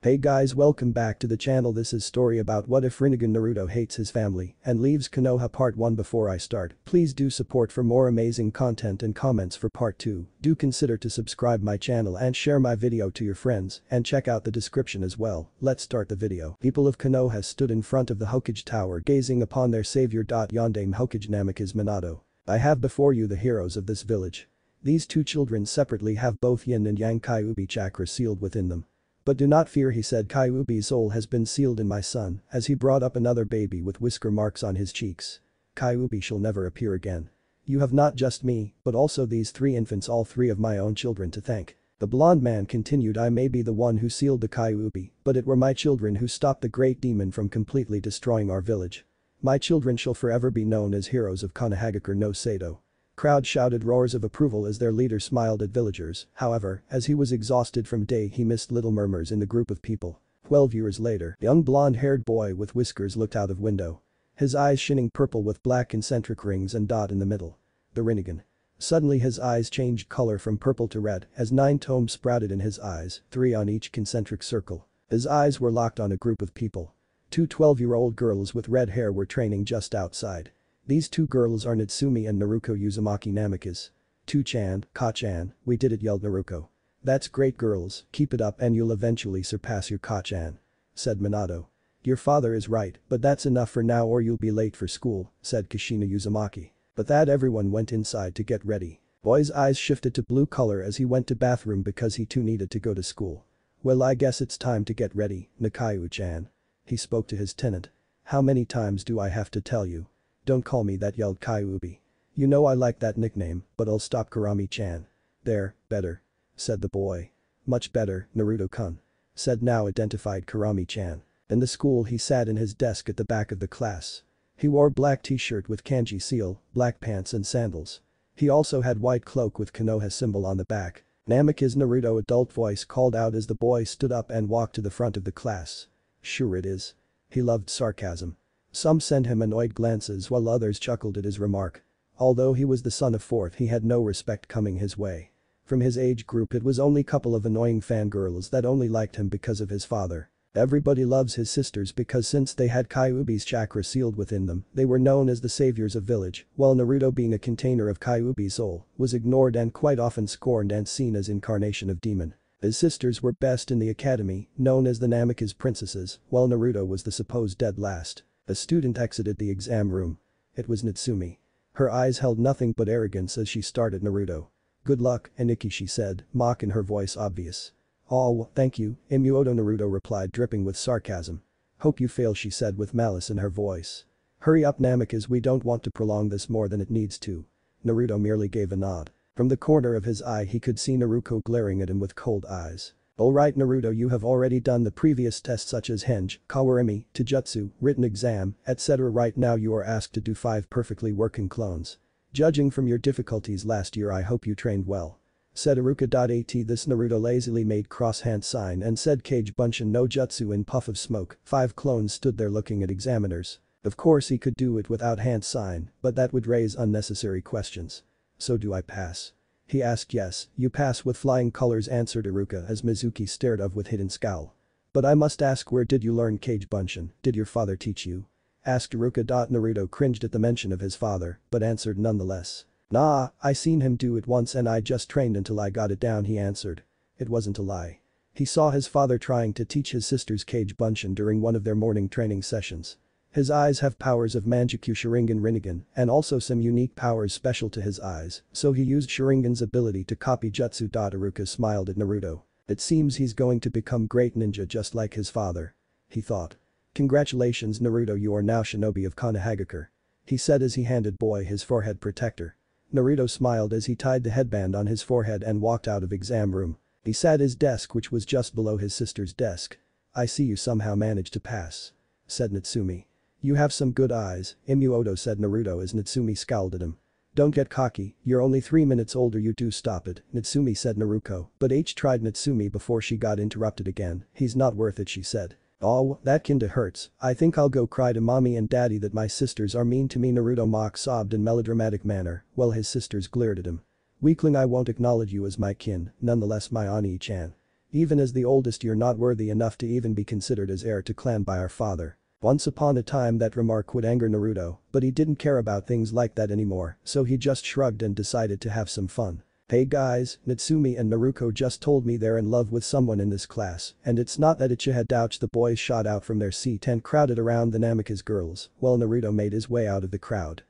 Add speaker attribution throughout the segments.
Speaker 1: Hey guys, welcome back to the channel. This is story about what if Rinnegan Naruto hates his family and leaves Konoha part 1. Before I start, please do support for more amazing content and comments for part 2. Do consider to subscribe my channel and share my video to your friends and check out the description as well. Let's start the video. People of Konoha stood in front of the Hokage Tower gazing upon their savior. Yondaime Hokage Namikaze Minato. I have before you the heroes of this village. These two children separately have both yin and yang Kyuubi chakra sealed within them. But do not fear, he said. Kyuubi's soul has been sealed in my son, as he brought up another baby with whisker marks on his cheeks. Kyuubi shall never appear again. You have not just me, but also these 3 infants, all 3 of my own children, to thank. The blonde man continued. I may be the one who sealed the Kyuubi, but it were my children who stopped the great demon from completely destroying our village. My children shall forever be known as heroes of Konohagakure no Sado. Crowd shouted roars of approval as their leader smiled at villagers. However, as he was exhausted from day, he missed little murmurs in the group of people. 12 years later, a young blonde-haired boy with whiskers looked out of window. His eyes shining purple with black concentric rings and dot in the middle. The Rinnegan. Suddenly his eyes changed color from purple to red as 9 tomes sprouted in his eyes, 3 on each concentric circle. His eyes were locked on a group of people. 2 12-year-old girls with red hair were training just outside. These 2 girls are Natsumi and Naruko Uzumaki Namikaze. 2-chan, Ka-chan, we did it, yelled Naruko. That's great girls, keep it up and you'll eventually surpass your Ka-chan, said Minato. Your father is right, but that's enough for now or you'll be late for school, said Kushina Uzumaki. But that everyone went inside to get ready. Boy's eyes shifted to blue color as he went to bathroom because he too needed to go to school. Well, I guess it's time to get ready, Nakayu-chan. He spoke to his tenant. How many times do I have to tell you? Don't call me that, yelled Kyuubi. You know I like that nickname, but I'll stop, Kurami-chan. There, better, said the boy. Much better, Naruto-kun, said now identified Kurami-chan. In the school he sat in his desk at the back of the class. He wore black t-shirt with kanji seal, black pants and sandals. He also had white cloak with Konoha symbol on the back. Namikaze Naruto, adult voice called out as the boy stood up and walked to the front of the class. Sure it is. He loved sarcasm. Some sent him annoyed glances while others chuckled at his remark. Although he was the son of 4th, he had no respect coming his way. From his age group it was only couple of annoying fangirls that only liked him because of his father. Everybody loves his sisters because since they had Kyuubi's chakra sealed within them, they were known as the saviors of village, while Naruto, being a container of Kyuubi's soul, was ignored and quite often scorned and seen as incarnation of demon. His sisters were best in the academy, known as the Namikaze princesses, while Naruto was the supposed dead last. A student exited the exam room. It was Natsumi. Her eyes held nothing but arrogance as she stared at Naruto. Good luck, Aniki, she said, mock in her voice obvious. Oh, thank you, Imuoto, Naruto replied, dripping with sarcasm. Hope you fail, she said with malice in her voice. Hurry up, Namikaze, we don't want to prolong this more than it needs to. Naruto merely gave a nod. From the corner of his eye he could see Naruto glaring at him with cold eyes. Alright Naruto, you have already done the previous tests such as Henge, Kawarimi, Taijutsu, written exam, etc. Right now you are asked to do 5 perfectly working clones. Judging from your difficulties last year I hope you trained well, said Iruka. This Naruto lazily made cross-hand sign and said Kage Bunshin no Jutsu in puff of smoke. 5 clones stood there looking at examiners. Of course he could do it without hand sign, but that would raise unnecessary questions. So do I pass? He asked. Yes, you pass with flying colors, answered Iruka as Mizuki stared off with hidden scowl. But I must ask, where did you learn Kage Bunshin? Did your father teach you? Asked Iruka. Naruto cringed at the mention of his father, but answered nonetheless. Nah, I seen him do it once and I just trained until I got it down, he answered. It wasn't a lie. He saw his father trying to teach his sisters Kage Bunshin during one of their morning training sessions. His eyes have powers of Manjutsu, Sharingan, Rinnegan, and also some unique powers special to his eyes, so he used Sharingan's ability to copy jutsu. Iruka smiled at Naruto. It seems he's going to become great ninja just like his father, he thought. Congratulations Naruto, you are now shinobi of Konohagakure, he said as he handed boy his forehead protector. Naruto smiled as he tied the headband on his forehead and walked out of exam room. He sat at his desk, which was just below his sister's desk. I see you somehow managed to pass, said Natsumi. You have some good eyes, Imuoto, said Naruto as Natsumi scowled at him. Don't get cocky, you're only 3 minutes older, you do stop it, Natsumi, said Naruto, but H tried Natsumi before she got interrupted again. He's not worth it, she said. Oh, that kinda hurts. I think I'll go cry to mommy and daddy that my sisters are mean to me, Naruto mock sobbed in melodramatic manner while his sisters glared at him. Weakling, I won't acknowledge you as my kin, nonetheless my Ani-chan. Even as the oldest you're not worthy enough to even be considered as heir to clan by our father. Once upon a time that remark would anger Naruto, but he didn't care about things like that anymore, so he just shrugged and decided to have some fun. Hey guys, Natsumi and Naruko just told me they're in love with someone in this class, and it's not that Ichigo had doubts. The boys shot out from their seat and crowded around the Namikaze girls, while Naruto made his way out of the crowd.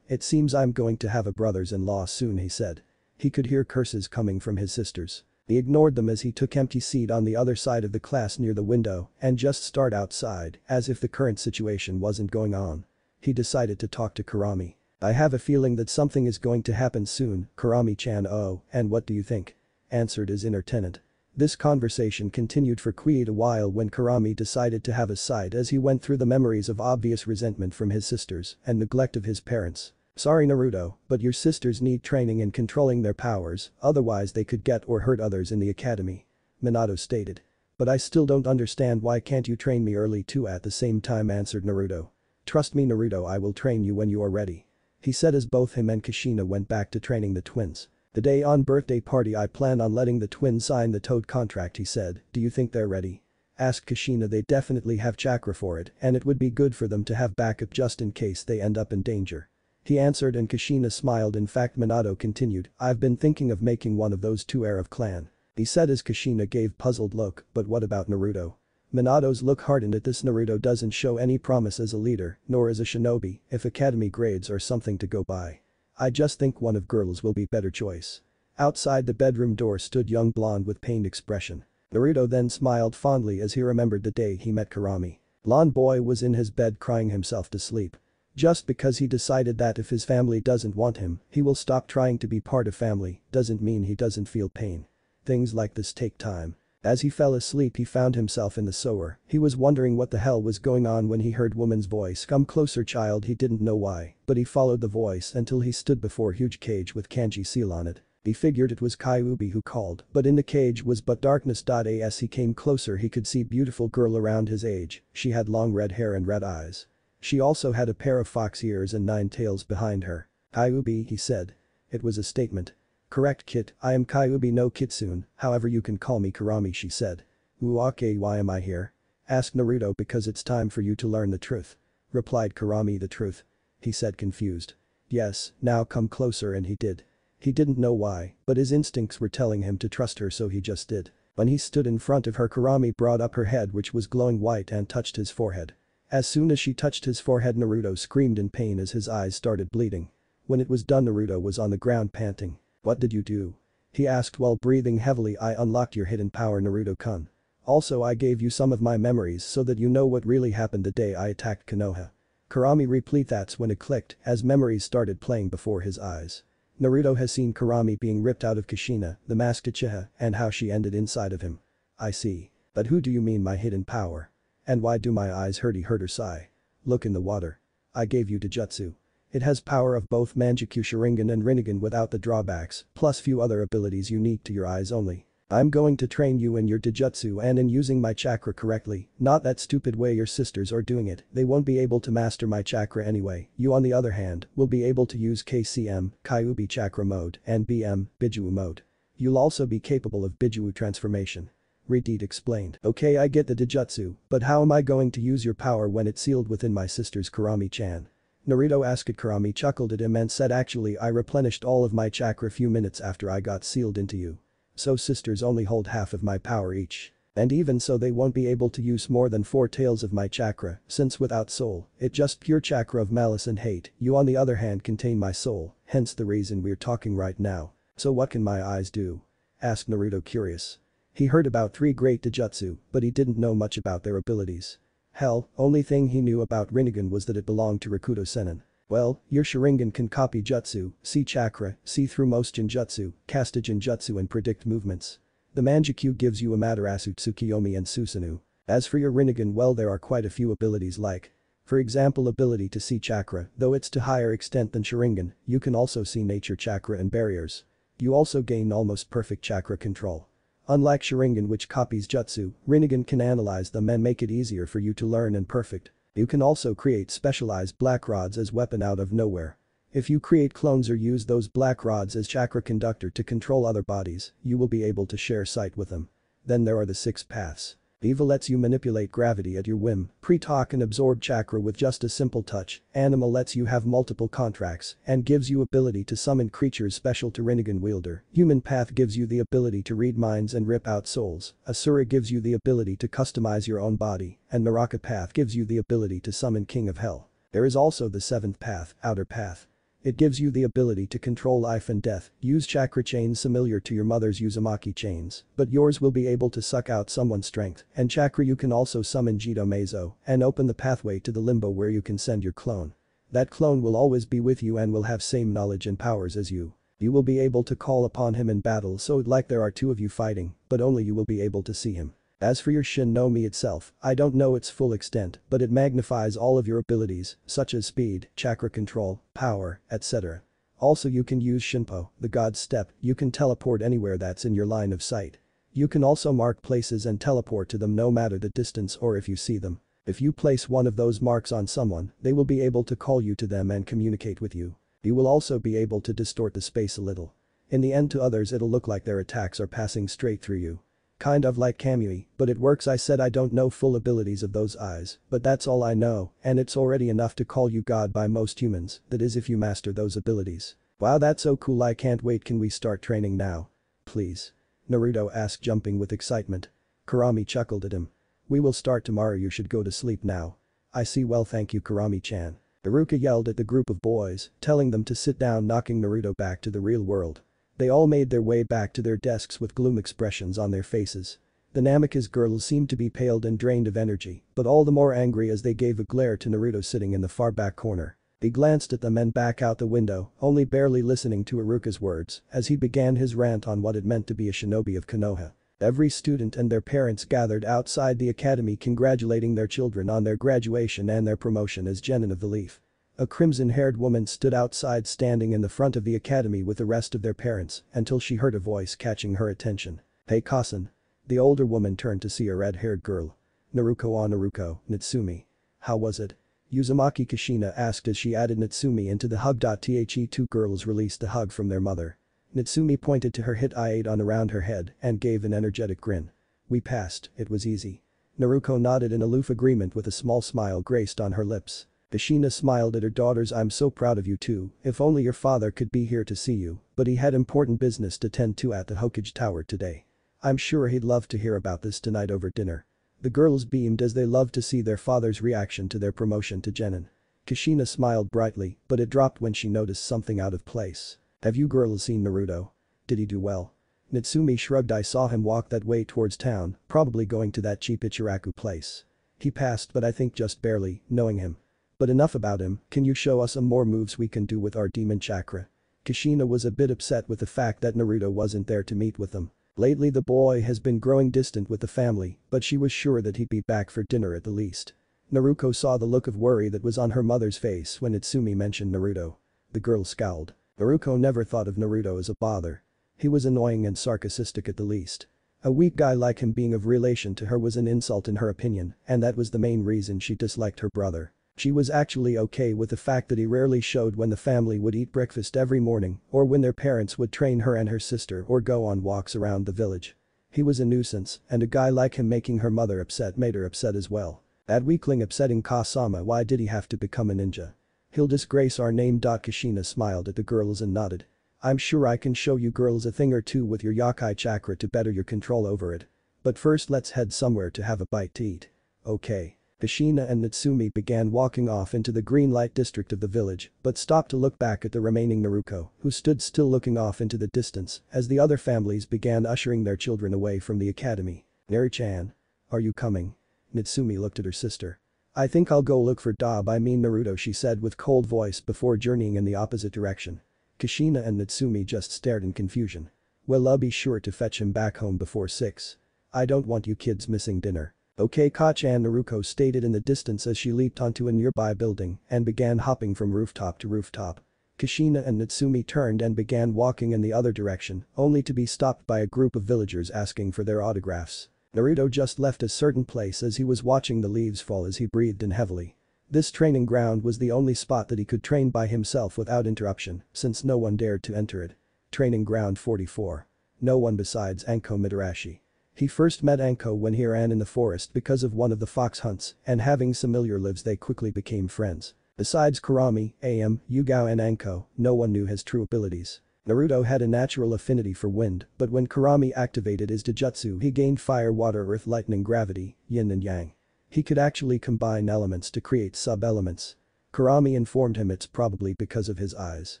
Speaker 1: It seems I'm going to have a brothers-in-law soon, he said. He could hear curses coming from his sisters. He ignored them as he took empty seat on the other side of the class near the window and just stared outside as if the current situation wasn't going on. He decided to talk to Kurami. I have a feeling that something is going to happen soon, Kurami-chan. Oh, and what do you think? Answered his inner tenant. This conversation continued for quite a while when Kurami decided to have a sigh as he went through the memories of obvious resentment from his sisters and neglect of his parents. Sorry Naruto, but your sisters need training in controlling their powers, otherwise they could get or hurt others in the academy. Minato stated. But I still don't understand why can't you train me early too at the same time, answered Naruto. Trust me Naruto, I will train you when you are ready. He said as both him and Kushina went back to training the twins. The day on birthday party I plan on letting the twins sign the Toad contract, he said. Do you think they're ready? Asked Kushina. They definitely have chakra for it and it would be good for them to have backup just in case they end up in danger. He answered and Kushina smiled. In fact, Minato continued, I've been thinking of making one of those two heir of clan. He said as Kushina gave puzzled look, but what about Naruto? Minato's look hardened at this. Naruto doesn't show any promise as a leader, nor as a shinobi, if academy grades are something to go by. I just think one of girls will be better choice. Outside the bedroom door stood young blonde with pained expression. Naruto then smiled fondly as he remembered the day he met Kurami. Blonde boy was in his bed crying himself to sleep. Just because he decided that if his family doesn't want him, he will stop trying to be part of family, doesn't mean he doesn't feel pain. Things like this take time. As he fell asleep he found himself in the sewer. He was wondering what the hell was going on when he heard woman's voice. Come closer child. He didn't know why, but he followed the voice until he stood before a huge cage with kanji seal on it. He figured it was Kyuubi who called, but in the cage was but darkness. As he came closer he could see beautiful girl around his age. She had long red hair and red eyes. She also had a pair of fox ears and 9 tails behind her. Kyuubi, he said. It was a statement. Correct kid, I am Kyuubi no Kitsune, however you can call me Kurami, she said. Ooh okay, why am I here? Asked Naruto. Because it's time for you to learn the truth. Replied Kurami. The truth? He said confused. Yes, now come closer, and he did. He didn't know why, but his instincts were telling him to trust her, so he just did. When he stood in front of her, Kurami brought up her head, which was glowing white, and touched his forehead. As soon as she touched his forehead, Naruto screamed in pain as his eyes started bleeding. When it was done, Naruto was on the ground panting. What did you do? He asked while breathing heavily. I unlocked your hidden power, Naruto-kun. Also I gave you some of my memories so that you know what really happened the day I attacked Konoha. Kurami replied. That's when it clicked as memories started playing before his eyes. Naruto has seen Kurami being ripped out of Kushina, the masked Uchiha, and how she ended inside of him. I see. But who do you mean my hidden power? And why do my eyes hurt? He heard her sigh. Look in the water. I gave you Taijutsu. It has power of both Manjikyu Sharingan and Rinnegan without the drawbacks, plus few other abilities unique to your eyes only. I'm going to train you in your Taijutsu and in using my chakra correctly, not that stupid way your sisters are doing it. They won't be able to master my chakra anyway. You on the other hand, will be able to use KCM, Kyuubi chakra mode, and BM, Bijuu mode. You'll also be capable of Bijuu transformation. Redeed explained. Okay, I get the Taijutsu, but how am I going to use your power when it's sealed within my sisters, Kurami-chan? Naruto asked. Kurami chuckled at him and said, actually I replenished all of my chakra a few minutes after I got sealed into you. So sisters only hold half of my power each. And even so they won't be able to use more than 4 tails of my chakra, since without soul, it's just pure chakra of malice and hate. You on the other hand contain my soul, hence the reason we're talking right now. So what can my eyes do? Asked Naruto curious. He heard about 3 great Taijutsu, but he didn't know much about their abilities. Hell, only thing he knew about Rinnegan was that it belonged to Rakuto Sennin. Well, your Sharingan can copy jutsu, see chakra, see through most genjutsu, cast a genjutsu and predict movements. The Manjikyu gives you Amaterasu, Tsukiyomi and Susanoo. As for your Rinnegan, well there are quite a few abilities like. For example, ability to see chakra, though it's to higher extent than Sharingan, you can also see nature chakra and barriers. You also gain almost perfect chakra control. Unlike Sharingan which copies jutsu, Rinnegan can analyze them and make it easier for you to learn and perfect. You can also create specialized black rods as weapon out of nowhere. If you create clones or use those black rods as chakra conductor to control other bodies, you will be able to share sight with them. Then there are the 6 paths. Eva lets you manipulate gravity at your whim, Pre-talk can absorb chakra with just a simple touch, Anima lets you have multiple contracts and gives you ability to summon creatures special to Rinnegan wielder, Human path gives you the ability to read minds and rip out souls, Asura gives you the ability to customize your own body, and Naraka path gives you the ability to summon King of Hell. There is also the 7th path, Outer path. It gives you the ability to control life and death, use chakra chains similar to your mother's Uzumaki chains, but yours will be able to suck out someone's strength, and chakra you can also summon Jito Meizo and open the pathway to the limbo where you can send your clone. That clone will always be with you and will have same knowledge and powers as you. You will be able to call upon him in battle so like there are 2 of you fighting, but only you will be able to see him. As for your Shin no Mi itself, I don't know its full extent, but it magnifies all of your abilities, such as speed, chakra control, power, etc. Also you can use Shinpo, the god's step, you can teleport anywhere that's in your line of sight. You can also mark places and teleport to them no matter the distance or if you see them. If you place one of those marks on someone, they will be able to call you to them and communicate with you. You will also be able to distort the space a little. In the end to others it'll look like their attacks are passing straight through you. Kind of like Kamui, but it works. I said I don't know full abilities of those eyes, but that's all I know, and it's already enough to call you god by most humans, that is if you master those abilities. Wow, that's so cool, I can't wait, can we start training now? Please. Naruto asked, jumping with excitement. Kurami chuckled at him. We will start tomorrow, you should go to sleep now. I see, well thank you Kurami-chan. Iruka yelled at the group of boys, telling them to sit down, knocking Naruto back to the real world. They all made their way back to their desks with gloom expressions on their faces. The Namikaze girls seemed to be paled and drained of energy, but all the more angry as they gave a glare to Naruto sitting in the far back corner. He glanced at them and back out the window, only barely listening to Iruka's words as he began his rant on what it meant to be a shinobi of Konoha. Every student and their parents gathered outside the academy congratulating their children on their graduation and their promotion as genin of the Leaf. A crimson-haired woman stood outside, standing in the front of the academy with the rest of their parents until she heard a voice catching her attention. Hey Kasen. The older woman turned to see a red-haired girl. Naruko, Natsumi. How was it? Uzumaki Kushina asked as she added Natsumi into the hug. The 2 girls released a hug from their mother. Natsumi pointed to her hit eye on around her head and gave an energetic grin. We passed, it was easy. Naruko nodded in aloof agreement with a small smile graced on her lips. Kushina smiled at her daughters. I'm so proud of you too, if only your father could be here to see you, but he had important business to tend to at the Hokage Tower today. I'm sure he'd love to hear about this tonight over dinner. The girls beamed as they loved to see their father's reaction to their promotion to genin. Kushina smiled brightly, but it dropped when she noticed something out of place. Have you girls seen Naruto? Did he do well? Natsumi shrugged. I saw him walk that way towards town, probably going to that cheap Ichiraku place. He passed, but I think just barely, knowing him. But enough about him, can you show us some more moves we can do with our demon chakra? Kushina was a bit upset with the fact that Naruto wasn't there to meet with them. Lately the boy has been growing distant with the family, but she was sure that he'd be back for dinner at the least. Naruko saw the look of worry that was on her mother's face when Natsumi mentioned Naruto. The girl scowled. Naruko never thought of Naruto as a bother. He was annoying and sarcastic at the least. A weak guy like him being of relation to her was an insult in her opinion, and that was the main reason she disliked her brother. She was actually okay with the fact that he rarely showed when the family would eat breakfast every morning or when their parents would train her and her sister or go on walks around the village. He was a nuisance, and a guy like him making her mother upset made her upset as well. That weakling upsetting Kasama, why did he have to become a ninja? He'll disgrace our name. Kushina smiled at the girls and nodded. I'm sure I can show you girls a thing or two with your Yakai chakra to better your control over it. But first let's head somewhere to have a bite to eat. Okay. Kushina and Natsumi began walking off into the green light district of the village, but stopped to look back at the remaining Naruko, who stood still looking off into the distance as the other families began ushering their children away from the academy. Neri-chan. Are you coming? Natsumi looked at her sister. I think I'll go look for Naruto, she said with cold voice before journeying in the opposite direction. Kushina and Natsumi just stared in confusion. Well, I'll be sure to fetch him back home before 6. I don't want you kids missing dinner. Okay Ka-chan, Naruko stated in the distance as she leaped onto a nearby building and began hopping from rooftop to rooftop. Kushina and Natsumi turned and began walking in the other direction, only to be stopped by a group of villagers asking for their autographs. Naruto just left a certain place as he was watching the leaves fall as he breathed in heavily. This training ground was the only spot that he could train by himself without interruption, since no one dared to enter it. Training ground 44. No one besides Anko Mitarashi. He first met Anko when he ran in the forest because of one of the fox hunts, and having similar lives they quickly became friends. Besides Kurami, Am, Yugao and Anko, no one knew his true abilities. Naruto had a natural affinity for wind, but when Kurami activated his Taijutsu he gained fire, water, earth, lightning, gravity, yin and yang. He could actually combine elements to create sub-elements. Kurami informed him it's probably because of his eyes.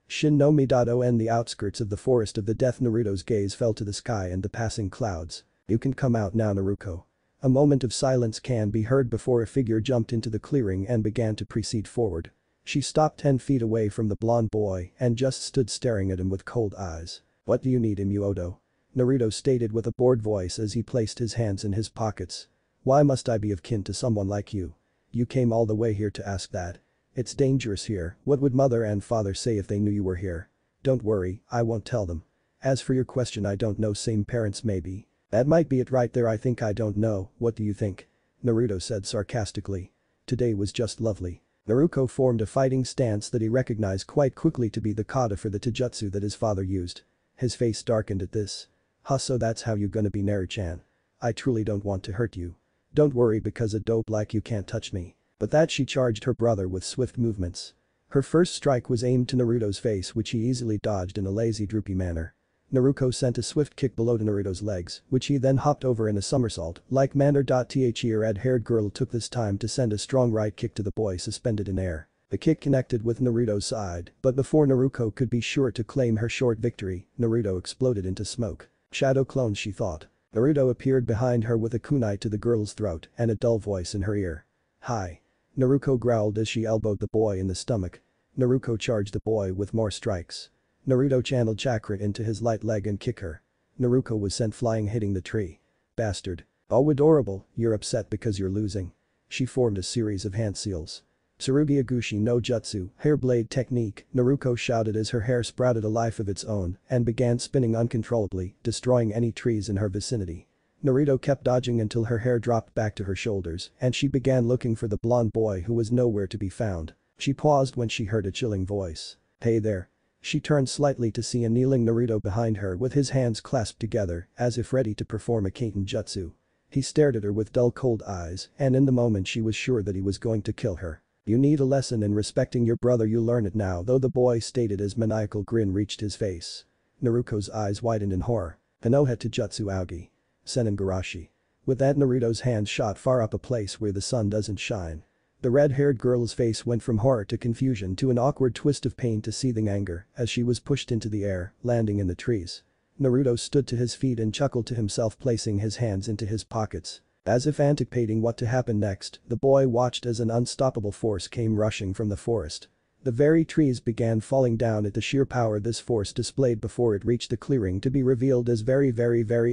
Speaker 1: Shin no Midato. The outskirts of the forest of the death. Naruto's gaze fell to the sky and the passing clouds. You can come out now, Naruto. A moment of silence can be heard before a figure jumped into the clearing and began to proceed forward. She stopped 10 feet away from the blonde boy and just stood staring at him with cold eyes. What do you need, Imuoto? Naruto stated with a bored voice as he placed his hands in his pockets. Why must I be of kin to someone like you? You came all the way here to ask that. It's dangerous here. What would mother and father say if they knew you were here? Don't worry, I won't tell them. As for your question, I don't know, same parents maybe. That might be it right there. I think I don't know, what do you think? Naruto said sarcastically. Today was just lovely. Naruto formed a fighting stance that he recognized quite quickly to be the kata for the taijutsu that his father used. His face darkened at this. Huh, so that's how you gonna be, Naru-chan? I truly don't want to hurt you. Don't worry, because a dope like you can't touch me. But that she charged her brother with swift movements. Her first strike was aimed to Naruto's face, which he easily dodged in a lazy droopy manner. Naruto sent a swift kick below to Naruto's legs, which he then hopped over in a somersault, like manner. The red-haired girl took this time to send a strong right kick to the boy suspended in air. The kick connected with Naruto's side, but before Naruto could be sure to claim her short victory, Naruto exploded into smoke. Shadow clone, she thought. Naruto appeared behind her with a kunai to the girl's throat and a dull voice in her ear. Hi. Naruto growled as she elbowed the boy in the stomach. Naruto charged the boy with more strikes. Naruto channeled chakra into his light leg and kicked her. Naruto was sent flying, hitting the tree. Bastard. Oh, adorable, you're upset because you're losing. She formed a series of hand seals. Tsurugi Agushi no Jutsu, hair blade technique, Naruto shouted as her hair sprouted a life of its own and began spinning uncontrollably, destroying any trees in her vicinity. Naruto kept dodging until her hair dropped back to her shoulders and she began looking for the blonde boy who was nowhere to be found. She paused when she heard a chilling voice. Hey there. She turned slightly to see a kneeling Naruto behind her with his hands clasped together as if ready to perform a Kaiten jutsu. He stared at her with dull cold eyes and in the moment she was sure that he was going to kill her. You need a lesson in respecting your brother, you learn it now, though, the boy stated as maniacal grin reached his face. Naruto's eyes widened in horror. Konoha Taijutsu Aogi. Senengarashi. With that, Naruto's hand shot far up, a place where the sun doesn't shine. The red-haired girl's face went from horror to confusion to an awkward twist of pain to seething anger as she was pushed into the air, landing in the trees. Naruto stood to his feet and chuckled to himself, placing his hands into his pockets. As if anticipating what to happen next, the boy watched as an unstoppable force came rushing from the forest. The very trees began falling down at the sheer power this force displayed before it reached the clearing, to be revealed as very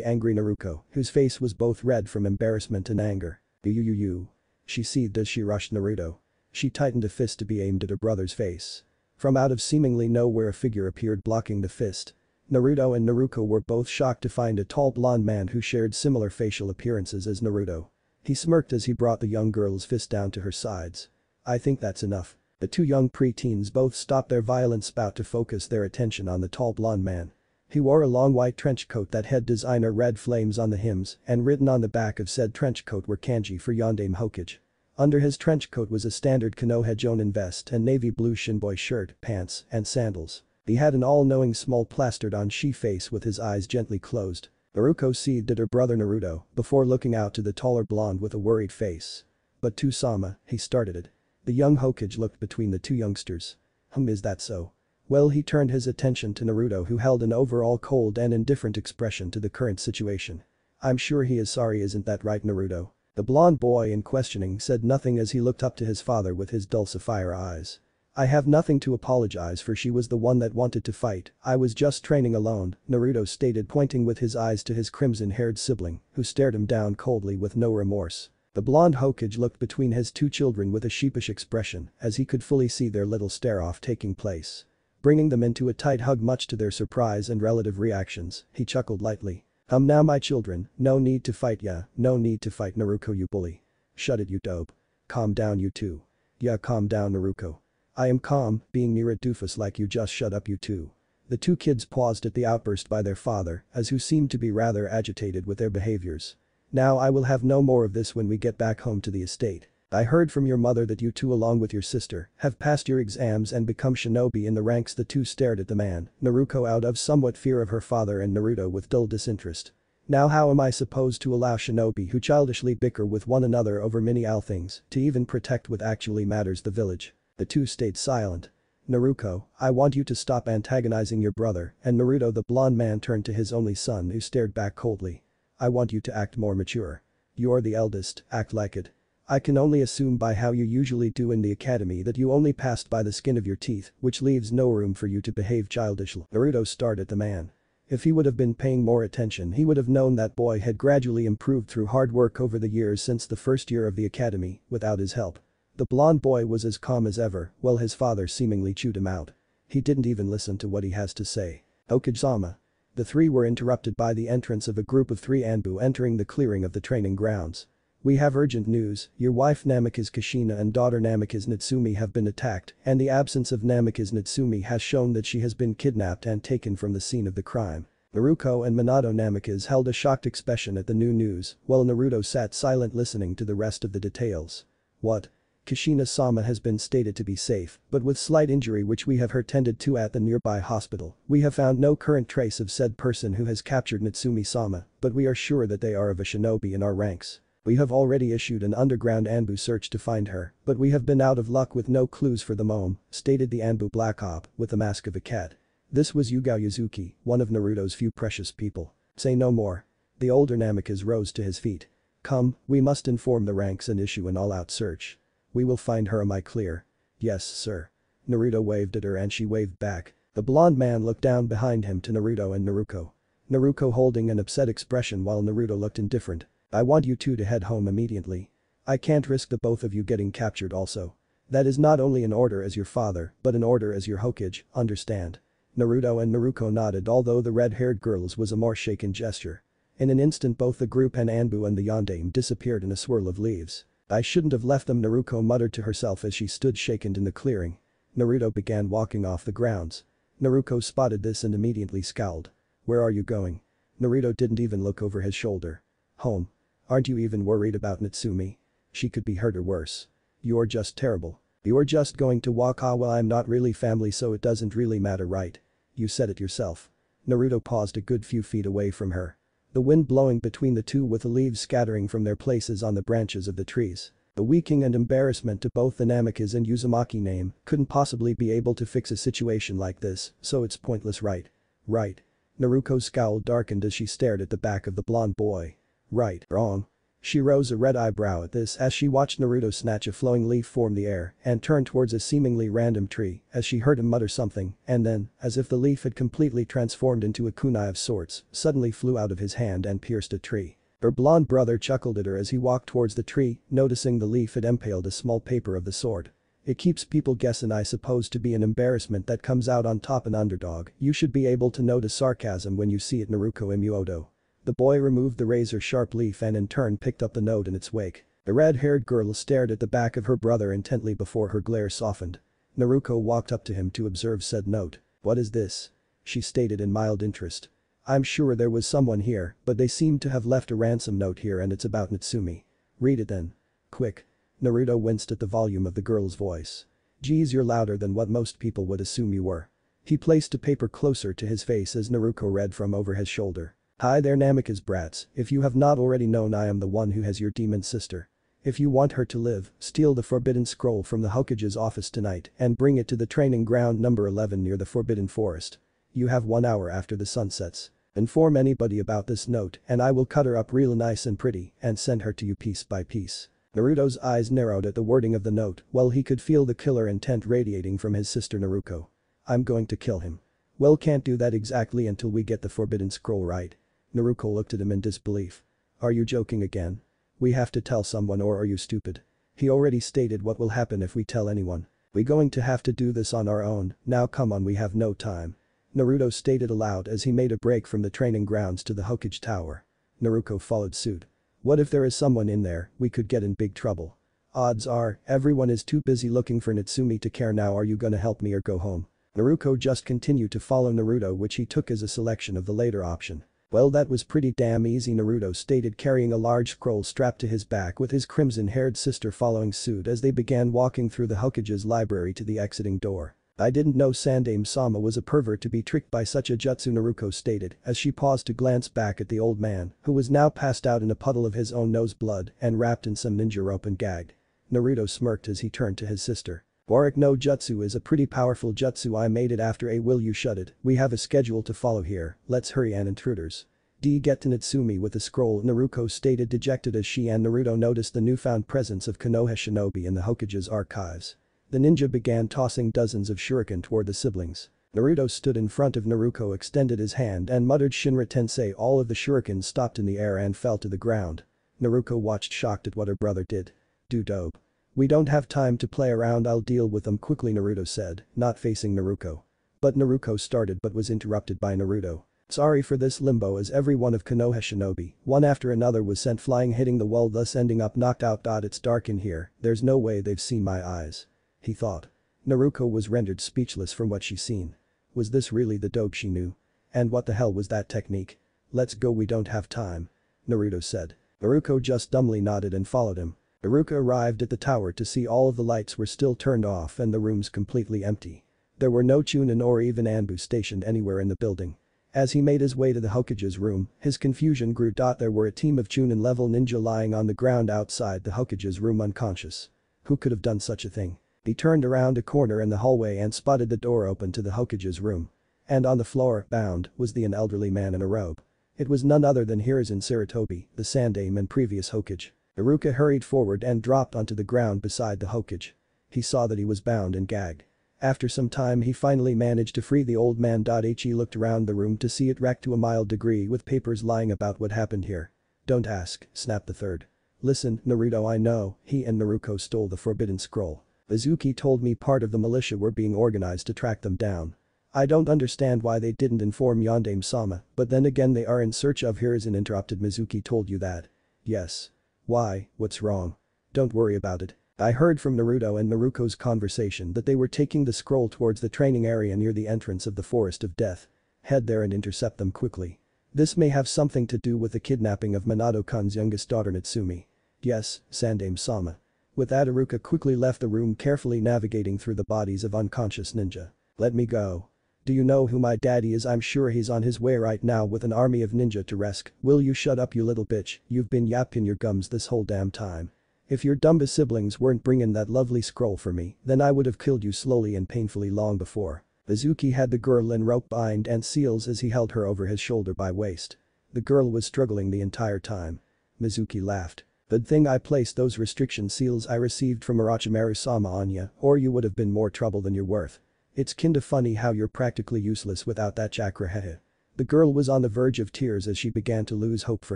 Speaker 1: angry Naruto, whose face was both red from embarrassment and anger. You. She seethed as she rushed Naruto. She tightened a fist to be aimed at her brother's face. From out of seemingly nowhere a figure appeared blocking the fist. Naruto and Naruto were both shocked to find a tall blonde man who shared similar facial appearances as Naruto. He smirked as he brought the young girl's fist down to her sides. I think that's enough. The two young preteens both stopped their violent spout to focus their attention on the tall blonde man. He wore a long white trench coat that had designer red flames on the hems, and written on the back of said trench coat were kanji for Yondaime Hokage. Under his trench coat was a standard Konoha Jonin vest and navy blue shinboi shirt, pants, and sandals. He had an all-knowing small plastered-on she face with his eyes gently closed. Naruto seethed at her brother Naruto before looking out to the taller blonde with a worried face. But Sama, he started it. The young Hokage looked between the two youngsters. Is that so? Well, he turned his attention to Naruto, who held an overall cold and indifferent expression to the current situation. I'm sure he is sorry, isn't that right, Naruto? The blonde boy in questioning said nothing as he looked up to his father with his dull sapphire eyes. I have nothing to apologize for, she was the one that wanted to fight, I was just training alone, Naruto stated, pointing with his eyes to his crimson-haired sibling, who stared him down coldly with no remorse. The blonde Hokage looked between his two children with a sheepish expression as he could fully see their little stare-off taking place. Bringing them into a tight hug much to their surprise and relative reactions, he chuckled lightly. Now my children, no need to fight, yeah, no need to fight, Naruto, you bully. Shut it, you dope. Calm down, you two. Yeah, calm down, Naruto. I am calm, being near a doofus like you, just shut up, you two. The two kids paused at the outburst by their father, as who seemed to be rather agitated with their behaviors. Now I will have no more of this when we get back home to the estate. I heard from your mother that you two along with your sister have passed your exams and become shinobi in the ranks. The two stared at the man, Naruto out of somewhat fear of her father and Naruto with dull disinterest. Now how am I supposed to allow shinobi who childishly bicker with one another over menial things to even protect what actually matters, the village? The two stayed silent. Naruto, I want you to stop antagonizing your brother, and Naruto, the blonde man, turned to his only son who stared back coldly. I want you to act more mature. You're the eldest, act like it. I can only assume by how you usually do in the academy that you only passed by the skin of your teeth, which leaves no room for you to behave childishly. Naruto stared at the man. If he would have been paying more attention, he would have known that boy had gradually improved through hard work over the years since the first year of the academy, without his help. The blonde boy was as calm as ever, while his father seemingly chewed him out. He didn't even listen to what he has to say. Okage-sama. The three were interrupted by the entrance of a group of 3 Anbu entering the clearing of the training grounds. We have urgent news, your wife Namikaze Kushina and daughter Namikaze Natsumi have been attacked, and the absence of Namikaze Natsumi has shown that she has been kidnapped and taken from the scene of the crime. Naruto and Minato Namikaze held a shocked expression at the new news, while Naruto sat silent listening to the rest of the details. What? Kushina-sama has been stated to be safe, but with slight injury which we have her tended to at the nearby hospital. We have found no current trace of said person who has captured Natsumi-sama, but we are sure that they are of a shinobi in our ranks. We have already issued an underground Anbu search to find her, but we have been out of luck with no clues for the moment, stated the Anbu Black Op, with the mask of a cat. This was Yugao Yuzuki, one of Naruto's few precious people. Say no more. The older Namikaze rose to his feet. Come, we must inform the ranks and issue an all-out search. We will find her, am I clear? Yes, sir. Naruto waved at her and she waved back. The blonde man looked down behind him to Naruto and Naruko. Naruko holding an upset expression while Naruto looked indifferent. I want you two to head home immediately. I can't risk the both of you getting captured also. That is not only an order as your father, but an order as your Hokage, understand? Naruto and Naruko nodded, although the red-haired girl's was a more shaken gesture. In an instant both the group and Anbu and the yondaime disappeared in a swirl of leaves. I shouldn't have left them, Naruko muttered to herself as she stood shaken in the clearing. Naruto began walking off the grounds. Naruko spotted this and immediately scowled. Where are you going? Naruto didn't even look over his shoulder. Home. Aren't you even worried about Natsumi? She could be hurt or worse. You're just terrible. You're just going to walk. Well, I'm not really family, so it doesn't really matter, right? You said it yourself. Naruto paused a good few feet away from her. The wind blowing between the two with the leaves scattering from their places on the branches of the trees. The weakening and embarrassment to both the Namikaze and Uzumaki name couldn't possibly be able to fix a situation like this, so it's pointless, right? Right. Naruko's scowl darkened as she stared at the back of the blonde boy. Right, wrong. She rose a red eyebrow at this as she watched Naruto snatch a flowing leaf from the air and turn towards a seemingly random tree as she heard him mutter something and then, as if the leaf had completely transformed into a kunai of sorts, suddenly flew out of his hand and pierced a tree. Her blonde brother chuckled at her as he walked towards the tree, noticing the leaf had impaled a small paper of the sort. It keeps people guessing, I suppose, to be an embarrassment that comes out on top an underdog. You should be able to notice sarcasm when you see it, Naruko Imuoto. The boy removed the razor-sharp leaf and in turn picked up the note in its wake. The red-haired girl stared at the back of her brother intently before her glare softened. Naruko walked up to him to observe said note. What is this? She stated in mild interest. I'm sure there was someone here, but they seem to have left a ransom note here and it's about Natsumi. Read it then. Quick. Naruto winced at the volume of the girl's voice. Geez, you're louder than what most people would assume you were. He placed a paper closer to his face as Naruko read from over his shoulder. Hi there, Namikaze brats, if you have not already known, I am the one who has your demon sister. If you want her to live, steal the forbidden scroll from the Hokage's office tonight and bring it to the training ground number 11 near the Forbidden Forest. You have 1 hour after the sun sets. Inform anybody about this note and I will cut her up real nice and pretty and send her to you piece by piece. Naruto's eyes narrowed at the wording of the note while he could feel the killer intent radiating from his sister Naruko. I'm going to kill him. Well, can't do that exactly until we get the forbidden scroll, right? Naruko looked at him in disbelief. Are you joking again? We have to tell someone, or are you stupid? He already stated what will happen if we tell anyone. We going to have to do this on our own, now come on, we have no time. Naruto stated aloud as he made a break from the training grounds to the Hokage Tower. Naruko followed suit. What if there is someone in there, we could get in big trouble. Odds are, everyone is too busy looking for Natsumi to care now. Are you gonna help me or go home? Naruto just continued to follow Naruto, which he took as a selection of the later option. Well, that was pretty damn easy, Naruto stated, carrying a large scroll strapped to his back, with his crimson-haired sister following suit as they began walking through the Hokage's library to the exiting door. I didn't know Sandaime-sama was a pervert to be tricked by such a jutsu, Naruto stated as she paused to glance back at the old man, who was now passed out in a puddle of his own nose blood and wrapped in some ninja rope and gagged. Naruto smirked as he turned to his sister. Warwick no jutsu is a pretty powerful jutsu. I made it after a will you shut it, we have a schedule to follow here, let's hurry and intruders. Get to Natsumi with the scroll, Naruto stated, dejected as she and Naruto noticed the newfound presence of Konoha shinobi in the Hokage's archives. The ninja began tossing dozens of shuriken toward the siblings. Naruto stood in front of Naruto, extended his hand and muttered Shinra Tensei. All of the shurikens stopped in the air and fell to the ground. Naruto watched shocked at what her brother did. Dope. We don't have time to play around, I'll deal with them quickly, Naruto said, not facing Naruto. But Naruto started but was interrupted by Naruto. Sorry for this, limbo, as every one of Konoha shinobi, one after another, was sent flying, hitting the wall, thus ending up knocked out. It's dark in here, there's no way they've seen my eyes. He thought. Naruto was rendered speechless from what she seen. Was this really the dope she knew? And what the hell was that technique? Let's go, we don't have time. Naruto said. Naruto just dumbly nodded and followed him. Naruto arrived at the tower to see all of the lights were still turned off and the rooms completely empty. There were no Chunin or even Anbu stationed anywhere in the building. As he made his way to the Hokage's room, his confusion grew. There were a team of Chunin-level ninja lying on the ground outside the Hokage's room unconscious. Who could have done such a thing? He turned around a corner in the hallway and spotted the door open to the Hokage's room. And on the floor, bound, was an elderly man in a robe. It was none other than Hiruzen Sarutobi, the Sandaime and previous Hokage. Naruto hurried forward and dropped onto the ground beside the Hokage. He saw that he was bound and gagged. After some time he finally managed to free the old man. He looked around the room to see it wrecked to a mild degree with papers lying about what happened here. Don't ask, snapped the third. Listen, Naruto, I know, he and Naruto stole the forbidden scroll. Mizuki told me part of the militia were being organized to track them down. I don't understand why they didn't inform Yondaime-sama, but then again they are in search of Hiruzen, interrupted. Mizuki told you that? Yes. Why, what's wrong? Don't worry about it. I heard from Naruto and Naruto's conversation that they were taking the scroll towards the training area near the entrance of the Forest of Death. Head there and intercept them quickly. This may have something to do with the kidnapping of Minato-kun's youngest daughter Natsumi. Yes, Sandaime-sama. With that, Naruto quickly left the room, carefully navigating through the bodies of unconscious ninja. Let me go. Do you know who my daddy is? I'm sure he's on his way right now with an army of ninja to rescue. Will you shut up, you little bitch? You've been yapping your gums this whole damn time. If your dumb siblings weren't bringing that lovely scroll for me, then I would have killed you slowly and painfully long before. Mizuki had the girl in rope bind and seals as he held her over his shoulder by waist. The girl was struggling the entire time. Mizuki laughed. Good thing I placed those restriction seals I received from Orochimaru-sama on ya, or you would have been more trouble than you're worth. It's kinda funny how you're practically useless without that chakra, hehe. The girl was on the verge of tears as she began to lose hope for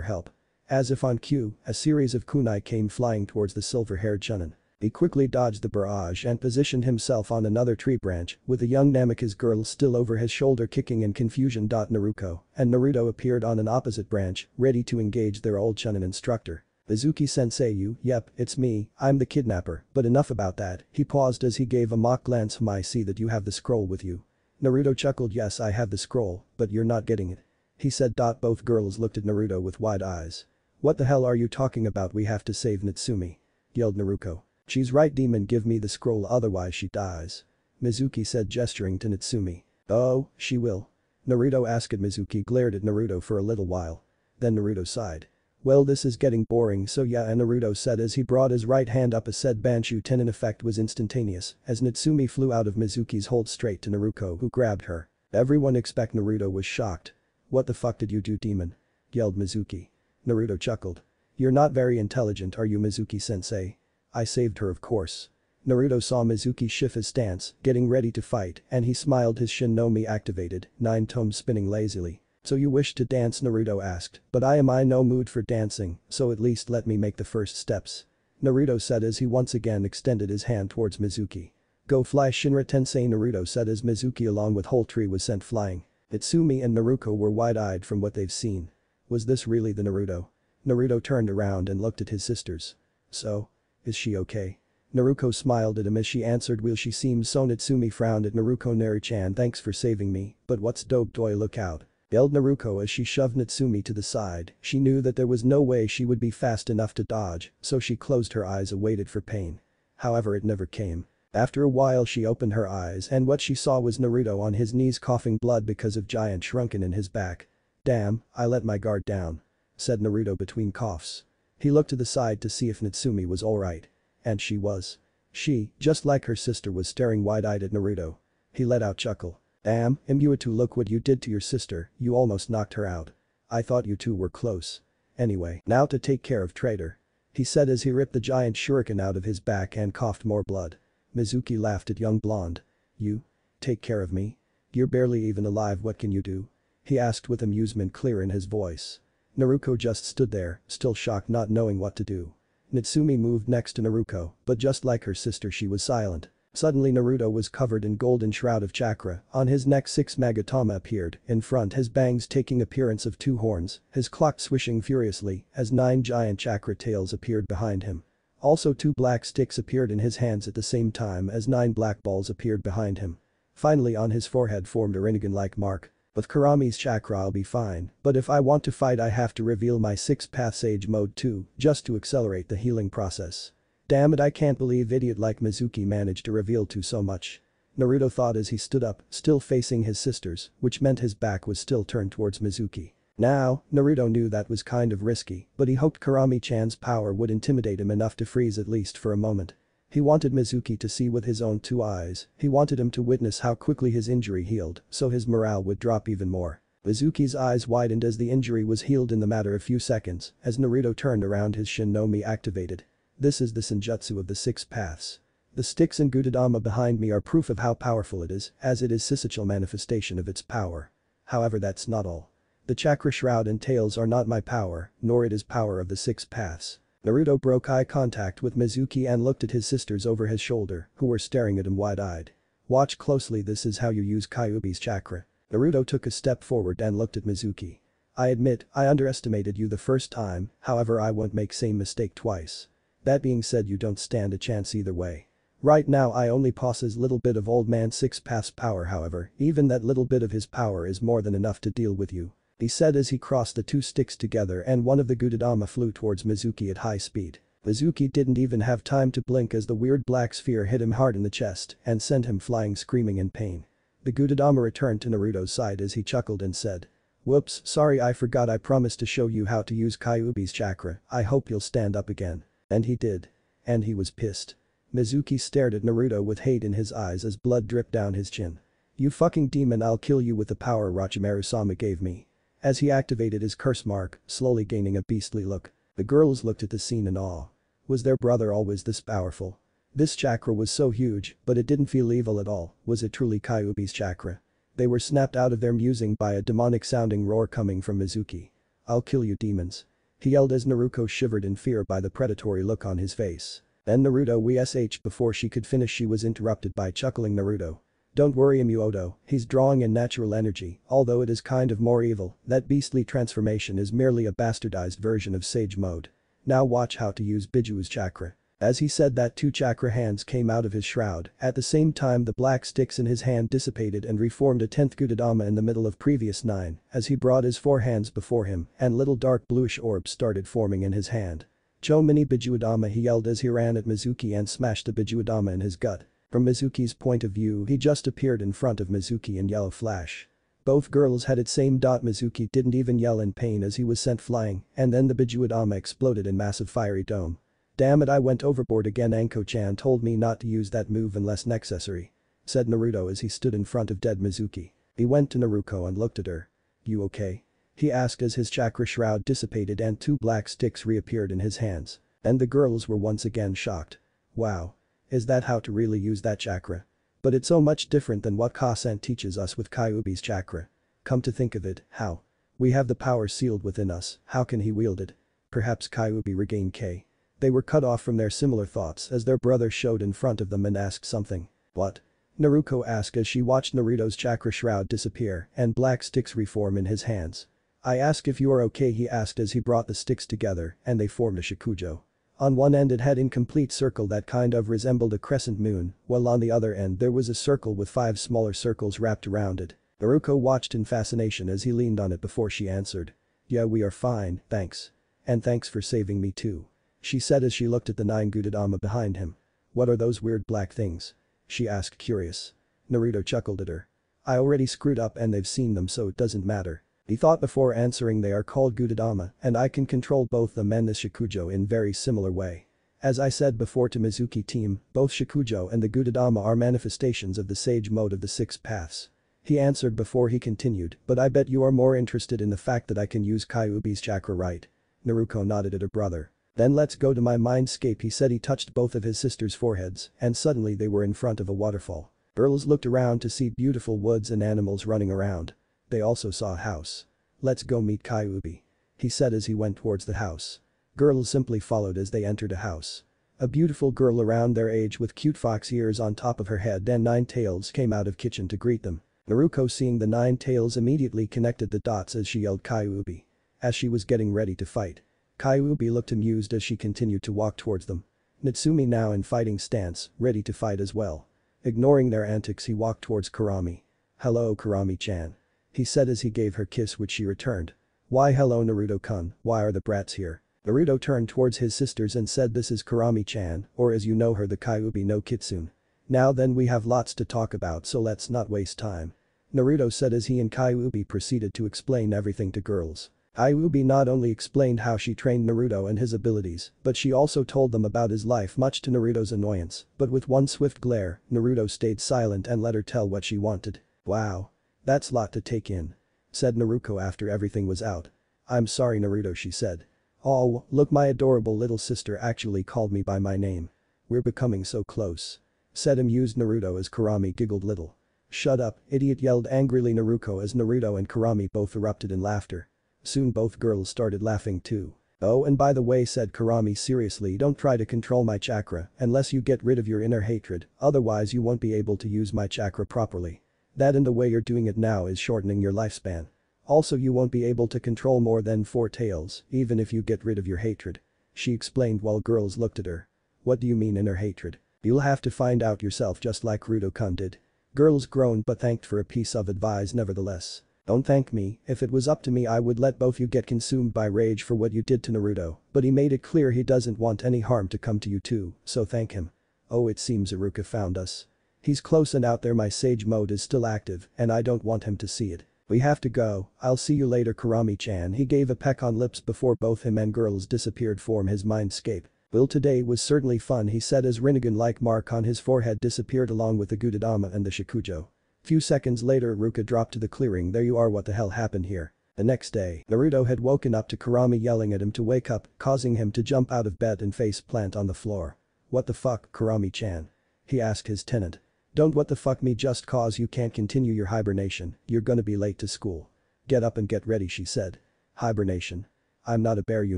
Speaker 1: help. As if on cue, a series of kunai came flying towards the silver-haired Chunin. He quickly dodged the barrage and positioned himself on another tree branch, with the young Namikaze girl still over his shoulder kicking in confusion. Naruto and Naruto appeared on an opposite branch, ready to engage their old Chunin instructor. Mizuki-sensei, yep, it's me, I'm the kidnapper, but enough about that. He paused as he gave a mock glance. I see that you have the scroll with you. Naruto chuckled. Yes, I have the scroll, but you're not getting it. He said. Both girls looked at Naruto with wide eyes. What the hell are you talking about? We have to save Natsumi, yelled Naruto. She's right, demon, give me the scroll otherwise she dies. Mizuki said, gesturing to Natsumi. Oh, she will? Naruto asked. Mizuki glared at Naruto for a little while. Then Naruto sighed. Well, this is getting boring, so yeah, Naruto said as he brought his right hand up. A said Banshu Tenin effect was instantaneous as Natsumi flew out of Mizuki's hold straight to Naruto, who grabbed her. Everyone except Naruto was shocked. What the fuck did you do, demon? Yelled Mizuki. Naruto chuckled. You're not very intelligent, are you, Mizuki-sensei? I saved her, of course. Naruto saw Mizuki shift his stance, getting ready to fight, and he smiled. His Shin no Mi activated, 9 tomes spinning lazily. So you wish to dance? Naruto asked, but I am in no mood for dancing, so at least let me make the first steps. Naruto said as he once again extended his hand towards Mizuki. Go fly, Shinra Tensei, Naruto said as Mizuki along with whole tree was sent flying. Natsumi and Naruto were wide-eyed from what they've seen. Was this really the Naruto? Naruto turned around and looked at his sisters. So? Is she okay? Naruto smiled at him as she answered while she seemed so. Natsumi frowned at Naruto. Naru-chan, thanks for saving me, but what's dope boy, look out. Yelled Naruto as she shoved Natsumi to the side. She knew that there was no way she would be fast enough to dodge, so she closed her eyes and waited for pain. However, it never came. After a while she opened her eyes and what she saw was Naruto on his knees coughing blood because of giant shrunken in his back. Damn, I let my guard down. Said Naruto between coughs. He looked to the side to see if Natsumi was alright. And she was. She, just like her sister, was staring wide-eyed at Naruto. He let out chuckle. Damn, Imbuatu, look what you did to your sister, you almost knocked her out. I thought you two were close. Anyway, now to take care of traitor. He said as he ripped the giant shuriken out of his back and coughed more blood. Mizuki laughed at young blonde. You? Take care of me? You're barely even alive, what can you do? He asked with amusement clear in his voice. Naruto just stood there, still shocked, not knowing what to do. Natsumi moved next to Naruto, but just like her sister she was silent. Suddenly Naruto was covered in golden shroud of chakra, on his neck 6 Magatama appeared, in front his bangs taking appearance of 2 horns, his clock swishing furiously as 9 giant chakra tails appeared behind him. Also 2 black sticks appeared in his hands at the same time as 9 black balls appeared behind him. Finally on his forehead formed a Rinnegan-like mark. With Kurami's chakra I'll be fine, but if I want to fight I have to reveal my 6th-path Sage Mode too, just to accelerate the healing process. Damn it, I can't believe idiot like Mizuki managed to reveal so much. Naruto thought as he stood up, still facing his sisters, which meant his back was still turned towards Mizuki. Now, Naruto knew that was kind of risky, but he hoped Kurami-chan's power would intimidate him enough to freeze at least for a moment. He wanted Mizuki to see with his own 2 eyes, he wanted him to witness how quickly his injury healed, so his morale would drop even more. Mizuki's eyes widened as the injury was healed in the matter of few seconds, as Naruto turned around his Shin-no-Mi activated. This is the Senjutsu of the 6 paths. The sticks and Gudadama behind me are proof of how powerful it is, as it is Sisachal manifestation of its power. However, that's not all. The chakra shroud and tails are not my power, nor it is power of the 6 paths. Naruto broke eye contact with Mizuki and looked at his sisters over his shoulder, who were staring at him wide-eyed. Watch closely, this is how you use Kyuubi's chakra. Naruto took a step forward and looked at Mizuki. I admit, I underestimated you the first time, however I won't make same mistake twice. That being said, you don't stand a chance either way. Right now I only possess little bit of old man 6 paths power, however, even that little bit of his power is more than enough to deal with you. He said as he crossed the 2 sticks together and one of the Gudadama flew towards Mizuki at high speed. Mizuki didn't even have time to blink as the weird black sphere hit him hard in the chest and sent him flying screaming in pain. The Gudadama returned to Naruto's side as he chuckled and said. Whoops, sorry, I forgot, I promised to show you how to use Kyuubi's chakra, I hope you'll stand up again. And he did. And he was pissed. Mizuki stared at Naruto with hate in his eyes as blood dripped down his chin. You fucking demon, I'll kill you with the power Orochimaru-sama gave me. As he activated his curse mark, slowly gaining a beastly look. The girls looked at the scene in awe. Was their brother always this powerful? This chakra was so huge, but it didn't feel evil at all, was it truly Kyuubi's chakra? They were snapped out of their musing by a demonic-sounding roar coming from Mizuki. I'll kill you demons. He yelled as Naruto shivered in fear by the predatory look on his face. Then Naruto wsh before she could finish she was interrupted by chuckling Naruto. Don't worry Imuoto, he's drawing in natural energy, although it is kind of more evil, that beastly transformation is merely a bastardized version of Sage Mode. Now watch how to use Bijuu's chakra. As he said that 2 chakra hands came out of his shroud, at the same time the black sticks in his hand dissipated and reformed a 10th Gudadama in the middle of previous 9, as he brought his 4 hands before him and little dark bluish orbs started forming in his hand. Cho mini Bijuudama, he yelled as he ran at Mizuki and smashed the Bijuudama in his gut. From Mizuki's point of view he just appeared in front of Mizuki in yellow flash. Both girls had it same. Mizuki didn't even yell in pain as he was sent flying and then the Bijuudama exploded in massive fiery dome. Damn it, I went overboard again, Anko-chan told me not to use that move unless necessary. Said Naruto as he stood in front of dead Mizuki. He went to Naruto and looked at her. You okay? He asked as his chakra shroud dissipated and 2 black sticks reappeared in his hands. And the girls were once again shocked. Wow. Is that how to really use that chakra? But it's so much different than what Ka-san teaches us with Kyuubi's chakra. Come to think of it, how? We have the power sealed within us, how can he wield it? Perhaps Kyuubi regained K. They were cut off from their similar thoughts as their brother showed in front of them and asked something. What? Naruto asked as she watched Naruto's chakra shroud disappear and black sticks reform in his hands. I ask if you are okay, he asked as he brought the sticks together and they formed a Shikujo. On one end it had an incomplete circle that kind of resembled a crescent moon, while on the other end there was a circle with 5 smaller circles wrapped around it. Naruto watched in fascination as he leaned on it before she answered. Yeah, we are fine, thanks. And thanks for saving me too. She said as she looked at the 9 Gudetama behind him. What are those weird black things? She asked curious. Naruto chuckled at her. I already screwed up and they've seen them so it doesn't matter. He thought before answering they are called Gudetama and I can control both them and the Shikujo in very similar way. As I said before to Mizuki team, both Shikujo and the Gudetama are manifestations of the sage mode of the 6 paths. He answered before he continued, but I bet you are more interested in the fact that I can use Kyuubi's chakra, right? Naruto nodded at her brother. Then let's go to my mindscape, he said. He touched both of his sisters' foreheads and suddenly they were in front of a waterfall. Girls looked around to see beautiful woods and animals running around. They also saw a house. Let's go meet Kyuubi. He said as he went towards the house. Girls simply followed as they entered a house. A beautiful girl around their age with cute fox ears on top of her head and 9 tails came out of kitchen to greet them. Naruto, seeing the 9 tails, immediately connected the dots as she yelled Kyuubi. As she was getting ready to fight. Kyuubi looked amused as she continued to walk towards them. Natsumi now in fighting stance, ready to fight as well. Ignoring their antics, he walked towards Kurami. Hello Kurami-chan. He said as he gave her kiss, which she returned. Why hello Naruto-kun, why are the brats here? Naruto turned towards his sisters and said, this is Kurami-chan, or as you know her, the Kyuubi no Kitsune. Now then, we have lots to talk about, so let's not waste time. Naruto said as he and Kyuubi proceeded to explain everything to girls. Kyuubi not only explained how she trained Naruto and his abilities, but she also told them about his life, much to Naruto's annoyance, but with one swift glare, Naruto stayed silent and let her tell what she wanted. Wow. That's a lot to take in. Said Naruto after everything was out. I'm sorry Naruto, she said. Oh, look, my adorable little sister actually called me by my name. We're becoming so close. Said amused Naruto as Kurami giggled little. Shut up, idiot, yelled angrily Naruto as Naruto and Kurami both erupted in laughter. Soon both girls started laughing too. Oh, and by the way, said Kurami seriously, don't try to control my chakra unless you get rid of your inner hatred, otherwise you won't be able to use my chakra properly. That and the way you're doing it now is shortening your lifespan. Also, you won't be able to control more than 4 tails, even if you get rid of your hatred. She explained while girls looked at her. What do you mean inner hatred? You'll have to find out yourself, just like Naruto-kun did. Girls groaned but thanked for a piece of advice nevertheless. Don't thank me, if it was up to me I would let both you get consumed by rage for what you did to Naruto, but he made it clear he doesn't want any harm to come to you too, so thank him. Oh, it seems Iruka found us. He's close and out there, my sage mode is still active and I don't want him to see it. We have to go, I'll see you later Kurami-chan. He gave a peck on lips before both him and girls disappeared from his mindscape. Well, today was certainly fun, he said as Rinnegan-like mark on his forehead disappeared along with the Gudetama and the Shikujo. Few seconds later Iruka dropped to the clearing. There you are, what the hell happened here? The next day, Naruto had woken up to Kurami yelling at him to wake up, causing him to jump out of bed and face plant on the floor. What the fuck, Kurami-chan? He asked his tenant. Don't what the fuck me just cause you can't continue your hibernation, you're gonna be late to school. Get up and get ready, she said. Hibernation? I'm not a bear, you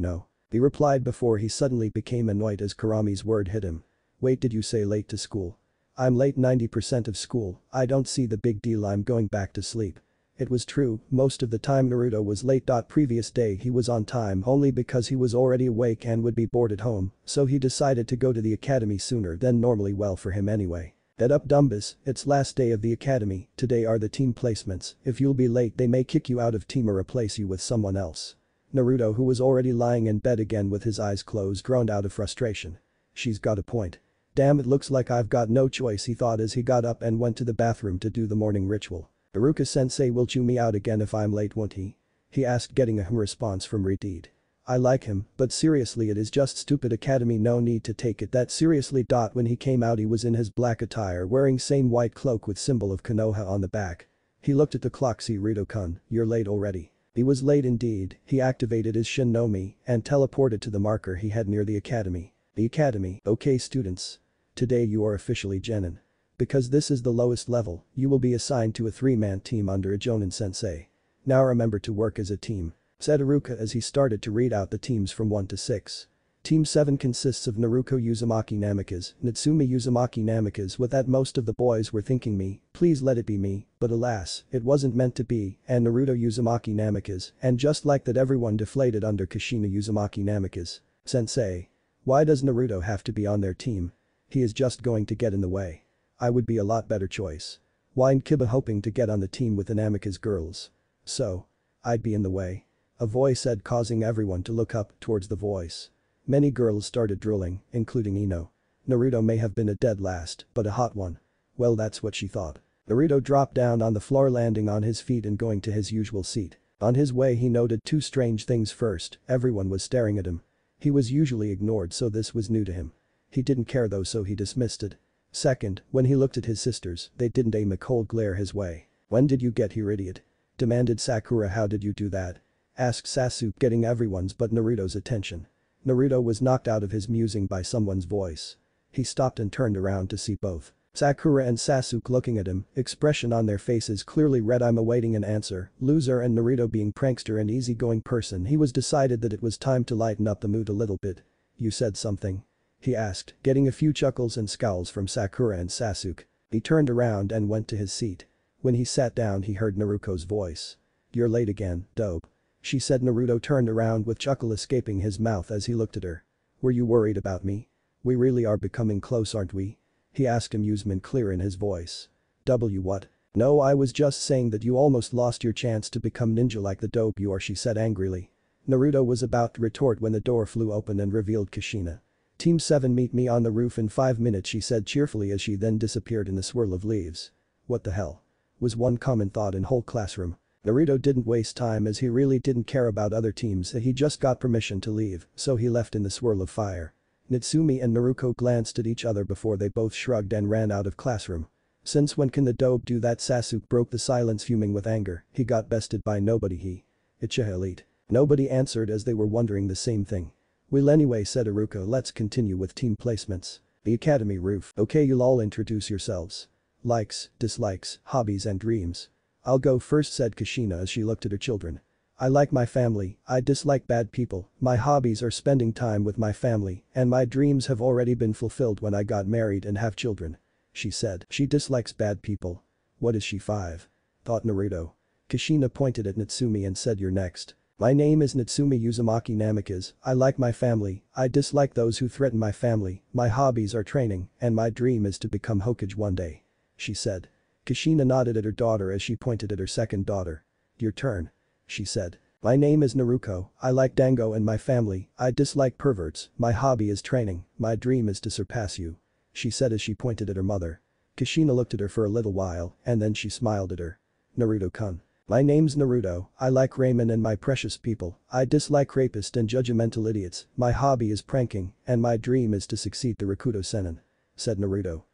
Speaker 1: know. He replied before he suddenly became annoyed as Kurami's word hit him. Wait, did you say late to school? I'm late 90% of school, I don't see the big deal, I'm going back to sleep. It was true, most of the time Naruto was late. Previous day he was on time only because he was already awake and would be bored at home, so he decided to go to the academy sooner than normally, well for him anyway. Get up Dumbus, it's last day of the academy, today are the team placements, if you'll be late they may kick you out of team or replace you with someone else. Naruto, who was already lying in bed again with his eyes closed, groaned out of frustration. She's got a point. Damn, it looks like I've got no choice, he thought as he got up and went to the bathroom to do the morning ritual. Iruka-sensei will chew me out again if I'm late, won't he? He asked, getting a response from Redeed. I like him, but seriously it is just stupid academy, no need to take it that seriously. When he came out he was in his black attire wearing same white cloak with symbol of Konoha on the back. He looked at the clock. See Rito-kun, you're late already. He was late indeed. He activated his Shin no Mi and teleported to the marker he had near the academy. The academy. Okay students. Today you are officially Genin. Because this is the lowest level, you will be assigned to a 3-man team under a Jonin sensei. Now remember to work as a team. Said Iruka as he started to read out the teams from 1 to 6. Team 7 consists of Naruto Uzumaki Namikaze, Natsumi Uzumaki Namikaze. With that most of the boys were thinking me, please let it be me, but alas, it wasn't meant to be, and Naruto Uzumaki Namikaze, and just like that everyone deflated under Kushina Uzumaki Namikaze. Sensei. Why does Naruto have to be on their team? He is just going to get in the way. I would be a lot better choice. Whined Kiba, hoping to get on the team with Anamika's girls. So? I'd be in the way. A voice said, causing everyone to look up towards the voice. Many girls started drooling, including Ino. Naruto may have been a dead last, but a hot one. Well, that's what she thought. Naruto dropped down on the floor, landing on his feet and going to his usual seat. On his way he noted two strange things. First, everyone was staring at him. He was usually ignored, so this was new to him. He didn't care though, so he dismissed it. Second, when he looked at his sisters, they didn't aim a cold glare his way. "When did you get here, idiot?" demanded Sakura. "How did you do that?" asked Sasuke, getting everyone's but Naruto's attention. Naruto was knocked out of his musing by someone's voice. He stopped and turned around to see both Sakura and Sasuke looking at him, expression on their faces clearly read, "I'm awaiting an answer, loser." And Naruto, being prankster and easygoing person he was, decided that it was time to lighten up the mood a little bit. "You said something?" he asked, getting a few chuckles and scowls from Sakura and Sasuke. He turned around and went to his seat. When he sat down he heard Naruto's voice. "You're late again, dope," she said. Naruto turned around with chuckle escaping his mouth as he looked at her. "Were you worried about me? We really are becoming close, aren't we?" he asked, amusement clear in his voice. What? "No, I was just saying that you almost lost your chance to become ninja like the dope you are," she said angrily. Naruto was about to retort when the door flew open and revealed Kushina. "Team 7, meet me on the roof in 5 minutes," she said cheerfully as she then disappeared in the swirl of leaves. "What the hell?" was one common thought in whole classroom. Naruto didn't waste time as he really didn't care about other teams. He just got permission to leave, so he left in the swirl of fire. Natsumi and Naruto glanced at each other before they both shrugged and ran out of classroom. "Since when can the dope do that?" Sasuke broke the silence, fuming with anger. "He got bested by nobody. It's a elite." Nobody answered as they were wondering the same thing. "Well, anyway," said Iruka, "let's continue with team placements. The academy roof. Okay, you'll all introduce yourselves. Likes, dislikes, hobbies and dreams." "I'll go first," said Kushina as she looked at her children. "I like my family, I dislike bad people, my hobbies are spending time with my family, and my dreams have already been fulfilled when I got married and have children," she said. "She dislikes bad people. What is she, 5?" thought Naruto. Kushina pointed at Natsumi and said, "You're next." "My name is Natsumi Uzumaki Namikaze. I like my family, I dislike those who threaten my family, my hobbies are training, and my dream is to become Hokage one day," she said. Kushina nodded at her daughter as she pointed at her second daughter. "Your turn," she said. "My name is Naruko, I like Dango and my family, I dislike perverts, my hobby is training, my dream is to surpass you," she said as she pointed at her mother. Kushina looked at her for a little while and then she smiled at her. "Naruto-kun. My name's Naruto, I like Ramen and my precious people, I dislike rapists and judgmental idiots, my hobby is pranking, and my dream is to succeed to Rakuto Sennin," said Naruto.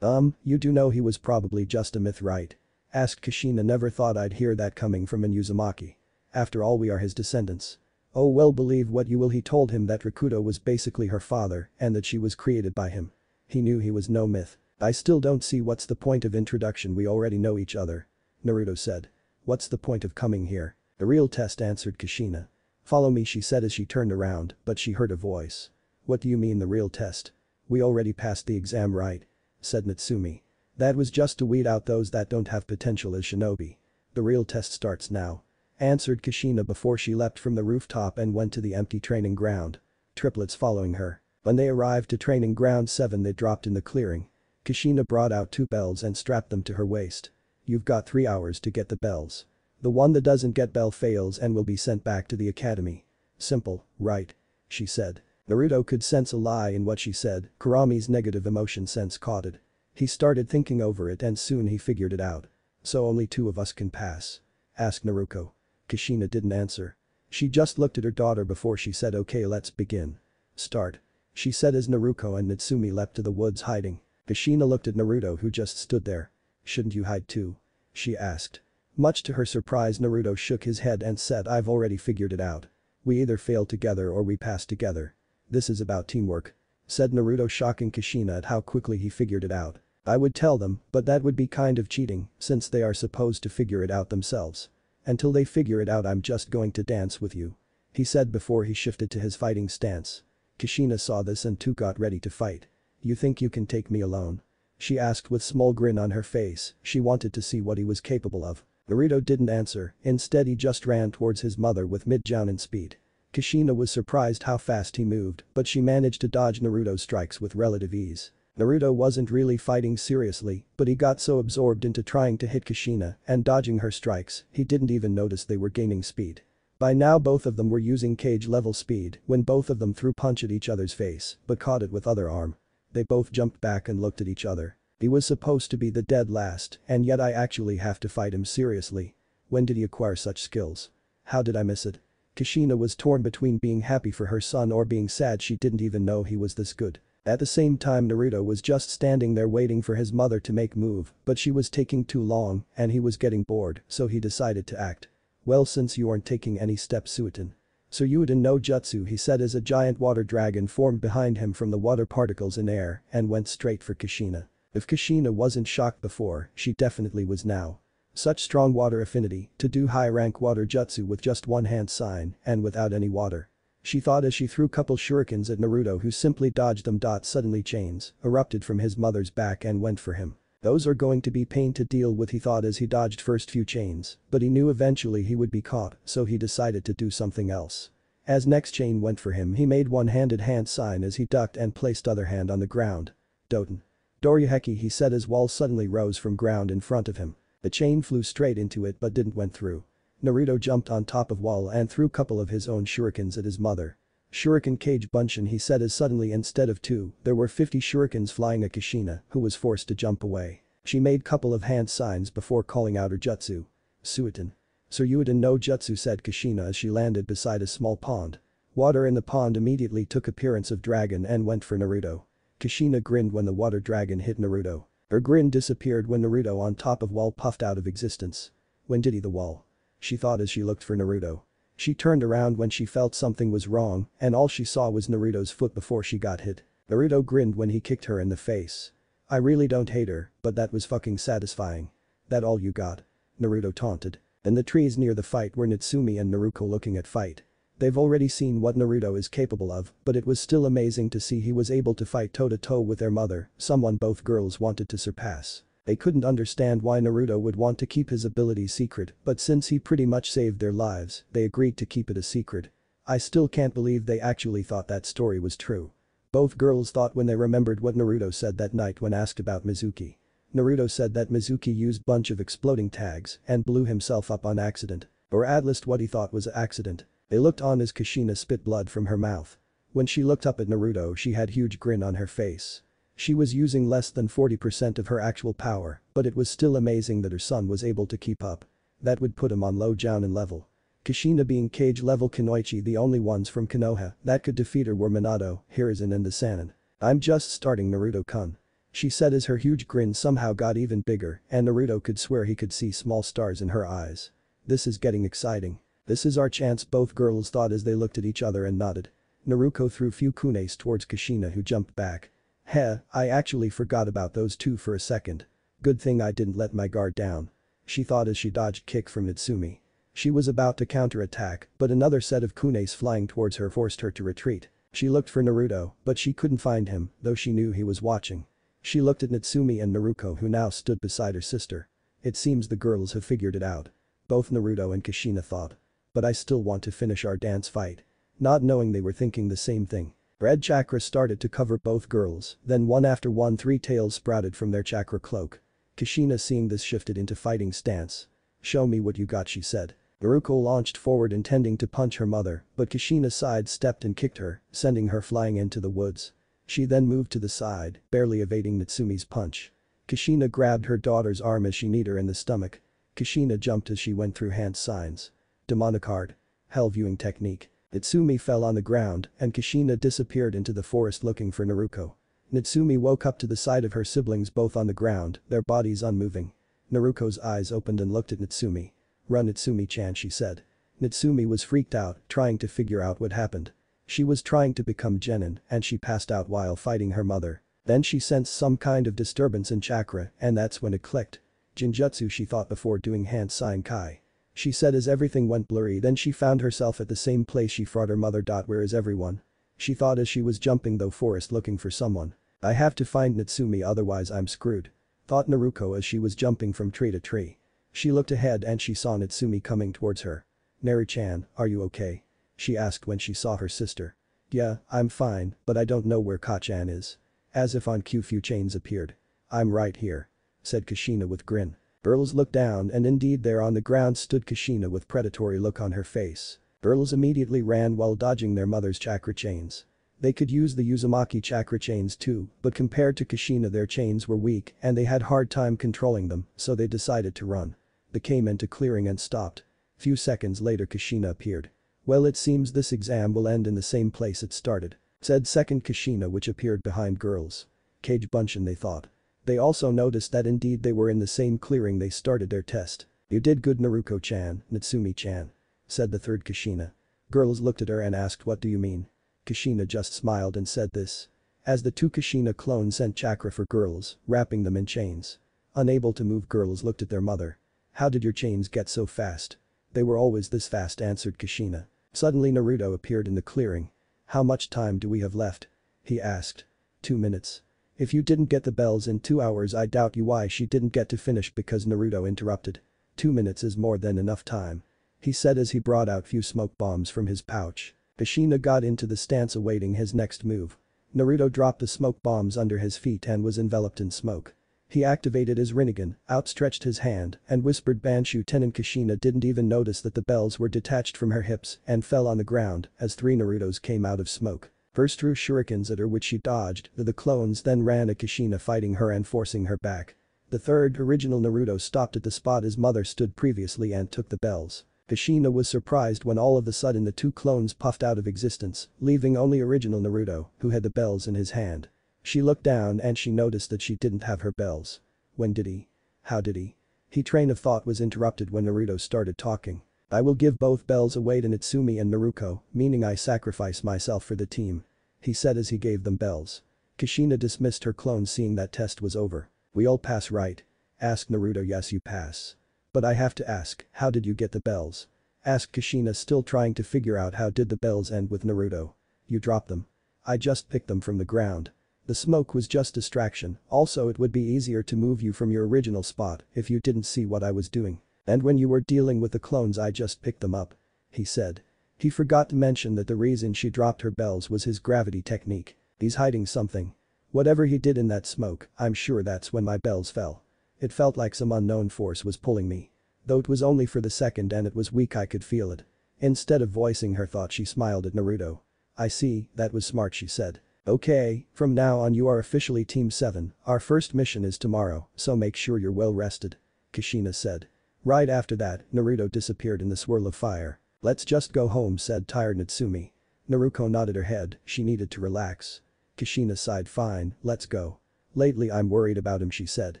Speaker 1: You do know he was probably just a myth, right?" asked Kushina. "Never thought I'd hear that coming from an Uzumaki. After all, we are his descendants." "Oh well, believe what you will." He told him that Rakuto was basically her father and that she was created by him. He knew he was no myth. "I still don't see what's the point of introduction, we already know each other," Naruto said. "What's the point of coming here?" "The real test," answered Kushina. "Follow me," she said as she turned around, but she heard a voice. "What do you mean the real test? We already passed the exam, right?" said Natsumi. "That was just to weed out those that don't have potential as shinobi. The real test starts now," answered Kushina before she leapt from the rooftop and went to the empty training ground. Triplets following her. When they arrived to training ground 7 they dropped in the clearing. Kushina brought out 2 bells and strapped them to her waist. "You've got 3 hours to get the bells. The one that doesn't get bell fails and will be sent back to the academy. Simple, right?" she said. Naruto could sense a lie in what she said. Kurami's negative emotion sense caught it. He started thinking over it and soon he figured it out. "So only 2 of us can pass?" asked Naruto. Kushina didn't answer. She just looked at her daughter before she said, "Okay, let's begin." "Start," she said as Naruto and Natsumi leapt to the woods hiding. Kushina looked at Naruto who just stood there. "Shouldn't you hide too?" she asked. Much to her surprise, Naruto shook his head and said, "I've already figured it out. We either fail together or we pass together. This is about teamwork," said Naruto, shocking Kushina at how quickly he figured it out. "I would tell them, but that would be kind of cheating since they are supposed to figure it out themselves. Until they figure it out I'm just going to dance with you," he said before he shifted to his fighting stance. Kushina saw this and too got ready to fight. "You think you can take me alone?" she asked with small grin on her face. She wanted to see what he was capable of. Naruto didn't answer, instead he just ran towards his mother with mid-jounin speed. Kushina was surprised how fast he moved, but she managed to dodge Naruto's strikes with relative ease. Naruto wasn't really fighting seriously, but he got so absorbed into trying to hit Kushina and dodging her strikes, he didn't even notice they were gaining speed. By now both of them were using cage-level speed when both of them threw punch at each other's face, but caught it with other arm. They both jumped back and looked at each other. He was supposed to be the dead last, and yet I actually have to fight him seriously. When did he acquire such skills? How did I miss it? Kushina was torn between being happy for her son or being sad she didn't even know he was this good. At the same time Naruto was just standing there waiting for his mother to make move, but she was taking too long and he was getting bored, so he decided to act. Well, since you aren't taking any steps, Suiton. So Suiton no jutsu, he said as a giant water dragon formed behind him from the water particles in air and went straight for Kushina. If Kushina wasn't shocked before, she definitely was now. Such strong water affinity to do high-rank water jutsu with just one hand sign and without any water. She thought as she threw couple shurikens at Naruto who simply dodged them. Suddenly chains erupted from his mother's back and went for him. Those are going to be pain to deal with, he thought as he dodged first few chains, but he knew eventually he would be caught, so he decided to do something else. As next chain went for him, he made one-handed hand sign as he ducked and placed other hand on the ground. Doten. Doryuheki, he said as wall suddenly rose from ground in front of him. The chain flew straight into it but didn't went through. Naruto jumped on top of wall and threw couple of his own shurikens at his mother. Shuriken cage bunshin, he said as suddenly instead of 2, there were 50 shurikens flying at Kushina, who was forced to jump away. She made couple of hand signs before calling out her jutsu. Suiton. Suiton no jutsu, said Kushina as she landed beside a small pond. Water in the pond immediately took appearance of dragon and went for Naruto. Kushina grinned when the water dragon hit Naruto. Her grin disappeared when Naruto on top of wall puffed out of existence. When did he the wall? She thought as she looked for Naruto. She turned around when she felt something was wrong and all she saw was Naruto's foot before she got hit. Naruto grinned when he kicked her in the face. I really don't hate her, but that was fucking satisfying. That all you got? Naruto taunted. In the trees near the fight were Natsumi and Naruto looking at fight. They've already seen what Naruto is capable of, but it was still amazing to see he was able to fight toe-to-toe with their mother, someone both girls wanted to surpass. They couldn't understand why Naruto would want to keep his abilities secret, but since he pretty much saved their lives, they agreed to keep it a secret. I still can't believe they actually thought that story was true. Both girls thought when they remembered what Naruto said that night when asked about Mizuki. Naruto said that Mizuki used bunch of exploding tags and blew himself up on accident. Or at least what he thought was an accident. They looked on as Kushina spit blood from her mouth. When she looked up at Naruto she had huge grin on her face. She was using less than 40% of her actual power, but it was still amazing that her son was able to keep up. That would put him on low jounin level. Kushina being cage level Kunoichi, the only ones from Konoha that could defeat her were Minato, Hiruzen and the Sannin. I'm just starting, Naruto-kun. She said as her huge grin somehow got even bigger and Naruto could swear he could see small stars in her eyes. This is getting exciting. This is our chance, both girls thought as they looked at each other and nodded. Naruto threw few kunes towards Kushina who jumped back. Heh, I actually forgot about those two for a second. Good thing I didn't let my guard down. She thought as she dodged kick from Natsumi. She was about to counterattack, but another set of kunes flying towards her forced her to retreat. She looked for Naruto, but she couldn't find him, though she knew he was watching. She looked at Natsumi and Naruto who now stood beside her sister. It seems the girls have figured it out. Both Naruto and Kushina thought. But I still want to finish our dance fight. Not knowing they were thinking the same thing. Red chakra started to cover both girls, then one after one 3 tails sprouted from their chakra cloak. Kushina seeing this shifted into fighting stance. Show me what you got, she said. Naruto launched forward intending to punch her mother, but Kushina sidestepped and kicked her, sending her flying into the woods. She then moved to the side, barely evading Natsumi's punch. Kushina grabbed her daughter's arm as she kneed her in the stomach. Kushina jumped as she went through hand signs. Demonic Heart. Hell viewing technique. Natsumi fell on the ground and Kushina disappeared into the forest looking for Naruto. Natsumi woke up to the sight of her siblings both on the ground, their bodies unmoving. Naruto's eyes opened and looked at Natsumi. Run, Natsumi-chan, she said. Natsumi was freaked out, trying to figure out what happened. She was trying to become genin and she passed out while fighting her mother. Then she sensed some kind of disturbance in chakra and that's when it clicked. Jinjutsu, she thought before doing hand sign kai. She said as everything went blurry, then she found herself at the same place she fought her mother. Where is everyone? She thought as she was jumping through forest looking for someone. I have to find Natsumi, otherwise I'm screwed. Thought Naruto as she was jumping from tree to tree. She looked ahead and she saw Natsumi coming towards her. Neri-chan, are you okay? She asked when she saw her sister. Yeah, I'm fine, but I don't know where Kachan is. As if on cue few chains appeared. I'm right here. Said Kushina with grin. Girls looked down and indeed there on the ground stood Kushina with predatory look on her face. Girls immediately ran while dodging their mother's chakra chains. They could use the Uzumaki chakra chains too, but compared to Kushina their chains were weak and they had hard time controlling them, so they decided to run. They came into clearing and stopped. Few seconds later Kushina appeared. Well, it seems this exam will end in the same place it started. Said second Kushina, which appeared behind girls. Cage Bunshin, they thought. They also noticed that indeed they were in the same clearing they started their test. You did good, Naruko-chan, Natsumi-chan. Said the third Kushina. Girls looked at her and asked, what do you mean? Kushina just smiled and said this. As the two Kushina clones sent chakra for girls, wrapping them in chains. Unable to move, girls looked at their mother. How did your chains get so fast? They were always this fast, answered Kushina. Suddenly Naruto appeared in the clearing. How much time do we have left? He asked. 2 minutes. If you didn't get the bells in 2 hours, I doubt you. Why she didn't get to finish because Naruto interrupted. 2 minutes is more than enough time. He said as he brought out few smoke bombs from his pouch. Kushina got into the stance awaiting his next move. Naruto dropped the smoke bombs under his feet and was enveloped in smoke. He activated his Rinnegan, outstretched his hand, and whispered Banshu Tenin. Kushina didn't even notice that the bells were detached from her hips and fell on the ground as 3 Narutos came out of smoke. First threw shurikens at her which she dodged, the clones then ran at Kushina fighting her and forcing her back. The third original Naruto stopped at the spot his mother stood previously and took the bells. Kushina was surprised when all of a sudden the 2 clones puffed out of existence, leaving only original Naruto, who had the bells in his hand. She looked down and she noticed that she didn't have her bells. When did he? How did he? He train of thought was interrupted when Naruto started talking. I will give both bells away to Natsumi and Naruko, meaning I sacrifice myself for the team. He said as he gave them bells. Kushina dismissed her clones seeing that test was over. We all pass, right? Asked Naruto. Yes, you pass. But I have to ask, how did you get the bells? Asked Kushina, still trying to figure out how did the bells end with Naruto. You dropped them. I just picked them from the ground. The smoke was just distraction, also it would be easier to move you from your original spot if you didn't see what I was doing. And when you were dealing with the clones I just picked them up. He said. He forgot to mention that the reason she dropped her bells was his gravity technique. He's hiding something. Whatever he did in that smoke, I'm sure that's when my bells fell. It felt like some unknown force was pulling me. Though it was only for the second and it was weak, I could feel it. Instead of voicing her thought, she smiled at Naruto. I see, that was smart, she said. Okay, from now on you are officially Team 7, our first mission is tomorrow, so make sure you're well rested. Kushina said. Right after that, Naruto disappeared in the swirl of fire. Let's just go home, said tired Natsumi. Naruko nodded her head, she needed to relax. Kushina sighed. Fine, let's go. Lately I'm worried about him, she said.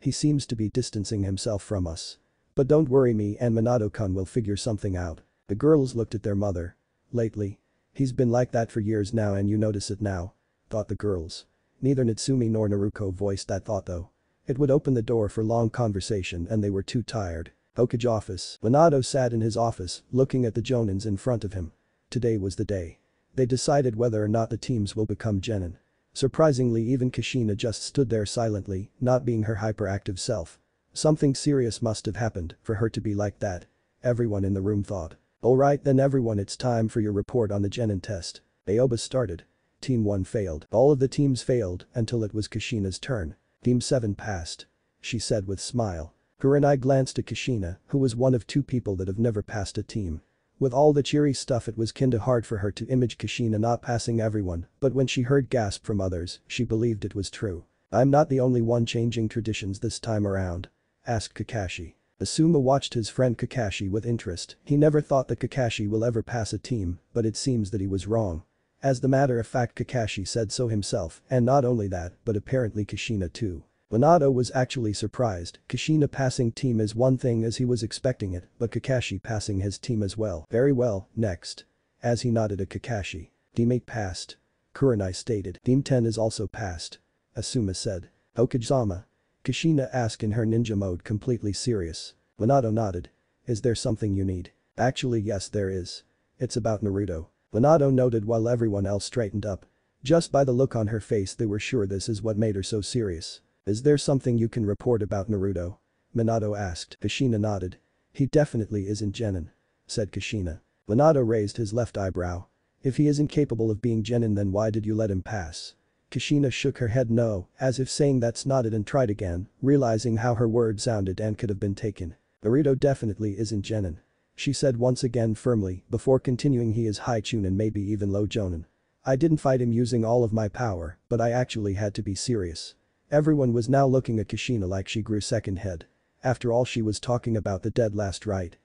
Speaker 1: He seems to be distancing himself from us. But don't worry, me and Minato-kun will figure something out. The girls looked at their mother. Lately. He's been like that for years now and you notice it now. Thought the girls. Neither Natsumi nor Naruko voiced that thought though. It would open the door for long conversation and they were too tired. Hokage office. Minato sat in his office, looking at the jonins in front of him. Today was the day. They decided whether or not the teams will become genin. Surprisingly, even Kushina just stood there silently, not being her hyperactive self. Something serious must have happened for her to be like that. Everyone in the room thought. Alright then everyone, it's time for your report on the genin test. Aoba started. Team 1 failed. All of the teams failed until it was Kushina's turn. Team 7 passed. She said with smile. Kurenai glanced at Kushina, who was one of 2 people that have never passed a team. With all the cheery stuff it was kinda hard for her to image Kushina not passing everyone, but when she heard gasp from others, she believed it was true. I'm not the only one changing traditions this time around. Asked Kakashi. Asuma watched his friend Kakashi with interest. He never thought that Kakashi will ever pass a team, but it seems that he was wrong. As the matter of fact, Kakashi said so himself, and not only that, but apparently Kushina too. Minato was actually surprised. Kushina passing team is one thing as he was expecting it, but Kakashi passing his team as well. Very well, next. As he nodded at Kakashi. Team 8 passed. Kurenai stated. Team 10 is also passed. Asuma said. Hokage-sama. Kushina asked in her ninja mode, completely serious. Minato nodded. Is there something you need? Actually yes there is. It's about Naruto. Minato noted while everyone else straightened up. Just by the look on her face they were sure this is what made her so serious. Is there something you can report about Naruto? Minato asked. Kushina nodded. He definitely isn't genin. Said Kushina. Minato raised his left eyebrow. If he isn't capable of being genin, then why did you let him pass? Kushina shook her head no, as if saying that's not it, and tried again, realizing how her word sounded and could have been taken. Naruto definitely isn't genin. She said once again firmly, before continuing, he is high chunin, maybe even low jonin. I didn't fight him using all of my power, but I actually had to be serious. Everyone was now looking at Kushina like she grew second head. After all, she was talking about the dead last right.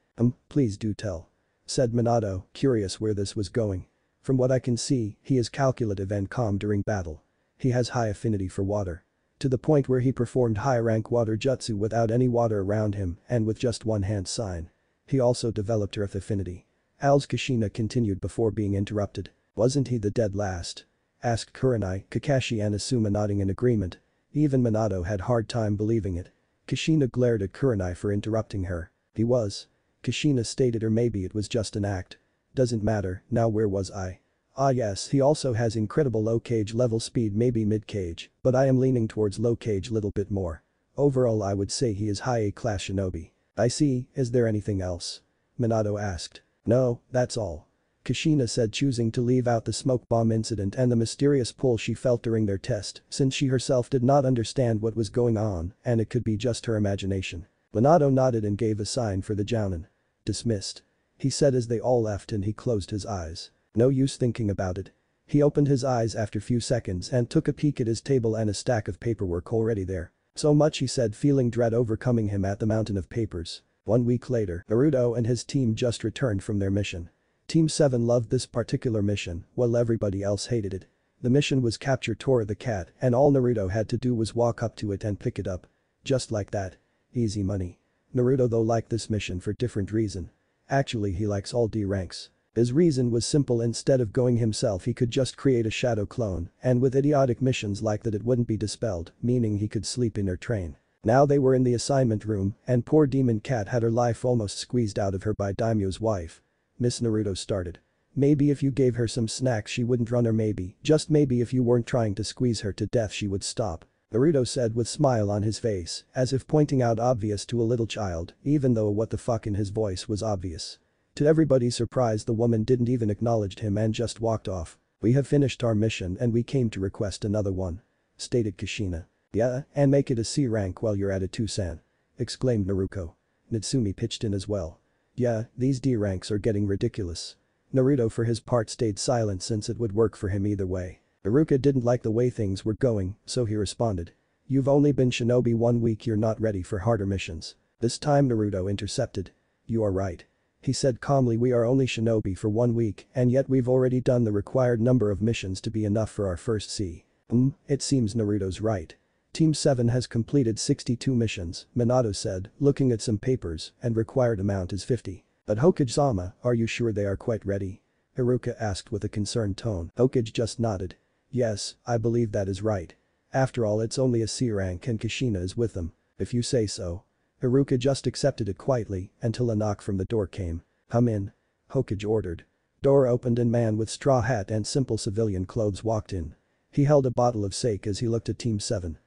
Speaker 1: Please do tell. Said Minato, curious where this was going. From what I can see, he is calculative and calm during battle. He has high affinity for water. To the point where he performed high-rank water jutsu without any water around him and with just one hand sign. He also developed earth affinity. Als Kushina continued before being interrupted. Wasn't he the dead last? Asked Kurenai, Kakashi and Asuma nodding in agreement. Even Minato had hard time believing it. Kushina glared at Kurenai for interrupting her. He was. Kushina stated, or maybe it was just an act. Doesn't matter, now where was I? Ah yes, he also has incredible low cage level speed, maybe mid cage, but I am leaning towards low cage little bit more. Overall I would say he is high A class shinobi. I see, is there anything else? Minato asked. No, that's all. Kushina said, choosing to leave out the smoke bomb incident and the mysterious pull she felt during their test, since she herself did not understand what was going on and it could be just her imagination. Minato nodded and gave a sign for the jounin. Dismissed. He said as they all left, and he closed his eyes. No use thinking about it. He opened his eyes after few seconds and took a peek at his table and a stack of paperwork already there. So much, he said, feeling dread overcoming him at the mountain of papers. 1 week later, Naruto and his team just returned from their mission. Team 7 loved this particular mission, while everybody else hated it. The mission was capture Tora the cat, and all Naruto had to do was walk up to it and pick it up. Just like that. Easy money. Naruto though liked this mission for different reason. Actually, he likes all D ranks. His reason was simple: instead of going himself he could just create a shadow clone, and with idiotic missions like that it wouldn't be dispelled, meaning he could sleep in or train. Now they were in the assignment room, and poor Demon Cat had her life almost squeezed out of her by Daimyo's wife. Miss Naruto started. Maybe if you gave her some snacks she wouldn't run, or maybe, just maybe, if you weren't trying to squeeze her to death she would stop. Naruto said with smile on his face, as if pointing out obvious to a little child, even though what the fuck in his voice was obvious. To everybody's surprise, the woman didn't even acknowledge him and just walked off. We have finished our mission and we came to request another one. Stated Kushina. Yeah, and make it a C rank while you're at it too, San. Exclaimed Naruto. Natsumi pitched in as well. Yeah, these D ranks are getting ridiculous. Naruto for his part stayed silent since it would work for him either way. Iruka didn't like the way things were going, so he responded. You've only been shinobi 1 week, you're not ready for harder missions. This time Naruto intercepted. You are right. He said calmly, we are only shinobi for 1 week and yet we've already done the required number of missions to be enough for our first C. It seems Naruto's right. Team 7 has completed 62 missions, Minato said, looking at some papers, and required amount is 50. But Hokage-sama, are you sure they are quite ready? Iruka asked with a concerned tone. Hokage just nodded. Yes, I believe that is right. After all, it's only a C rank and Kushina is with them. If you say so. Iruka just accepted it quietly until a knock from the door came. Come in. Hokage ordered. Door opened and man with straw hat and simple civilian clothes walked in. He held a bottle of sake as he looked at Team 7.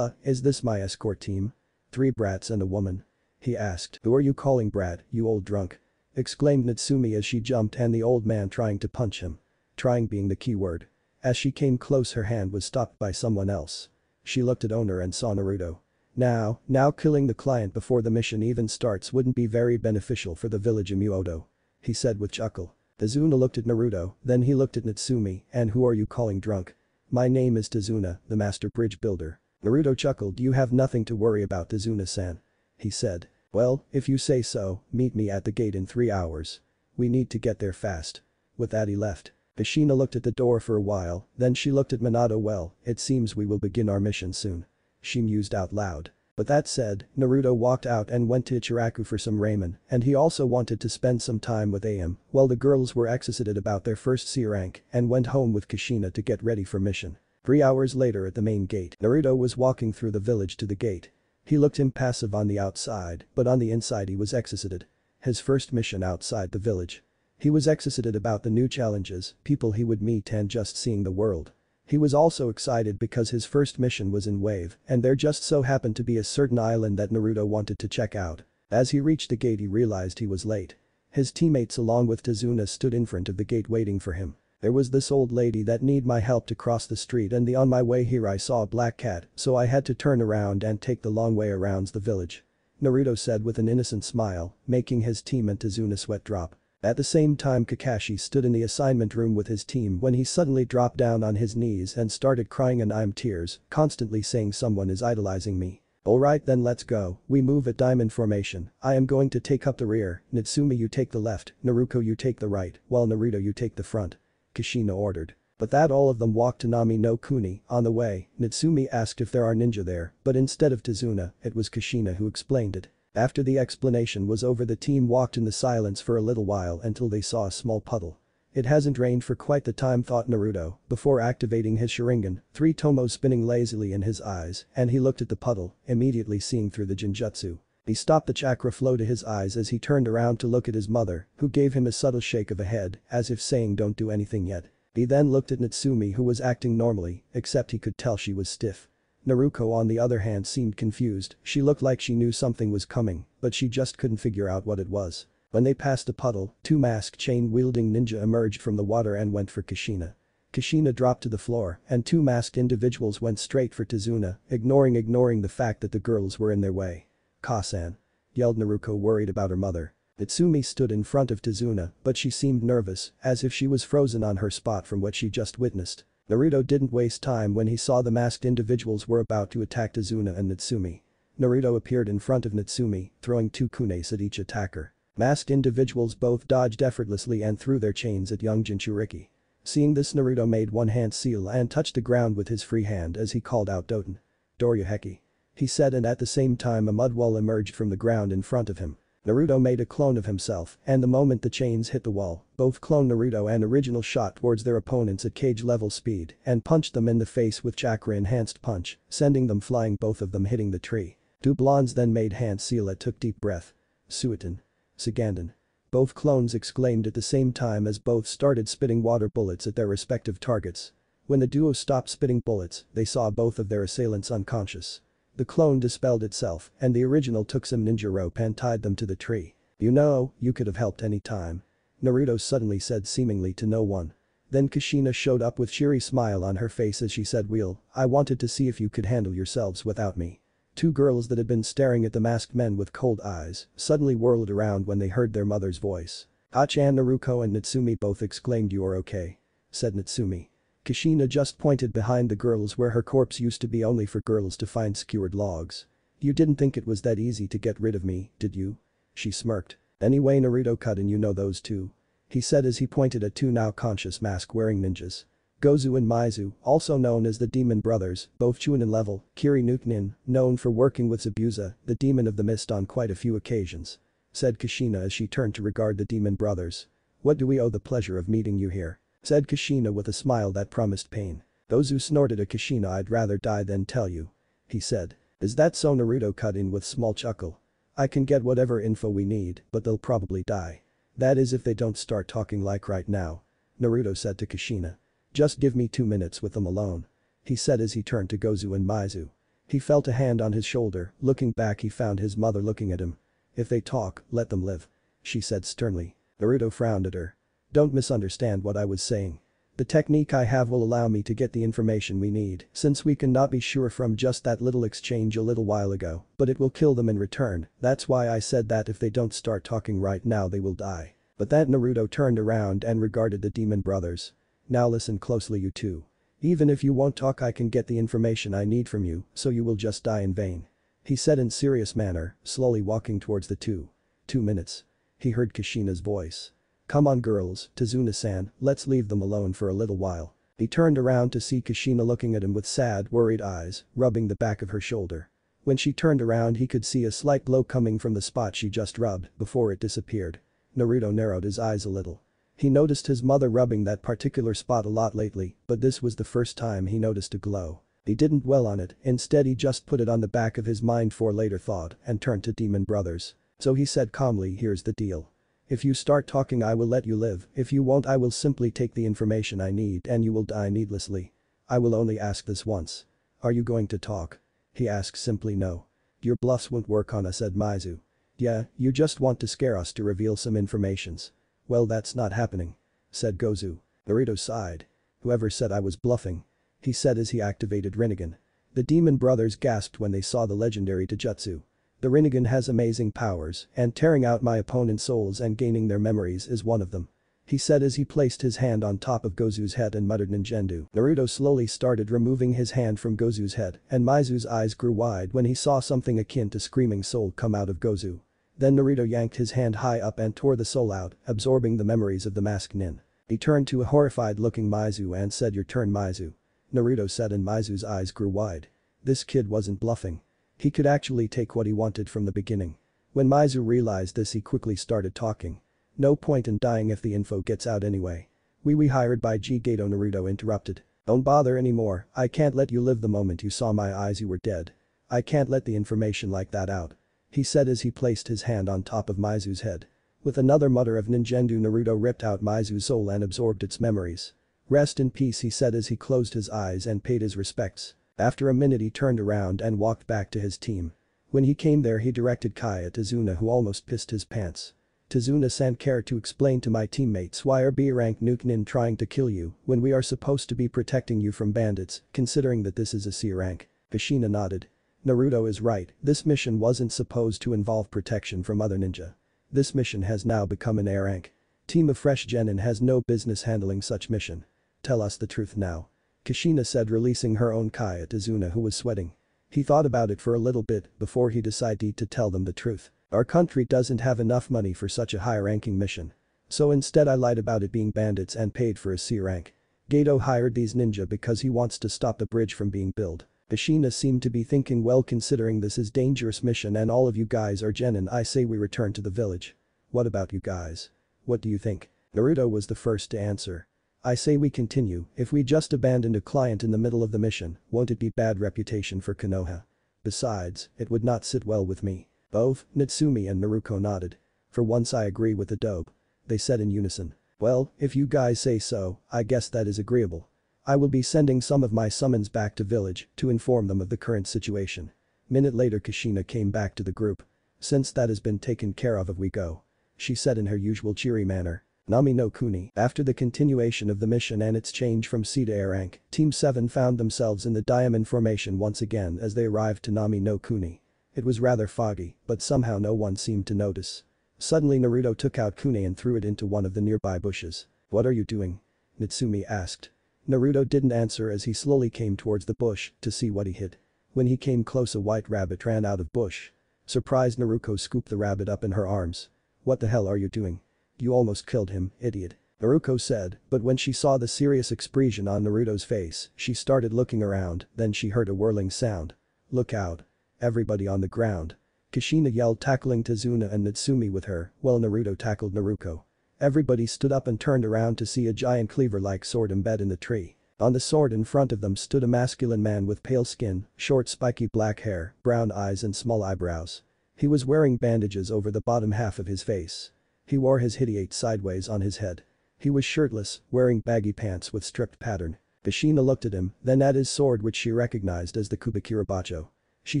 Speaker 1: Is this my escort team? 3 brats and a woman? He asked. Who are you calling brat, you old drunk? Exclaimed Natsumi as she jumped and the old man trying to punch him. Trying being the key word. As she came close her hand was stopped by someone else. She looked at owner and saw Naruto. Now killing the client before the mission even starts wouldn't be very beneficial for the village Imuodo. He said with chuckle. Tazuna looked at Naruto, then he looked at Natsumi, and who are you calling drunk? My name is Tazuna, the master bridge builder. Naruto chuckled. You have nothing to worry about, Tazuna-san. He said. Well, if you say so, meet me at the gate in 3 hours. We need to get there fast. With that he left. Kushina looked at the door for a while, then she looked at Minato. Well, it seems we will begin our mission soon. She mused out loud. But that said, Naruto walked out and went to Ichiraku for some ramen, and he also wanted to spend some time with AM, while the girls were excited about their first C rank and went home with Kushina to get ready for mission. 3 hours later at the main gate, Naruto was walking through the village to the gate. He looked impassive on the outside, but on the inside he was excited. His first mission outside the village. He was excited about the new challenges, people he would meet and just seeing the world. He was also excited because his first mission was in Wave and there just so happened to be a certain island that Naruto wanted to check out. As he reached the gate he realized he was late. His teammates along with Tazuna stood in front of the gate waiting for him. There was this old lady that need my help to cross the street and on my way here I saw a black cat, so I had to turn around and take the long way around the village. Naruto said with an innocent smile, making his team and Tazuna sweat drop. At the same time Kakashi stood in the assignment room with his team when he suddenly dropped down on his knees and started crying and I'm tears, constantly saying someone is idolizing me. Alright then let's go, we move at diamond formation, I am going to take up the rear, Natsumi you take the left, Naruto you take the right, while Naruto you take the front. Kushina ordered. But that all of them walked to Nami no Kuni. On the way, Natsumi asked if there are ninja there, but instead of Tazuna, it was Kushina who explained it. After the explanation was over the team walked in the silence for a little while until they saw a small puddle. It hasn't rained for quite the time thought Naruto, before activating his Sharingan, 3 tomos spinning lazily in his eyes, and he looked at the puddle, immediately seeing through the Genjutsu. He stopped the chakra flow to his eyes as he turned around to look at his mother, who gave him a subtle shake of a head, as if saying don't do anything yet. He then looked at Natsumi who was acting normally, except he could tell she was stiff. Naruto on the other hand seemed confused, she looked like she knew something was coming, but she just couldn't figure out what it was. When they passed the puddle, 2 masked chain-wielding ninja emerged from the water and went for Kushina. Kushina dropped to the floor, and 2 masked individuals went straight for Tazuna, ignoring the fact that the girls were in their way. "Ka-san," yelled Naruto worried about her mother. Natsumi stood in front of Tazuna, but she seemed nervous, as if she was frozen on her spot from what she just witnessed. Naruto didn't waste time when he saw the masked individuals were about to attack Tazuna and Natsumi. Naruto appeared in front of Natsumi, throwing 2 kunes at each attacker. Masked individuals both dodged effortlessly and threw their chains at young Jinchuriki. Seeing this Naruto made one hand seal and touched the ground with his free hand as he called out Doten. "Doryuheki," he said and at the same time a mud wall emerged from the ground in front of him. Naruto made a clone of himself and the moment the chains hit the wall, both clone Naruto and original shot towards their opponents at cage level speed and punched them in the face with chakra enhanced punch, sending them flying both of them hitting the tree. 2 blondes then made hand seal and took deep breath. "Suiton. Saganden." Both clones exclaimed at the same time as both started spitting water bullets at their respective targets. When the duo stopped spitting bullets, they saw both of their assailants unconscious. The clone dispelled itself and the original took some ninja rope and tied them to the tree. "You know, you could have helped any time," Naruto suddenly said seemingly to no one. Then Kushina showed up with cheery smile on her face as she said I wanted to see if you could handle yourselves without me." 2 girls that had been staring at the masked men with cold eyes suddenly whirled around when they heard their mother's voice. "Hachan Naruto and Natsumi both exclaimed you're okay," said Natsumi. Kushina just pointed behind the girls where her corpse used to be only for girls to find skewered logs. "You didn't think it was that easy to get rid of me, did you?" She smirked. "Anyway Naruto cut and you know those 2," he said as he pointed at 2 now conscious mask-wearing ninjas. Gozu and Maizu, also known as the Demon Brothers, both Chunin level, Kiri Nukenin, known for working with Zabuza, the Demon of the Mist on quite a few occasions. Said Kushina as she turned to regard the Demon Brothers. "What do we owe the pleasure of meeting you here?" Said Kushina with a smile that promised pain. Gozu snorted at Kushina. "I'd rather die than tell you," he said. "Is that so?" Naruto cut in with small chuckle. "I can get whatever info we need, but they'll probably die. That is if they don't start talking like right now," Naruto said to Kushina. "Just give me 2 minutes with them alone," he said as he turned to Gozu and Maizu. He felt a hand on his shoulder, looking back he found his mother looking at him. "If they talk, let them live," she said sternly. Naruto frowned at her. "Don't misunderstand what I was saying. The technique I have will allow me to get the information we need since we cannot be sure from just that little exchange a little while ago, but it will kill them in return, that's why I said that if they don't start talking right now they will die." But that Naruto turned around and regarded the Demon Brothers. "Now listen closely you 2. Even if you won't talk I can get the information I need from you, so you will just die in vain," he said in serious manner, slowly walking towards the 2. 2 minutes. He heard Kushina's voice. "Come on girls, Tazuna-san, let's leave them alone for a little while." He turned around to see Kushina looking at him with sad, worried eyes, rubbing the back of her shoulder. When she turned around he could see a slight glow coming from the spot she just rubbed before it disappeared. Naruto narrowed his eyes a little. He noticed his mother rubbing that particular spot a lot lately, but this was the first time he noticed a glow. He didn't dwell on it, instead he just put it on the back of his mind for later thought and turned to Demon Brothers. So he said calmly, "Here's the deal. If you start talking I will let you live, if you won't I will simply take the information I need and you will die needlessly. I will only ask this once. Are you going to talk?" He asked simply. "No. Your bluffs won't work on us," said Maizu. Yeah, you just want to scare us to reveal some informations. Well, that's not happening. Said Gozu. Naruto sighed. Whoever said I was bluffing? He said as he activated Rinnegan. The demon brothers gasped when they saw the legendary Taijutsu. The Rinnegan has amazing powers, and tearing out my opponent's souls and gaining their memories is one of them. He said as he placed his hand on top of Gozu's head and muttered ninjutsu. Naruto slowly started removing his hand from Gozu's head, and Maizu's eyes grew wide when he saw something akin to screaming soul come out of Gozu. Then Naruto yanked his hand high up and tore the soul out, absorbing the memories of the masked nin. He turned to a horrified-looking Maizu and said, "Your turn, Maizu." Naruto said, and Maizu's eyes grew wide. This kid wasn't bluffing. He could actually take what he wanted from the beginning. When Maizu realized this, he quickly started talking. "No point in dying if the info gets out anyway. We hired by G Gato." Naruto interrupted. "Don't bother anymore, I can't let you live. The moment you saw my eyes you were dead. I can't let the information like that out," he said as he placed his hand on top of Maizu's head. With another mutter of ninjutsu, Naruto ripped out Maizu's soul and absorbed its memories. "Rest in peace," he said as he closed his eyes and paid his respects. After a minute he turned around and walked back to his team. When he came there he directed Kai at Tazuna, who almost pissed his pants. "Tazuna-san, care to explain to my teammates why are B-rank nuke nin trying to kill you when we are supposed to be protecting you from bandits, considering that this is a C rank?" Kushina nodded. Naruto is right, this mission wasn't supposed to involve protection from other ninja. This mission has now become an A rank. Team of Fresh Genin has no business handling such mission. "Tell us the truth now," Kushina said, releasing her own Kai at Tazuna, who was sweating. He thought about it for a little bit before he decided to tell them the truth. "Our country doesn't have enough money for such a high-ranking mission. So instead I lied about it being bandits and paid for a C rank. Gato hired these ninja because he wants to stop the bridge from being built." Kushina seemed to be thinking, well, considering this is dangerous mission and all of you guys are genin, I say we return to the village. What about you guys? What do you think? Naruto was the first to answer. "I say we continue. If we just abandoned a client in the middle of the mission, won't it be bad reputation for Konoha? Besides, it would not sit well with me." Both Natsumi and Naruto nodded. "For once I agree with the dope," they said in unison. "Well, if you guys say so, I guess that is agreeable. I will be sending some of my summons back to village to inform them of the current situation." Minute later Kushina came back to the group. "Since that has been taken care of we go," she said in her usual cheery manner. Nami no Kuni. After the continuation of the mission and its change from C to A rank, Team 7 found themselves in the diamond formation once again as they arrived to Nami no Kuni. It was rather foggy, but somehow no one seemed to notice. Suddenly Naruto took out Kune and threw it into one of the nearby bushes. "What are you doing?" Natsumi asked. Naruto didn't answer as he slowly came towards the bush to see what he hit. When he came close, a white rabbit ran out of bush. Surprised, Naruto scooped the rabbit up in her arms. "What the hell are you doing? You almost killed him, idiot," Naruto said, but when she saw the serious expression on Naruto's face, she started looking around, then she heard a whirling sound. "Look out. Everybody on the ground." Kushina yelled, tackling Tazuna and Natsumi with her, while Naruto tackled Naruto. Everybody stood up and turned around to see a giant cleaver-like sword embedded in the tree. On the sword in front of them stood a masculine man with pale skin, short spiky black hair, brown eyes and small eyebrows. He was wearing bandages over the bottom half of his face. He wore his hideate sideways on his head. He was shirtless, wearing baggy pants with stripped pattern. Kushina looked at him, then at his sword, which she recognized as the Kubikirabacho. She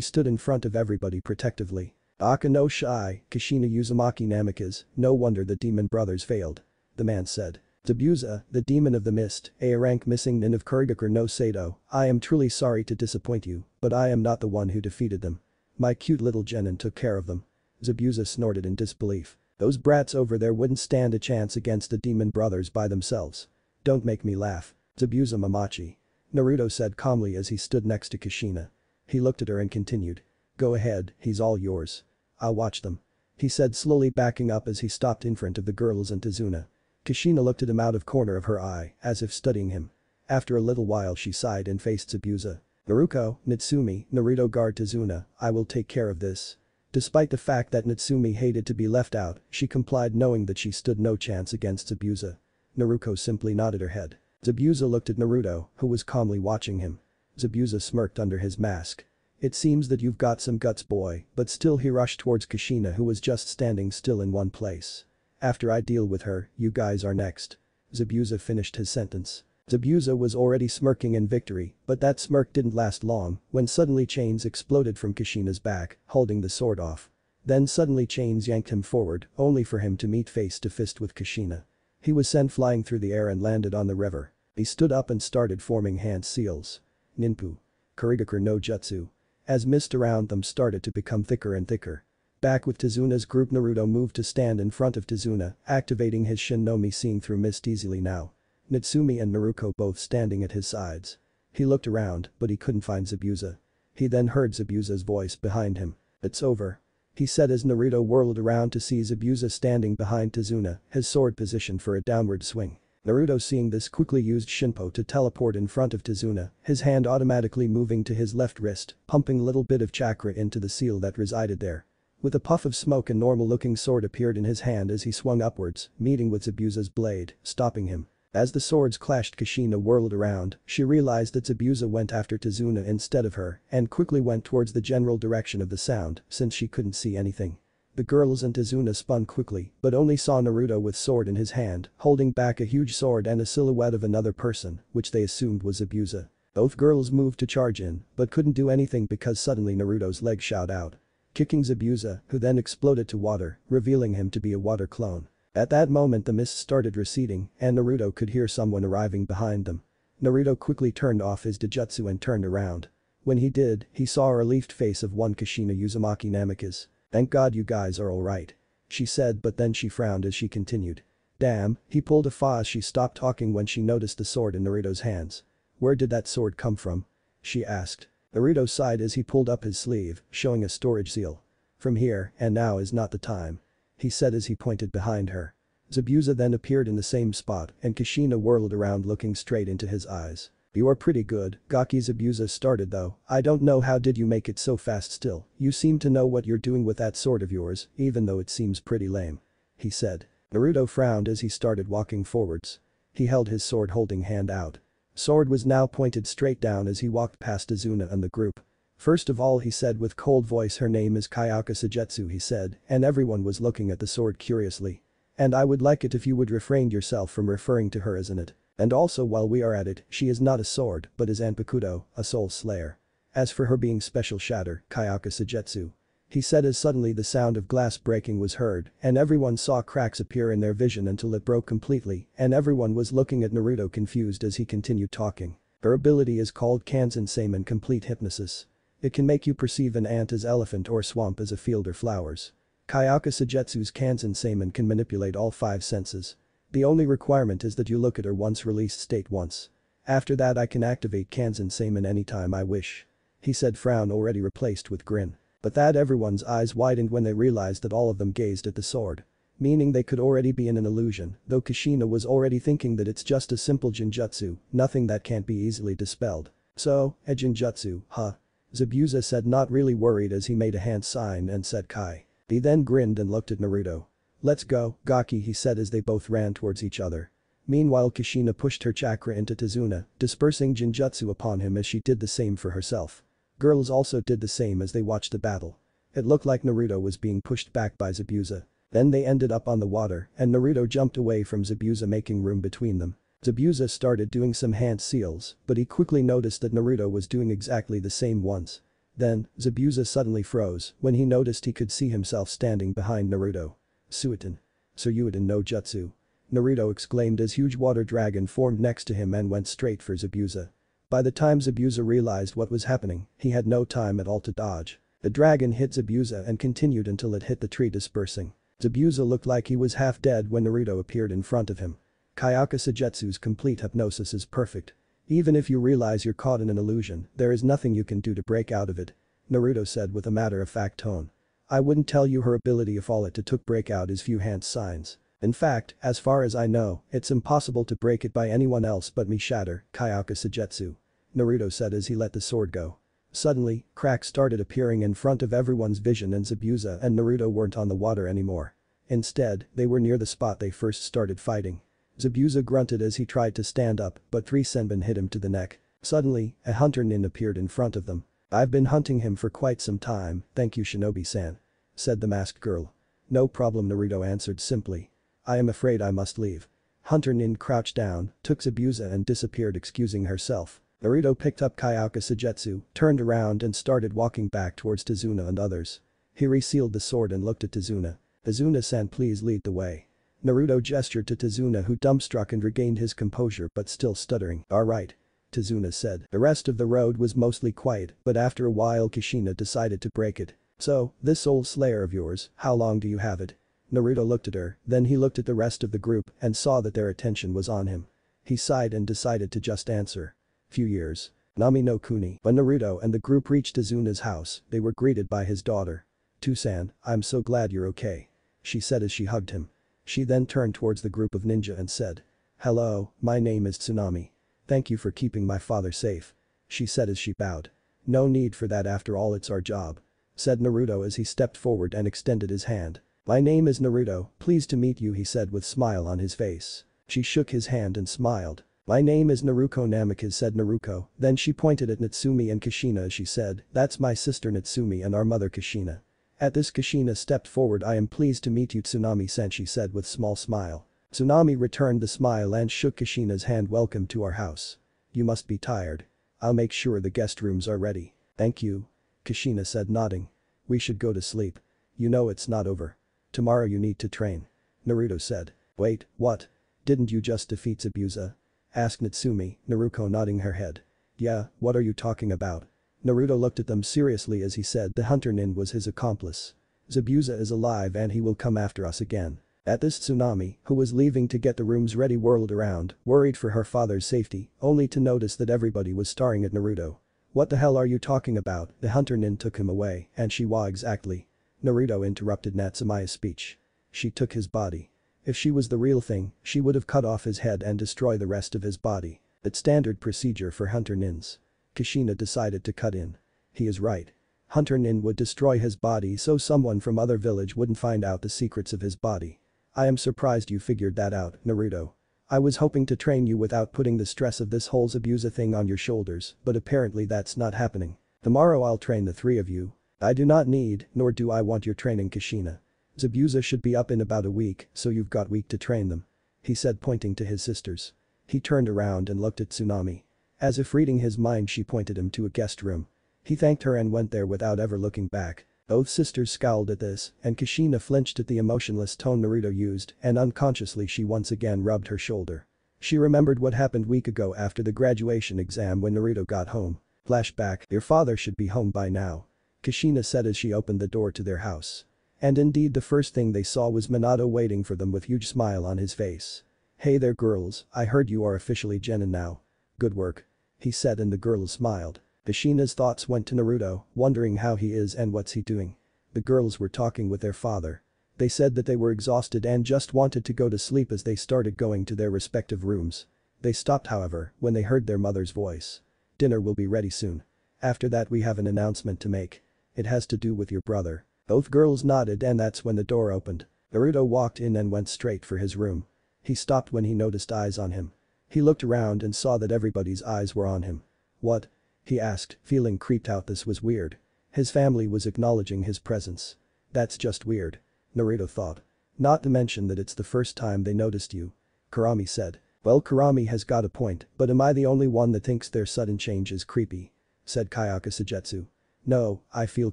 Speaker 1: stood in front of everybody protectively. "Aka no Shai, Kushina Uzumaki Namikaze, no wonder the demon brothers failed," the man said. "Zabuza, the demon of the mist, a rank missing nin of Kurigakure no Sato, I am truly sorry to disappoint you, but I am not the one who defeated them. My cute little genin took care of them." Zabuza snorted in disbelief. "Those brats over there wouldn't stand a chance against the demon brothers by themselves. Don't make me laugh. Zabuza Mamachi," Naruto said calmly as he stood next to Kushina. He looked at her and continued. "Go ahead, he's all yours. I'll watch them," he said, slowly backing up as he stopped in front of the girls and Tazuna. Kushina looked at him out of corner of her eye, as if studying him. After a little while she sighed and faced Zabuza. "Naruto, Natsumi, Naruto, guard Tazuna, I will take care of this." Despite the fact that Natsumi hated to be left out, she complied, knowing that she stood no chance against Zabuza. Naruto simply nodded her head. Zabuza looked at Naruto, who was calmly watching him. Zabuza smirked under his mask. "It seems that you've got some guts, boy," but still he rushed towards Kushina, who was just standing still in one place. "After I deal with her, you guys are next." Zabuza finished his sentence. Zabuza was already smirking in victory, but that smirk didn't last long when suddenly chains exploded from Kushina's back, holding the sword off. Then suddenly chains yanked him forward, only for him to meet face to fist with Kushina. He was sent flying through the air and landed on the river. He stood up and started forming hand seals. Ninpu. Kurigaku no Jutsu. As mist around them started to become thicker and thicker. Back with Tezuna's group, Naruto moved to stand in front of Tezuna, activating his Shin no Mi, seeing through mist easily now. Natsumi and Naruto both standing at his sides. He looked around, but he couldn't find Zabuza. He then heard Zabuza's voice behind him. "It's over," he said as Naruto whirled around to see Zabuza standing behind Tezuna, his sword positioned for a downward swing. Naruto, seeing this, quickly used Shinpo to teleport in front of Tezuna, his hand automatically moving to his left wrist, pumping a little bit of chakra into the seal that resided there. With a puff of smoke, a normal-looking sword appeared in his hand as he swung upwards, meeting with Zabuza's blade, stopping him. As the swords clashed, Kushina whirled around. She realized that Zabuza went after Tezuna instead of her and quickly went towards the general direction of the sound since she couldn't see anything. The girls and Tezuna spun quickly but only saw Naruto with sword in his hand, holding back a huge sword and a silhouette of another person, which they assumed was Zabuza. Both girls moved to charge in but couldn't do anything because suddenly Naruto's leg shot out, kicking Zabuza, who then exploded to water, revealing him to be a water clone. At that moment the mist started receding and Naruto could hear someone arriving behind them. Naruto quickly turned off his Dijutsu and turned around. When he did, he saw a relieved face of one Kushina Uzumaki Namikaze. "Thank God you guys are alright," she said, but then she frowned as she continued. "Damn," he pulled a fa as she stopped talking when she noticed the sword in Naruto's hands. "Where did that sword come from?" she asked. Naruto sighed as he pulled up his sleeve, showing a storage seal. "From here, and now is not the time," he said as he pointed behind her. Zabuza then appeared in the same spot and Kushina whirled around looking straight into his eyes. "You are pretty good, Gaki," Zabuza started, "though I don't know how did you make it so fast still. You seem to know what you're doing with that sword of yours, even though it seems pretty lame," he said. Naruto frowned as he started walking forwards. He held his sword holding hand out. Sword was now pointed straight down as he walked past Tezuna and the group. "First of all," he said with cold voice, "her name is Kayaka Sagetsu," he said, and everyone was looking at the sword curiously. "And I would like it if you would refrain yourself from referring to her as an it. And also, while we are at it, she is not a sword but is Anpakudo, a soul slayer. As for her being special shatter, Kayaka Sagetsu," he said as suddenly the sound of glass breaking was heard and everyone saw cracks appear in their vision until it broke completely and everyone was looking at Naruto confused as he continued talking. "Her ability is called Kanzen Seiman Complete Hypnosis. It can make you perceive an ant as elephant or swamp as a field or flowers. Kayaka Sagetsu's Kanzen Seiman can manipulate all 5 senses. The only requirement is that you look at her once released state once. After that I can activate Kanzen Seiman anytime I wish," he said, frown already replaced with grin. But that everyone's eyes widened when they realized that all of them gazed at the sword. Meaning they could already be in an illusion, though Kushina was already thinking that it's just a simple Jinjutsu, nothing that can't be easily dispelled. "So, a Jinjutsu, huh?" Zabuza said, not really worried, as he made a hand sign and said Kai. He then grinned and looked at Naruto. "Let's go, Gaki," he said as they both ran towards each other. Meanwhile Kushina pushed her chakra into Tezuna, dispersing Jinjutsu upon him as she did the same for herself. Girls also did the same as they watched the battle. It looked like Naruto was being pushed back by Zabuza. Then they ended up on the water and Naruto jumped away from Zabuza, making room between them. Zabuza started doing some hand seals, but he quickly noticed that Naruto was doing exactly the same ones. Then, Zabuza suddenly froze when he noticed he could see himself standing behind Naruto. "Suiton. Suryuiten no Jutsu," Naruto exclaimed as huge water dragon formed next to him and went straight for Zabuza. By the time Zabuza realized what was happening, he had no time at all to dodge. The dragon hit Zabuza and continued until it hit the tree, dispersing. Zabuza looked like he was half dead when Naruto appeared in front of him. Kayaka Sagetsu's complete hypnosis is perfect. Even if you realize you're caught in an illusion, there is nothing you can do to break out of it, Naruto said with a matter-of-fact tone. "I wouldn't tell you her ability if all it took break out is few hand signs. In fact, as far as I know, it's impossible to break it by anyone else but me, shatter, Kayaka Sagetsu," Naruto said as he let the sword go. Suddenly, cracks started appearing in front of everyone's vision and Zabuza and Naruto weren't on the water anymore. Instead, they were near the spot they first started fighting. Zabuza grunted as he tried to stand up, but 3 senbon hit him to the neck. Suddenly, a hunter nin appeared in front of them. "I've been hunting him for quite some time, thank you, Shinobi-san," said the masked girl. "No problem," Naruto answered simply. "I am afraid I must leave." Hunter nin crouched down, took Zabuza and disappeared, excusing herself. Naruto picked up Kayaka Sagetsu, turned around and started walking back towards Tezuna and others. He resealed the sword and looked at Tazuna. "Tazuna-san, please lead the way." Naruto gestured to Tazuna, who dumbstruck and regained his composure but still stuttering. "Alright," Tazuna said. The rest of the road was mostly quiet, but after a while Kushina decided to break it. "So, this old slayer of yours, how long do you have it?" Naruto looked at her, then he looked at the rest of the group and saw that their attention was on him. He sighed and decided to just answer. "Few years. Nami no Kuni." When Naruto and the group reached Azuna's house, they were greeted by his daughter. "Tusan, I'm so glad you're okay," she said as she hugged him. She then turned towards the group of ninja and said. "Hello, my name is Tsunami. Thank you for keeping my father safe," she said as she bowed. "No need for that, after all it's our job," said Naruto as he stepped forward and extended his hand. "My name is Naruto, pleased to meet you," he said with smile on his face. She shook his hand and smiled. "My name is Naruko Namikaze," said Naruko, then she pointed at Natsumi and Kushina as she said, "That's my sister Natsumi and our mother Kushina." At this Kushina stepped forward. "I am pleased to meet you, Tsunami-san," she said with small smile. Tsunami returned the smile and shook Kushina's hand. "Welcome to our house. You must be tired. I'll make sure the guest rooms are ready." "Thank you," Kushina said, nodding. "We should go to sleep. You know it's not over. Tomorrow you need to train," Naruto said. "Wait, what? Didn't you just defeat Zabuza?" asked Natsumi, Naruko nodding her head. "Yeah, what are you talking about?" Naruto looked at them seriously as he said the Hunter Nin was his accomplice. "Zabuza is alive and he will come after us again." At this Tsunami, who was leaving to get the rooms ready, whirled around, worried for her father's safety, only to notice that everybody was staring at Naruto. "What the hell are you talking about? The Hunter Nin took him away, and she wa exactly." Naruto interrupted Natsumaya's speech. "She took his body. If she was the real thing, she would have cut off his head and destroy the rest of his body. It's standard procedure for Hunter Nins." Kushina decided to cut in. "He is right. Hunter Nin would destroy his body so someone from other village wouldn't find out the secrets of his body. I am surprised you figured that out, Naruto. I was hoping to train you without putting the stress of this whole Zabuza thing on your shoulders, but apparently that's not happening. Tomorrow I'll train the three of you. I do not need, nor do I want your training, Kushina. Zabuza should be up in about a week, so you've got a week to train them," he said, pointing to his sisters. He turned around and looked at Tsunami. As if reading his mind, she pointed him to a guest room. He thanked her and went there without ever looking back. Both sisters scowled at this, and Kushina flinched at the emotionless tone Naruto used, and unconsciously she once again rubbed her shoulder. She remembered what happened week ago after the graduation exam when Naruto got home. Flashback, "Your father should be home by now," Kushina said as she opened the door to their house. And indeed the first thing they saw was Minato waiting for them with huge smile on his face. "Hey there girls, I heard you are officially genin now. Good work," he said, and the girls smiled. Kushina's thoughts went to Naruto, wondering how he is and what's he doing. The girls were talking with their father. They said that they were exhausted and just wanted to go to sleep as they started going to their respective rooms. They stopped, however, when they heard their mother's voice. "Dinner will be ready soon. After that we have an announcement to make. It has to do with your brother." Both girls nodded, and that's when the door opened. Naruto walked in and went straight for his room. He stopped when he noticed eyes on him. He looked around and saw that everybody's eyes were on him. "What?" he asked, feeling creeped out. This was weird. His family was acknowledging his presence. "That's just weird," Naruto thought. "Not to mention that it's the first time they noticed you," Kurami said. "Well, Kurami has got a point, but am I the only one that thinks their sudden change is creepy?" said Kayaka Sagetsu. "No, I feel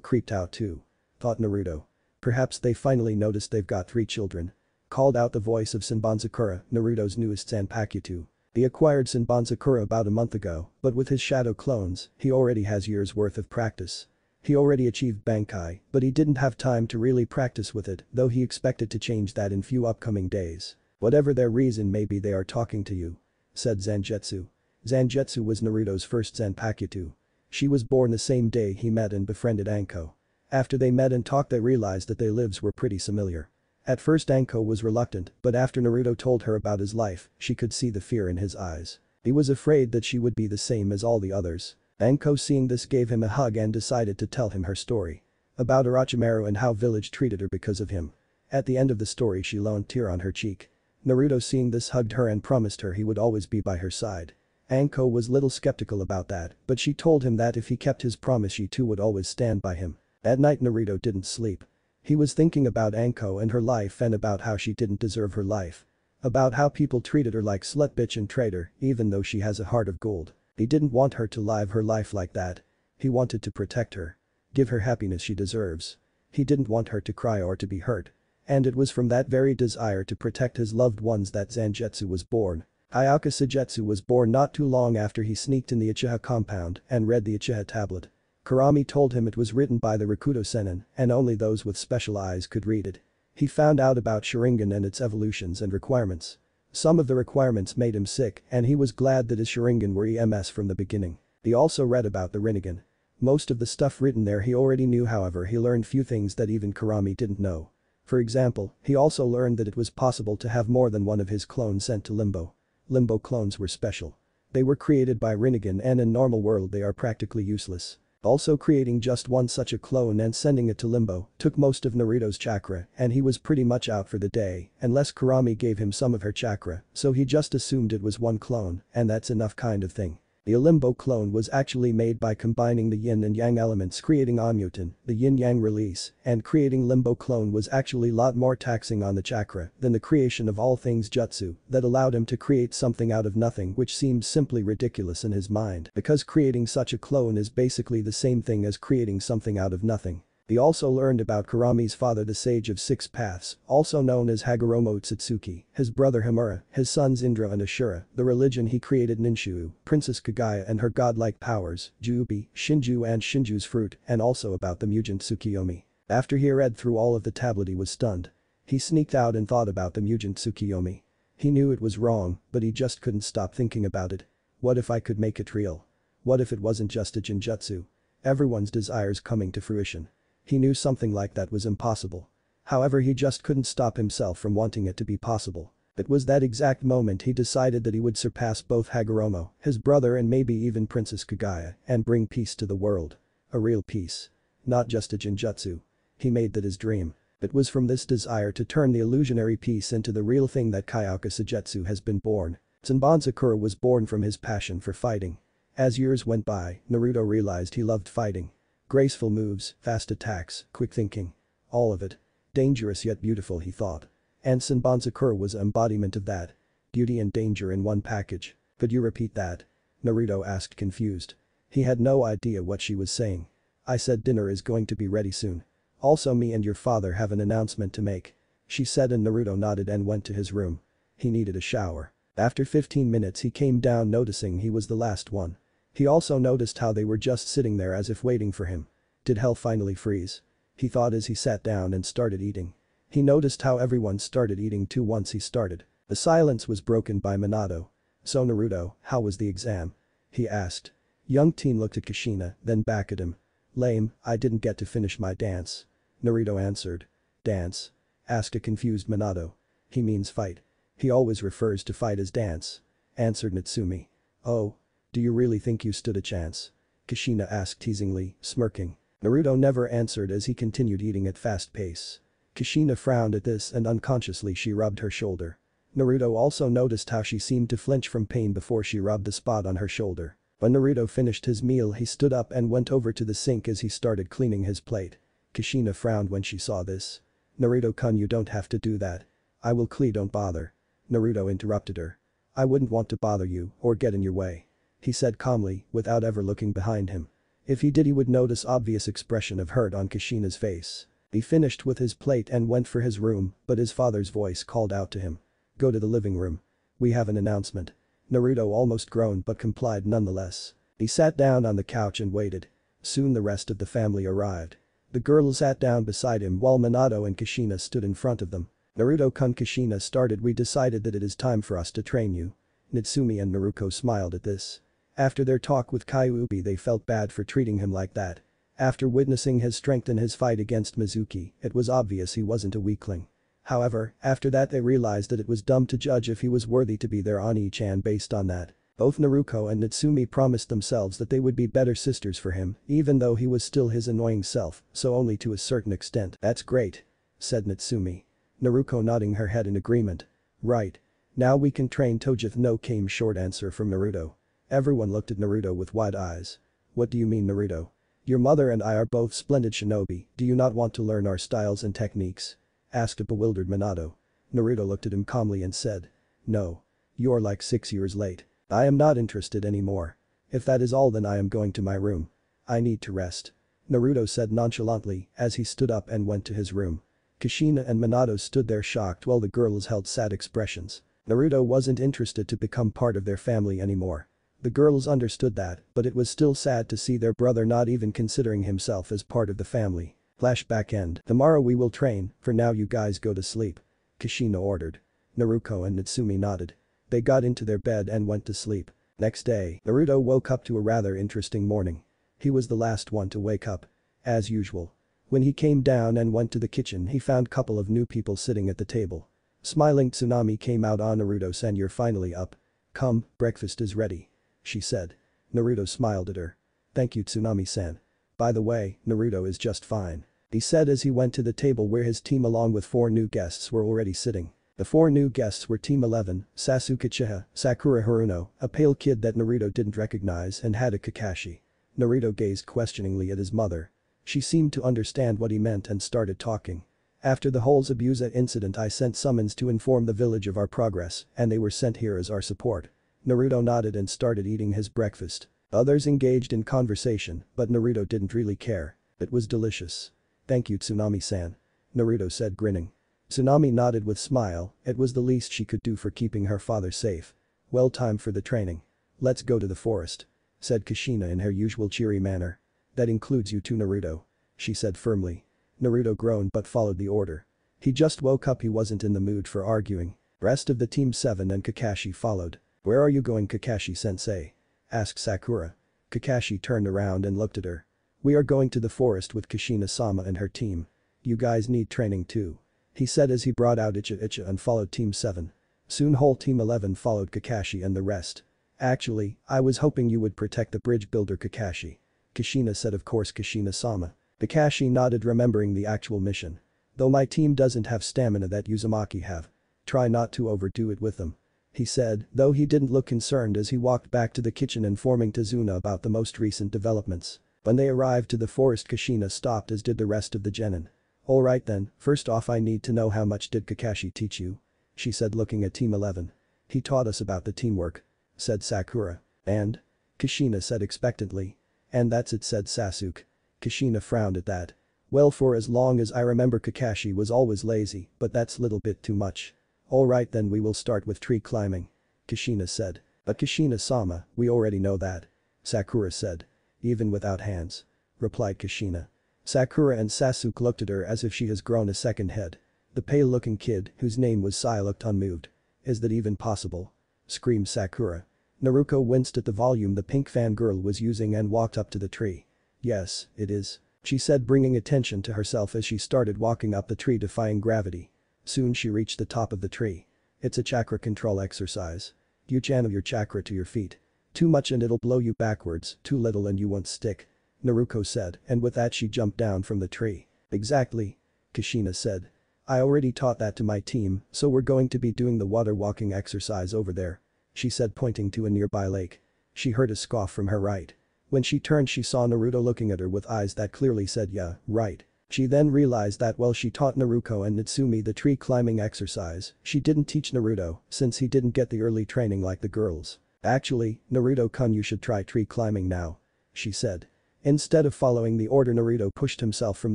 Speaker 1: creeped out too," thought Naruto. "Perhaps they finally noticed they've got 3 children," called out the voice of Senbonzakura, Naruto's newest Zanpakuto. He acquired Senbonzakura about a month ago, but with his shadow clones, he already has years worth of practice. He already achieved Bankai, but he didn't have time to really practice with it, though he expected to change that in few upcoming days. "Whatever their reason may be, they are talking to you," said Zangetsu. Zangetsu was Naruto's first Zanpakuto. She was born the same day he met and befriended Anko. After they met and talked, they realized that their lives were pretty similar. At first Anko was reluctant, but after Naruto told her about his life, she could see the fear in his eyes. He was afraid that she would be the same as all the others. Anko, seeing this, gave him a hug and decided to tell him her story. About Orochimaru and how village treated her because of him. At the end of the story, she lone tear on her cheek. Naruto, seeing this, hugged her and promised her he would always be by her side. Anko was little skeptical about that, but she told him that if he kept his promise, she too would always stand by him. At night Naruto didn't sleep. He was thinking about Anko and her life, and about how she didn't deserve her life. About how people treated her like slut, bitch and traitor, even though she has a heart of gold. He didn't want her to live her life like that. He wanted to protect her. Give her happiness she deserves. He didn't want her to cry or to be hurt. And it was from that very desire to protect his loved ones that Zangetsu was born. Kyoka Sugetsu was born not too long after he sneaked in the Uchiha compound and read the Uchiha tablet. Kurami told him it was written by the Rakuto Sennin and only those with special eyes could read it. He found out about Sharingan and its evolutions and requirements. Some of the requirements made him sick and he was glad that his Sharingan were EMS from the beginning. He also read about the Rinnegan. Most of the stuff written there he already knew, however he learned few things that even Kurami didn't know. For example, he also learned that it was possible to have more than one of his clones sent to Limbo. Limbo clones were special. They were created by Rinnegan and in normal world they are practically useless. Also creating just one such a clone and sending it to Limbo took most of Naruto's chakra and he was pretty much out for the day unless Kurami gave him some of her chakra, so he just assumed it was one clone and that's enough kind of thing. The Limbo clone was actually made by combining the yin and yang elements creating Onmutin, the yin-yang release, and creating Limbo clone was actually lot more taxing on the chakra than the creation of all things jutsu that allowed him to create something out of nothing which seemed simply ridiculous in his mind because creating such a clone is basically the same thing as creating something out of nothing. He also learned about Kurami's father, the Sage of Six Paths, also known as Hagoromo Utsutsuki, his brother Himura, his sons Indra and Ashura, the religion he created Ninshu, Princess Kagaya and her godlike powers, Jubi, Shinju and Shinju's fruit, and also about the Mugen Tsukiyomi. After he read through all of the tablet he was stunned. He sneaked out and thought about the Mugen Tsukiyomi. He knew it was wrong, but he just couldn't stop thinking about it. What if I could make it real? What if it wasn't just a genjutsu? Everyone's desires coming to fruition. He knew something like that was impossible. However, he just couldn't stop himself from wanting it to be possible. It was that exact moment he decided that he would surpass both Hagoromo, his brother and maybe even Princess Kagaya, and bring peace to the world. A real peace. Not just a genjutsu. He made that his dream. It was from this desire to turn the illusionary peace into the real thing that Kyoka Sugetsu has been born. Senbon was born from his passion for fighting. As years went by, Naruto realized he loved fighting. Graceful moves, fast attacks, quick thinking. All of it. Dangerous yet beautiful, he thought. And Senbon was an embodiment of that. Beauty and danger in one package. Could you repeat that? Naruto asked confused. He had no idea what she was saying. I said dinner is going to be ready soon. Also me and your father have an announcement to make. She said and Naruto nodded and went to his room. He needed a shower. After 15 minutes he came down noticing he was the last one. He also noticed how they were just sitting there as if waiting for him. Did hell finally freeze? He thought as he sat down and started eating. He noticed how everyone started eating too once he started. The silence was broken by Minato. So Naruto, how was the exam? He asked. Young teen looked at Kushina, then back at him. Lame, I didn't get to finish my dance. Naruto answered. Dance? Asked a confused Minato. He means fight. He always refers to fight as dance. Answered Natsumi. Oh. Do you really think you stood a chance? Kushina asked teasingly, smirking. Naruto never answered as he continued eating at fast pace. Kushina frowned at this and unconsciously she rubbed her shoulder. Naruto also noticed how she seemed to flinch from pain before she rubbed the spot on her shoulder. When Naruto finished his meal he stood up and went over to the sink as he started cleaning his plate. Kushina frowned when she saw this. Naruto-kun, you don't have to do that. I will clean, don't bother. Naruto interrupted her. I wouldn't want to bother you or get in your way. He said calmly, without ever looking behind him. If he did he would notice obvious expression of hurt on Kushina's face. He finished with his plate and went for his room, but his father's voice called out to him. Go to the living room. We have an announcement. Naruto almost groaned but complied nonetheless. He sat down on the couch and waited. Soon the rest of the family arrived. The girl sat down beside him while Minato and Kushina stood in front of them. Naruto-kun, Kushina started, we decided that it is time for us to train you. Natsumi and Naruto smiled at this. After their talk with Kyuubi they felt bad for treating him like that. After witnessing his strength in his fight against Mizuki, it was obvious he wasn't a weakling. However, after that they realized that it was dumb to judge if he was worthy to be their Oni-chan based on that. Both Naruto and Natsumi promised themselves that they would be better sisters for him, even though he was still his annoying self, so only to a certain extent. That's great. Said Natsumi. Naruto nodding her head in agreement. Right. Now we can train Tojith no, came short answer from Naruto. Everyone looked at Naruto with wide eyes. What do you mean, Naruto? Your mother and I are both splendid shinobi, do you not want to learn our styles and techniques? Asked a bewildered Minato. Naruto looked at him calmly and said. No. You're like 6 years late. I am not interested anymore. If that is all then I am going to my room. I need to rest. Naruto said nonchalantly as he stood up and went to his room. Kushina and Minato stood there shocked while the girls held sad expressions. Naruto wasn't interested to become part of their family anymore. The girls understood that, but it was still sad to see their brother not even considering himself as part of the family. Flashback end. Tomorrow we will train, for now you guys go to sleep. Kushina ordered. Naruto and Natsumi nodded. They got into their bed and went to sleep. Next day, Naruto woke up to a rather interesting morning. He was the last one to wake up. As usual. When he came down and went to the kitchen he found couple of new people sitting at the table. Smiling Tsunami came out on Naruto-san, you're finally up. Come, breakfast is ready. She said. Naruto smiled at her. Thank you Tsunami-san. By the way, Naruto is just fine. He said as he went to the table where his team along with 4 new guests were already sitting. The 4 new guests were Team 11, Sasuke Uchiha, Sakura Haruno, a pale kid that Naruto didn't recognize and Hada Kakashi. Naruto gazed questioningly at his mother. She seemed to understand what he meant and started talking. After the whole Zabuza incident I sent summons to inform the village of our progress and they were sent here as our support. Naruto nodded and started eating his breakfast. Others engaged in conversation, but Naruto didn't really care. It was delicious. Thank you Tsunami-san. Naruto said grinning. Tsunami nodded with smile, it was the least she could do for keeping her father safe. Well, time for the training. Let's go to the forest. Said Kushina in her usual cheery manner. That includes you too Naruto. She said firmly. Naruto groaned but followed the order. He just woke up, he wasn't in the mood for arguing. Rest of the Team 7 and Kakashi followed. Where are you going Kakashi-sensei? Asked Sakura. Kakashi turned around and looked at her. We are going to the forest with Kushina-sama and her team. You guys need training too. He said as he brought out Icha and followed Team 7. Soon whole Team 11 followed Kakashi and the rest. Actually, I was hoping you would protect the bridge builder Kakashi. Kushina said of course Kushina-sama. Kakashi nodded remembering the actual mission. Though my team doesn't have stamina that Uzumaki have. Try not to overdo it with them. He said, though he didn't look concerned as he walked back to the kitchen informing Tazuna about the most recent developments. When they arrived to the forest Kushina stopped as did the rest of the genin. Alright then, first off I need to know how much did Kakashi teach you? She said looking at Team 11. He taught us about the teamwork. Said Sakura. And? Kushina said expectantly. And that's it said Sasuke. Kushina frowned at that. Well, for as long as I remember Kakashi was always lazy, but that's little bit too much. Alright then we will start with tree climbing. Kushina said. But Kushina-sama, we already know that. Sakura said. Even without hands. Replied Kushina. Sakura and Sasuke looked at her as if she has grown a second head. The pale-looking kid, whose name was Sai, looked unmoved. Is that even possible? Screamed Sakura. Naruto winced at the volume the pink fangirl was using and walked up to the tree. Yes, it is. She said bringing attention to herself as she started walking up the tree defying gravity. Soon she reached the top of the tree. It's a chakra control exercise. You channel your chakra to your feet. Too much and it'll blow you backwards, too little and you won't stick. Naruto said, and with that she jumped down from the tree. Exactly. Kushina said. I already taught that to my team, so we're going to be doing the water walking exercise over there. She said pointing to a nearby lake. She heard a scoff from her right. When she turned she saw Naruto looking at her with eyes that clearly said yeah, right. She then realized that while she taught Naruto and Natsumi the tree climbing exercise, she didn't teach Naruto since he didn't get the early training like the girls. Actually, Naruto-kun you should try tree climbing now. She said. Instead of following the order Naruto pushed himself from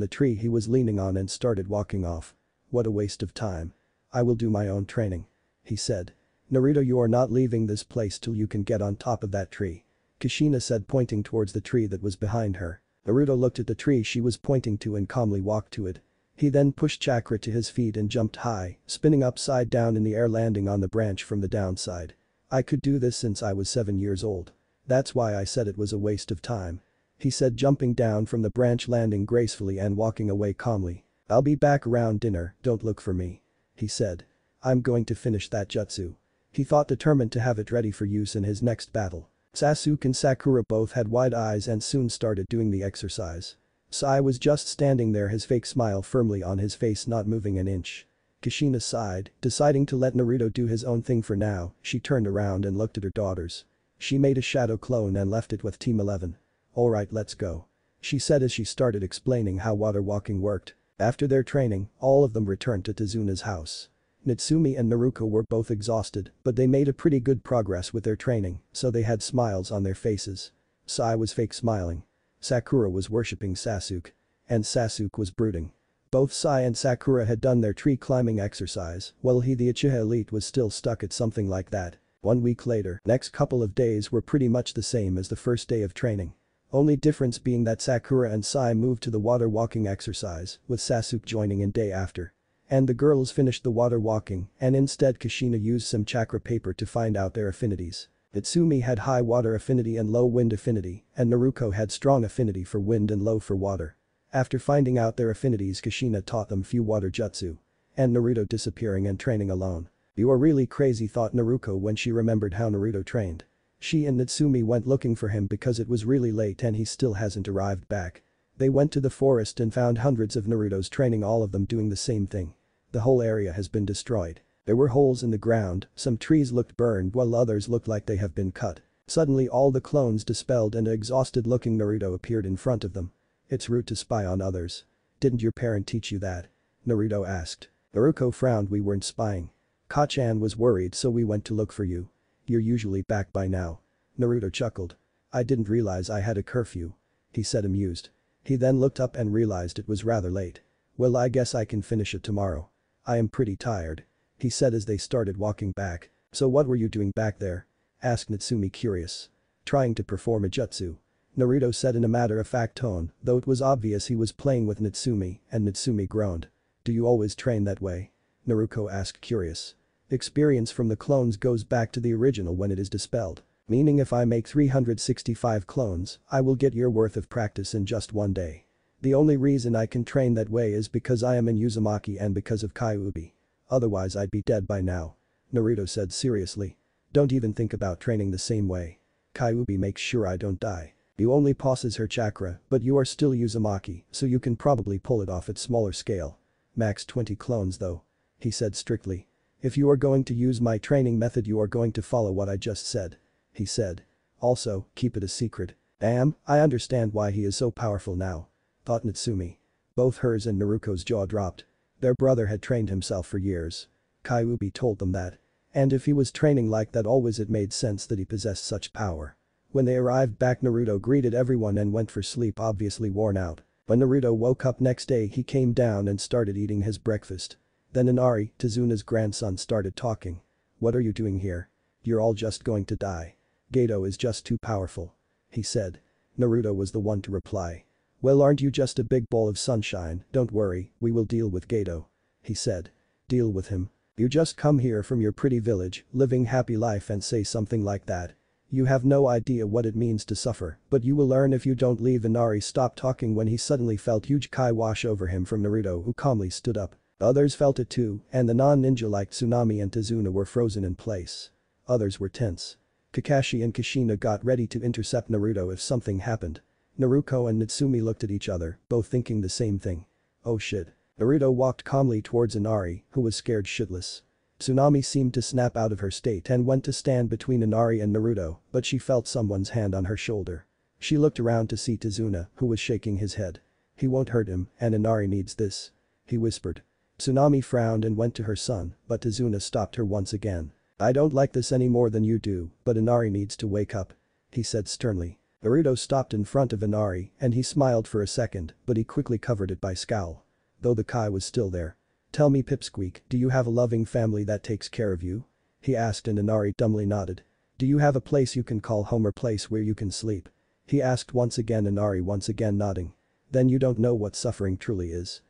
Speaker 1: the tree he was leaning on and started walking off. What a waste of time. I will do my own training. He said. Naruto you are not leaving this place till you can get on top of that tree. Kushina said pointing towards the tree that was behind her. Naruto looked at the tree she was pointing to and calmly walked to it. He then pushed chakra to his feet and jumped high, spinning upside down in the air landing on the branch from the downside. I could do this since I was 7 years old. That's why I said it was a waste of time. He said jumping down from the branch landing gracefully and walking away calmly. I'll be back around dinner, don't look for me. He said. I'm going to finish that jutsu. He thought determined to have it ready for use in his next battle. Sasuke and Sakura both had wide eyes and soon started doing the exercise. Sai was just standing there his fake smile firmly on his face not moving an inch. Kushina sighed, deciding to let Naruto do his own thing for now, she turned around and looked at her daughters. She made a shadow clone and left it with Team 11. Alright let's go. She said as she started explaining how water walking worked. After their training, all of them returned to Tazuna's house. Natsumi and Naruto were both exhausted, but they made a pretty good progress with their training, so they had smiles on their faces. Sai was fake smiling. Sakura was worshipping Sasuke. And Sasuke was brooding. Both Sai and Sakura had done their tree climbing exercise, while he the Uchiha elite was still stuck at something like that. 1 week later, next couple of days were pretty much the same as the first day of training. Only difference being that Sakura and Sai moved to the water walking exercise, with Sasuke joining in day after. And the girls finished the water walking, and instead Kushina used some chakra paper to find out their affinities. Itsumi had high water affinity and low wind affinity, and Naruto had strong affinity for wind and low for water. After finding out their affinities, Kushina taught them few water jutsu. And Naruto disappearing and training alone. "You are really crazy," thought Naruto when she remembered how Naruto trained. She and Natsumi went looking for him because it was really late and he still hasn't arrived back. They went to the forest and found hundreds of Narutos training, all of them doing the same thing. The whole area has been destroyed. There were holes in the ground, some trees looked burned while others looked like they have been cut. Suddenly all the clones dispelled and an exhausted-looking Naruto appeared in front of them. "It's rude to spy on others. Didn't your parent teach you that?" Naruto asked. Naruto frowned. "We weren't spying. Kachan was worried so we went to look for you. You're usually back by now." Naruto chuckled. "I didn't realize I had a curfew," he said amused. He then looked up and realized it was rather late. "Well, I guess I can finish it tomorrow. I am pretty tired," he said as they started walking back. "So what were you doing back there?" asked Natsumi, curious. "Trying to perform a jutsu," Naruto said in a matter-of-fact tone, though it was obvious he was playing with Natsumi, and Natsumi groaned. "Do you always train that way?" Naruto asked, curious. "Experience from the clones goes back to the original when it is dispelled. Meaning if I make 365 clones, I will get your worth of practice in just one day. The only reason I can train that way is because I am in Uzumaki and because of Kyuubi. Otherwise I'd be dead by now," Naruto said seriously. "Don't even think about training the same way. Kyuubi makes sure I don't die. You only possess her chakra, but you are still Uzumaki, so you can probably pull it off at smaller scale. Max 20 clones though," he said strictly. "If you are going to use my training method you are going to follow what I just said," he said. "Also, keep it a secret." "Damn, I understand why he is so powerful now," thought Natsumi. Both hers and Naruto's jaw dropped. Their brother had trained himself for years. Kyuubi told them that. And if he was training like that always, it made sense that he possessed such power. When they arrived back, Naruto greeted everyone and went for sleep, obviously worn out. When Naruto woke up next day he came down and started eating his breakfast. Then Inari, Tezuna's grandson, started talking. "What are you doing here? You're all just going to die. Gato is just too powerful," he said. Naruto was the one to reply. "Well, aren't you just a big ball of sunshine? Don't worry, we will deal with Gato," he said. "Deal with him? You just come here from your pretty village, living happy life and say something like that. You have no idea what it means to suffer, but you will learn if you don't leave." Inari stopped talking when he suddenly felt huge Kai wash over him from Naruto, who calmly stood up. Others felt it too, and the non-ninja like Tsunami and Tezuna were frozen in place. Others were tense. Kakashi and Kushina got ready to intercept Naruto if something happened. Naruto and Natsumi looked at each other, both thinking the same thing. "Oh shit." Naruto walked calmly towards Inari, who was scared shitless. Tsunami seemed to snap out of her state and went to stand between Inari and Naruto, but she felt someone's hand on her shoulder. She looked around to see Tezuna, who was shaking his head. "He won't hurt him, and Inari needs this," he whispered. Tsunami frowned and went to her son, but Tezuna stopped her once again. "I don't like this any more than you do, but Inari needs to wake up," he said sternly. Naruto stopped in front of Inari and he smiled for a second, but he quickly covered it by scowl. Though the Kai was still there. "Tell me, Pipsqueak, do you have a loving family that takes care of you?" he asked, and Inari dumbly nodded. "Do you have a place you can call home or place where you can sleep?" he asked once again, Inari once again nodding. "Then you don't know what suffering truly is."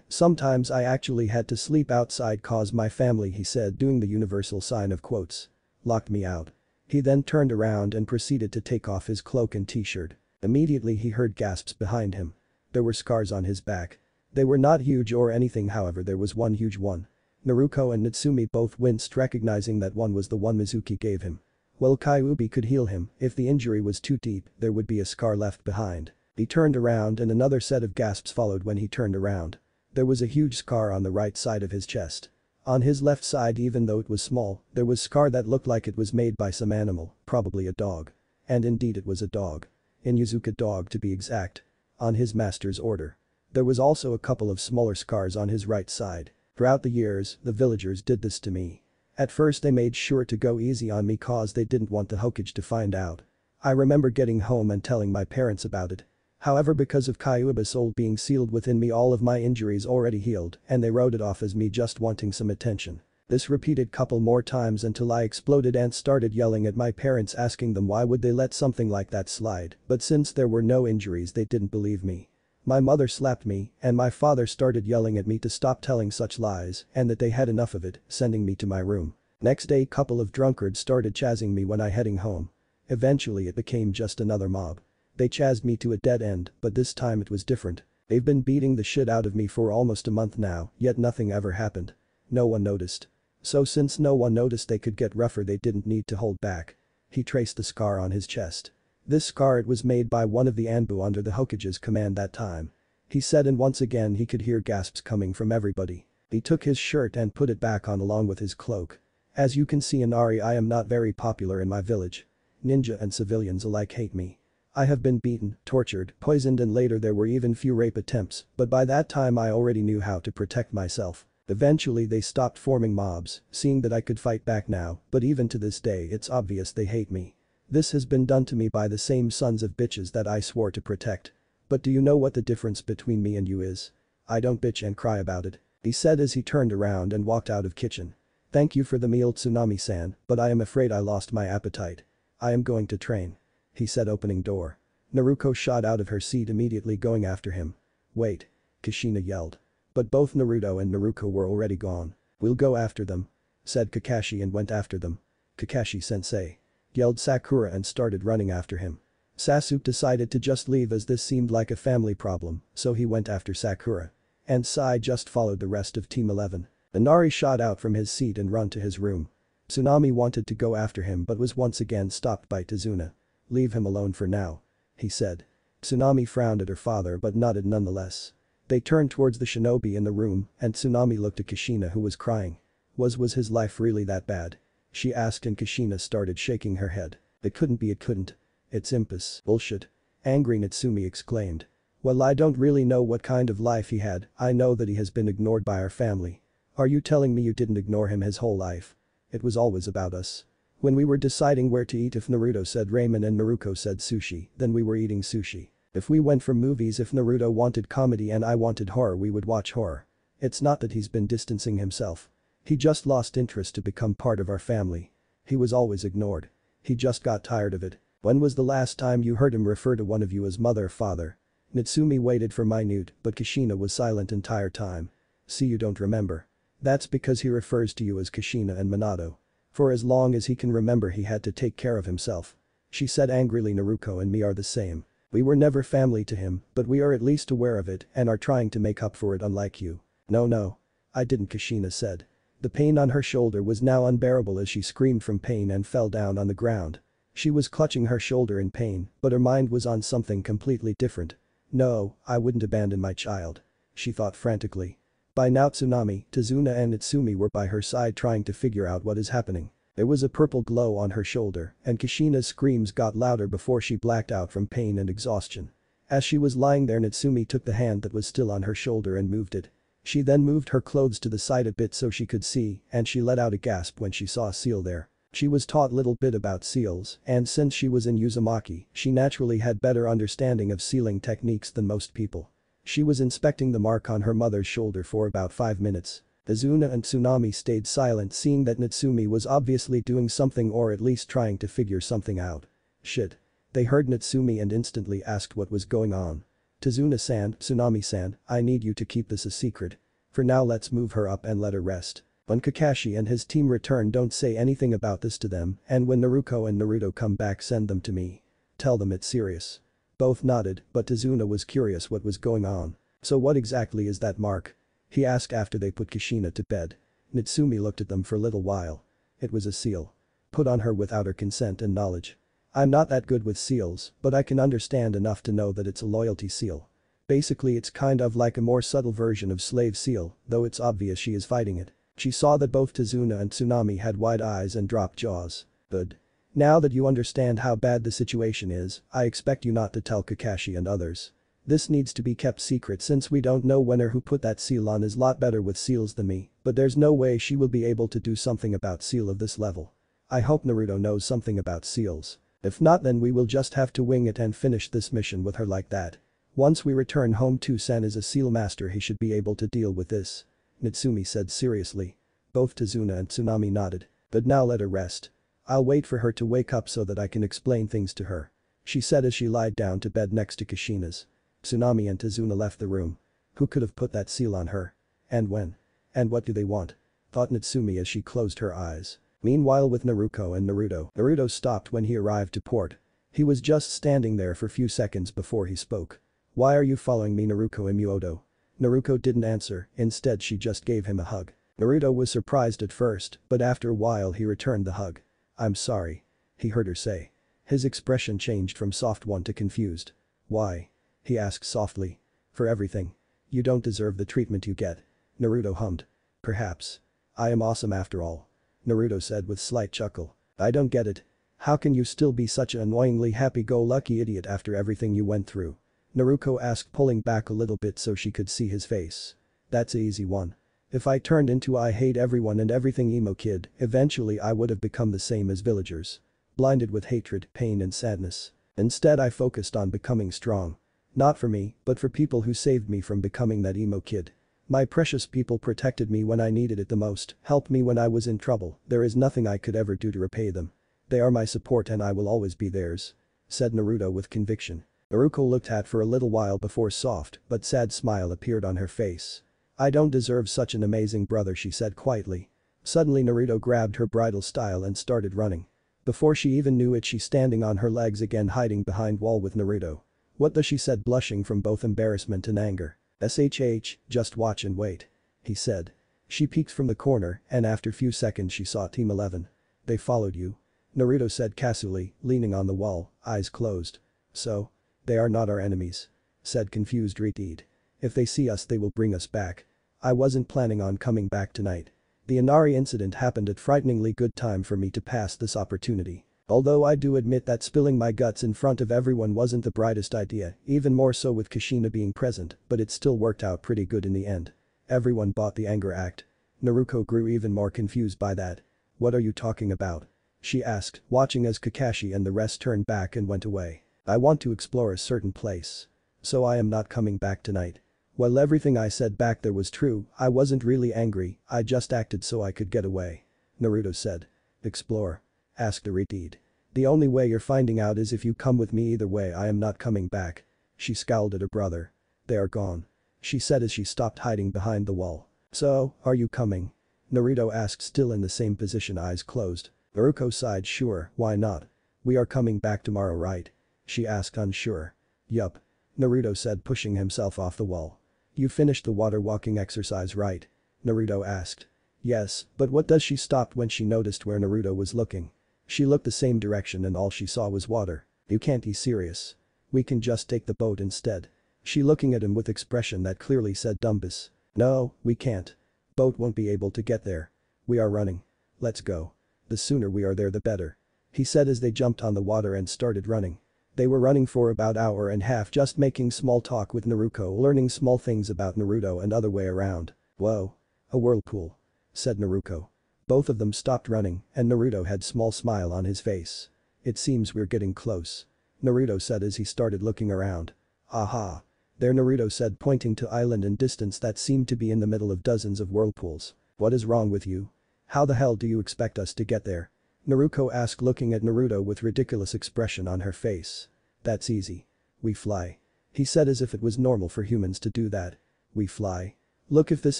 Speaker 1: Sometimes I actually had to sleep outside cause my family," he said, doing the universal sign of quotes. "Locked me out." He then turned around and proceeded to take off his cloak and t-shirt. Immediately he heard gasps behind him. There were scars on his back. They were not huge or anything, however there was one huge one. Naruto and Natsumi both winced, recognizing that one was the one Mizuki gave him. Well, Kyuubi could heal him. If the injury was too deep, there would be a scar left behind. He turned around and another set of gasps followed when he turned around. There was a huge scar on the right side of his chest. On his left side, even though it was small, there was scar that looked like it was made by some animal, probably a dog. And indeed it was a dog. Inuzuka dog to be exact. On his master's order. There was also a couple of smaller scars on his right side. Throughout the years, the villagers did this to me. At first they made sure to go easy on me cause they didn't want the Hokage to find out. I remember getting home and telling my parents about it. However, because of Kyuubi's soul being sealed within me, all of my injuries already healed and they wrote it off as me just wanting some attention. This repeated couple more times until I exploded and started yelling at my parents, asking them why would they let something like that slide, but since there were no injuries they didn't believe me. My mother slapped me and my father started yelling at me to stop telling such lies and that they had enough of it, sending me to my room. Next day, couple of drunkards started chasing me when I heading home. Eventually it became just another mob. They chased me to a dead end, but this time it was different. They've been beating the shit out of me for almost a month now, yet nothing ever happened. No one noticed. So since no one noticed they could get rougher, they didn't need to hold back. He traced the scar on his chest. This scar, it was made by one of the Anbu under the Hokage's command that time. He said, and once again he could hear gasps coming from everybody. He took his shirt and put it back on along with his cloak. As you can see, Inari, I am not very popular in my village. Ninja and civilians alike hate me. I have been beaten, tortured, poisoned, and later there were even few rape attempts, but by that time I already knew how to protect myself. Eventually they stopped forming mobs, seeing that I could fight back now, but even to this day it's obvious they hate me. This has been done to me by the same sons of bitches that I swore to protect. But do you know what the difference between me and you is? I don't bitch and cry about it, he said as he turned around and walked out of kitchen. Thank you for the meal, Tsunami-san, but I am afraid I lost my appetite. I am going to train, he said, opening door. Naruko shot out of her seat, immediately going after him. Wait, Kushina yelled. But both Naruto and Naruko were already gone. We'll go after them, said Kakashi and went after them. Kakashi-sensei, yelled Sakura and started running after him. Sasuke decided to just leave as this seemed like a family problem, so he went after Sakura. And Sai just followed the rest of Team 11. Inari shot out from his seat and ran to his room. Tsunami wanted to go after him but was once again stopped by Tazuna. Leave him alone for now, he said. Tsunami frowned at her father but nodded nonetheless. They turned towards the shinobi in the room and Tsunami looked at Kushina, who was crying. Was his life really that bad? She asked, and Kushina started shaking her head. It couldn't be, it couldn't. It's impus bullshit. Angry Natsumi exclaimed. Well, I don't really know what kind of life he had, I know that he has been ignored by our family. Are you telling me you didn't ignore him his whole life? It was always about us. When we were deciding where to eat, if Naruto said ramen and Naruko said sushi, then we were eating sushi. If we went for movies, if Naruto wanted comedy and I wanted horror, we would watch horror. It's not that he's been distancing himself. He just lost interest to become part of our family. He was always ignored. He just got tired of it. When was the last time you heard him refer to one of you as mother or father? Natsumi waited for minute, but Kushina was silent entire time. See, you don't remember. That's because he refers to you as Kushina and Minato. For as long as he can remember, he had to take care of himself. She said angrily. Naruko and me are the same. We were never family to him, but we are at least aware of it and are trying to make up for it, unlike you. No. I didn't, Kushina said. The pain on her shoulder was now unbearable as she screamed from pain and fell down on the ground. She was clutching her shoulder in pain, but her mind was on something completely different. No, I wouldn't abandon my child, she thought frantically. By now Tsunami, Tazuna and Natsumi were by her side trying to figure out what is happening. There was a purple glow on her shoulder and Kushina's screams got louder before she blacked out from pain and exhaustion. As she was lying there, Natsumi took the hand that was still on her shoulder and moved it. She then moved her clothes to the side a bit so she could see, and she let out a gasp when she saw a seal there. She was taught little bit about seals, and since she was in Uzumaki, she naturally had better understanding of sealing techniques than most people. She was inspecting the mark on her mother's shoulder for about 5 minutes. Tazuna and Tsunami stayed silent, seeing that Natsumi was obviously doing something or at least trying to figure something out. Shit. They heard Natsumi and instantly asked what was going on. Tazuna-san, Tsunami-san, I need you to keep this a secret. For now let's move her up and let her rest. When Kakashi and his team return, don't say anything about this to them, and when Naruko and Naruto come back, send them to me. Tell them it's serious. Both nodded, but Tazuna was curious what was going on. So what exactly is that mark? He asked after they put Kushina to bed. Natsumi looked at them for a little while. It was a seal. Put on her without her consent and knowledge. I'm not that good with seals, but I can understand enough to know that it's a loyalty seal. Basically it's kind of like a more subtle version of slave seal, though it's obvious she is fighting it. She saw that both Tazuna and Tsunami had wide eyes and dropped jaws. Good. Now that you understand how bad the situation is, I expect you not to tell Kakashi and others. This needs to be kept secret since we don't know when or who put that seal on. Is lot better with seals than me, but there's no way she will be able to do something about seal of this level. I hope Naruto knows something about seals. If not, then we will just have to wing it and finish this mission with her like that. Once we return home Sen is a seal master, he should be able to deal with this. Natsumi said seriously. Both Tazuna and Tsunami nodded. But now let her rest. I'll wait for her to wake up so that I can explain things to her. She said as she lied down to bed next to Kushina's. Tsunami and Tazuna left the room. Who could have put that seal on her? And when? And what do they want? Thought Natsumi as she closed her eyes. Meanwhile with Naruto and Naruto stopped when he arrived to port. He was just standing there for a few seconds before he spoke. Why are you following me, Naruto Imuoto? Naruto didn't answer, instead she just gave him a hug. Naruto was surprised at first, but after a while he returned the hug. I'm sorry. He heard her say. His expression changed from soft one to confused. Why? He asked softly. For everything. You don't deserve the treatment you get. Naruto hummed. Perhaps. I am awesome after all. Naruto said with slight chuckle. I don't get it. How can you still be such an annoyingly happy-go-lucky idiot after everything you went through? Naruto asked, pulling back a little bit so she could see his face. That's an easy one. If I turned into I hate everyone and everything emo kid, eventually I would have become the same as villagers. Blinded with hatred, pain and sadness. Instead I focused on becoming strong. Not for me, but for people who saved me from becoming that emo kid. My precious people protected me when I needed it the most, helped me when I was in trouble, there is nothing I could ever do to repay them. They are my support and I will always be theirs. Said Naruto with conviction. Naruto looked at for a little while before soft but sad smile appeared on her face. I don't deserve such an amazing brother, she said quietly. Suddenly Naruto grabbed her bridal style and started running. Before she even knew it, she's standing on her legs again, hiding behind wall with Naruto. What the, she said, blushing from both embarrassment and anger. SHH, just watch and wait. He said. She peeked from the corner and after few seconds she saw Team 11. They followed you. Naruto said casually, leaning on the wall, eyes closed. So? They are not our enemies. Said confused Reed. If they see us they will bring us back. I wasn't planning on coming back tonight. The Inari incident happened at frighteningly good time for me to pass this opportunity. Although I do admit that spilling my guts in front of everyone wasn't the brightest idea, even more so with Kushina being present, but it still worked out pretty good in the end. Everyone bought the anger act. Naruto grew even more confused by that. What are you talking about? She asked, watching as Kakashi and the rest turned back and went away. I want to explore a certain place. So I am not coming back tonight. Well, everything I said back there was true, I wasn't really angry, I just acted so I could get away. Naruto said. Explore? Asked Reed. The only way you're finding out is if you come with me, either way I am not coming back. She scowled at her brother. They are gone. She said as she stopped hiding behind the wall. So, are you coming? Naruto asked, still in the same position, eyes closed. Naruto sighed. Sure, why not? We are coming back tomorrow, right? She asked, unsure. Yup. Naruto said, pushing himself off the wall. You finished the water walking exercise, right? Naruto asked. Yes, but what does? She stopped when she noticed where Naruto was looking. She looked the same direction and all she saw was water. You can't be serious. We can just take the boat instead. She looking at him with expression that clearly said dumbus. No, we can't. Boat won't be able to get there. We are running. Let's go. The sooner we are there the better. He said as they jumped on the water and started running. They were running for about an hour and a half, just making small talk with Naruto, learning small things about Naruto and other way around. Whoa. A whirlpool. Said Naruto. Both of them stopped running and Naruto had small smile on his face. It seems we're getting close. Naruto said as he started looking around. Aha. There, Naruto said, pointing to island in distance that seemed to be in the middle of dozens of whirlpools. What is wrong with you? How the hell do you expect us to get there? Naruto asked, looking at Naruto with ridiculous expression on her face. That's easy. We fly. He said as if it was normal for humans to do that. We fly. Look, if this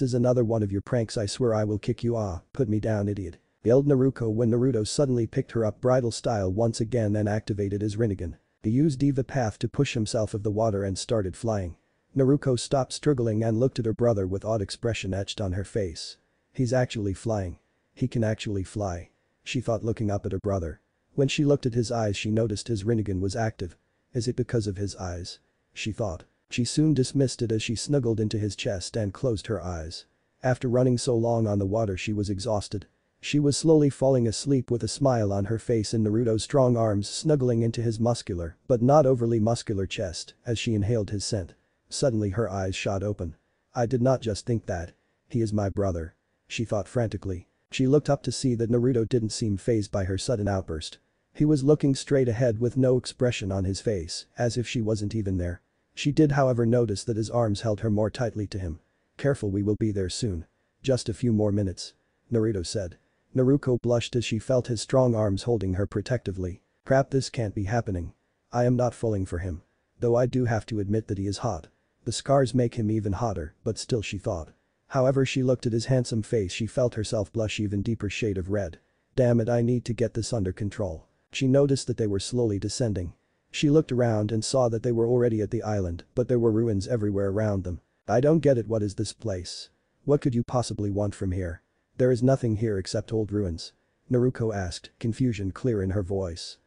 Speaker 1: is another one of your pranks I swear I will kick you. Ah, put me down, idiot. Yelled Naruto when Naruto suddenly picked her up bridal style once again and activated his Rinnegan. He used Diva Path to push himself of the water and started flying. Naruto stopped struggling and looked at her brother with odd expression etched on her face. He's actually flying. He can actually fly. She thought, looking up at her brother. When she looked at his eyes she noticed his Rinnegan was active. Is it because of his eyes? She thought. She soon dismissed it as she snuggled into his chest and closed her eyes. After running so long on the water she was exhausted. She was slowly falling asleep with a smile on her face and Naruto's strong arms snuggling into his muscular but not overly muscular chest as she inhaled his scent. Suddenly her eyes shot open. I did not just think that. He is my brother. She thought frantically. She looked up to see that Naruto didn't seem fazed by her sudden outburst. He was looking straight ahead with no expression on his face, as if she wasn't even there. She did however notice that his arms held her more tightly to him. Careful, we will be there soon. Just a few more minutes. Naruto said. Naruko blushed as she felt his strong arms holding her protectively. Crap, this can't be happening. I am not falling for him. Though I do have to admit that he is hot. The scars make him even hotter, but still, she thought. However, she looked at his handsome face, she felt herself blush even deeper shade of red. Damn it, I need to get this under control. She noticed that they were slowly descending. She looked around and saw that they were already at the island, but there were ruins everywhere around them. I don't get it, what is this place? What could you possibly want from here? There is nothing here except old ruins. Naruko asked, confusion clear in her voice.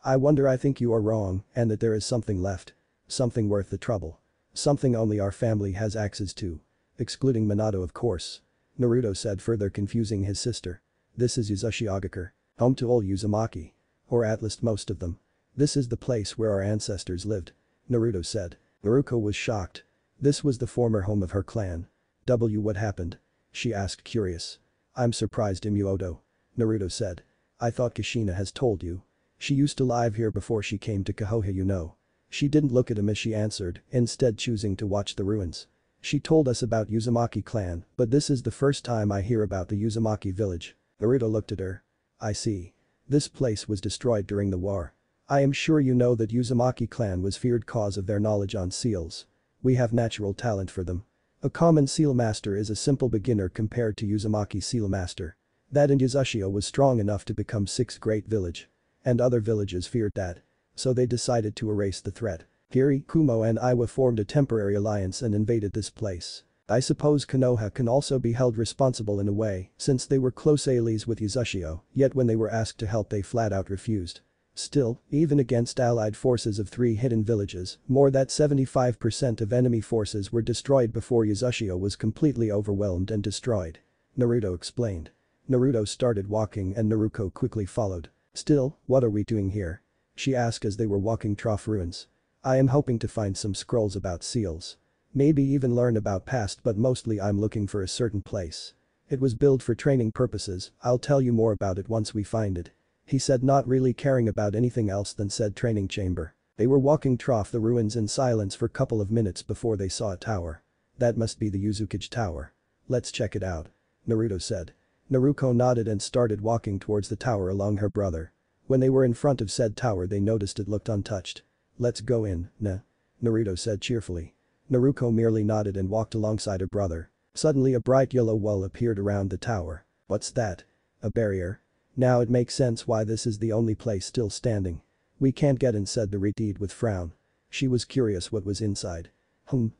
Speaker 1: I wonder, I think you are wrong, and that there is something left. Something worth the trouble. Something only our family has access to. Excluding Minato, of course. Naruto said, further confusing his sister. This is Uzashigakure, home to all Uzumaki. Or at least most of them. This is the place where our ancestors lived. Naruto said. Naruko was shocked. This was the former home of her clan. What happened? She asked, curious. I'm surprised, Imuoto. Naruto said. I thought Kushina has told you. She used to live here before she came to Konoha, you know. She didn't look at him as she answered, instead choosing to watch the ruins. She told us about Uzumaki clan, but this is the first time I hear about the Uzumaki village. Naruto looked at her. I see. This place was destroyed during the war. I am sure you know that Uzumaki clan was feared cause of their knowledge on seals. We have natural talent for them. A common seal master is a simple beginner compared to Uzumaki seal master. That and Uzashio was strong enough to become 6th great village. And other villages feared that. So they decided to erase the threat. Kiri, Kumo and Iwa formed a temporary alliance and invaded this place. I suppose Konoha can also be held responsible in a way, since they were close allies with Uzashio, yet when they were asked to help they flat out refused. Still, even against allied forces of 3 hidden villages, more than 75% of enemy forces were destroyed before Uzashio was completely overwhelmed and destroyed. Naruto explained. Naruto started walking and Naruko quickly followed. Still, what are we doing here? She asked as they were walking trough ruins. I am hoping to find some scrolls about seals. Maybe even learn about past, but mostly I'm looking for a certain place. It was built for training purposes, I'll tell you more about it once we find it. He said, not really caring about anything else than said training chamber. They were walking trough the ruins in silence for a couple of minutes before they saw a tower. That must be the Uzukage tower. Let's check it out. Naruto said. Naruko nodded and started walking towards the tower along her brother. When they were in front of said tower they noticed it looked untouched. Let's go in, Naruto said cheerfully. Naruko merely nodded and walked alongside her brother. Suddenly a bright yellow wall appeared around the tower. What's that? A barrier? Now it makes sense why this is the only place still standing. We can't get in, said the Redeed with frown. She was curious what was inside.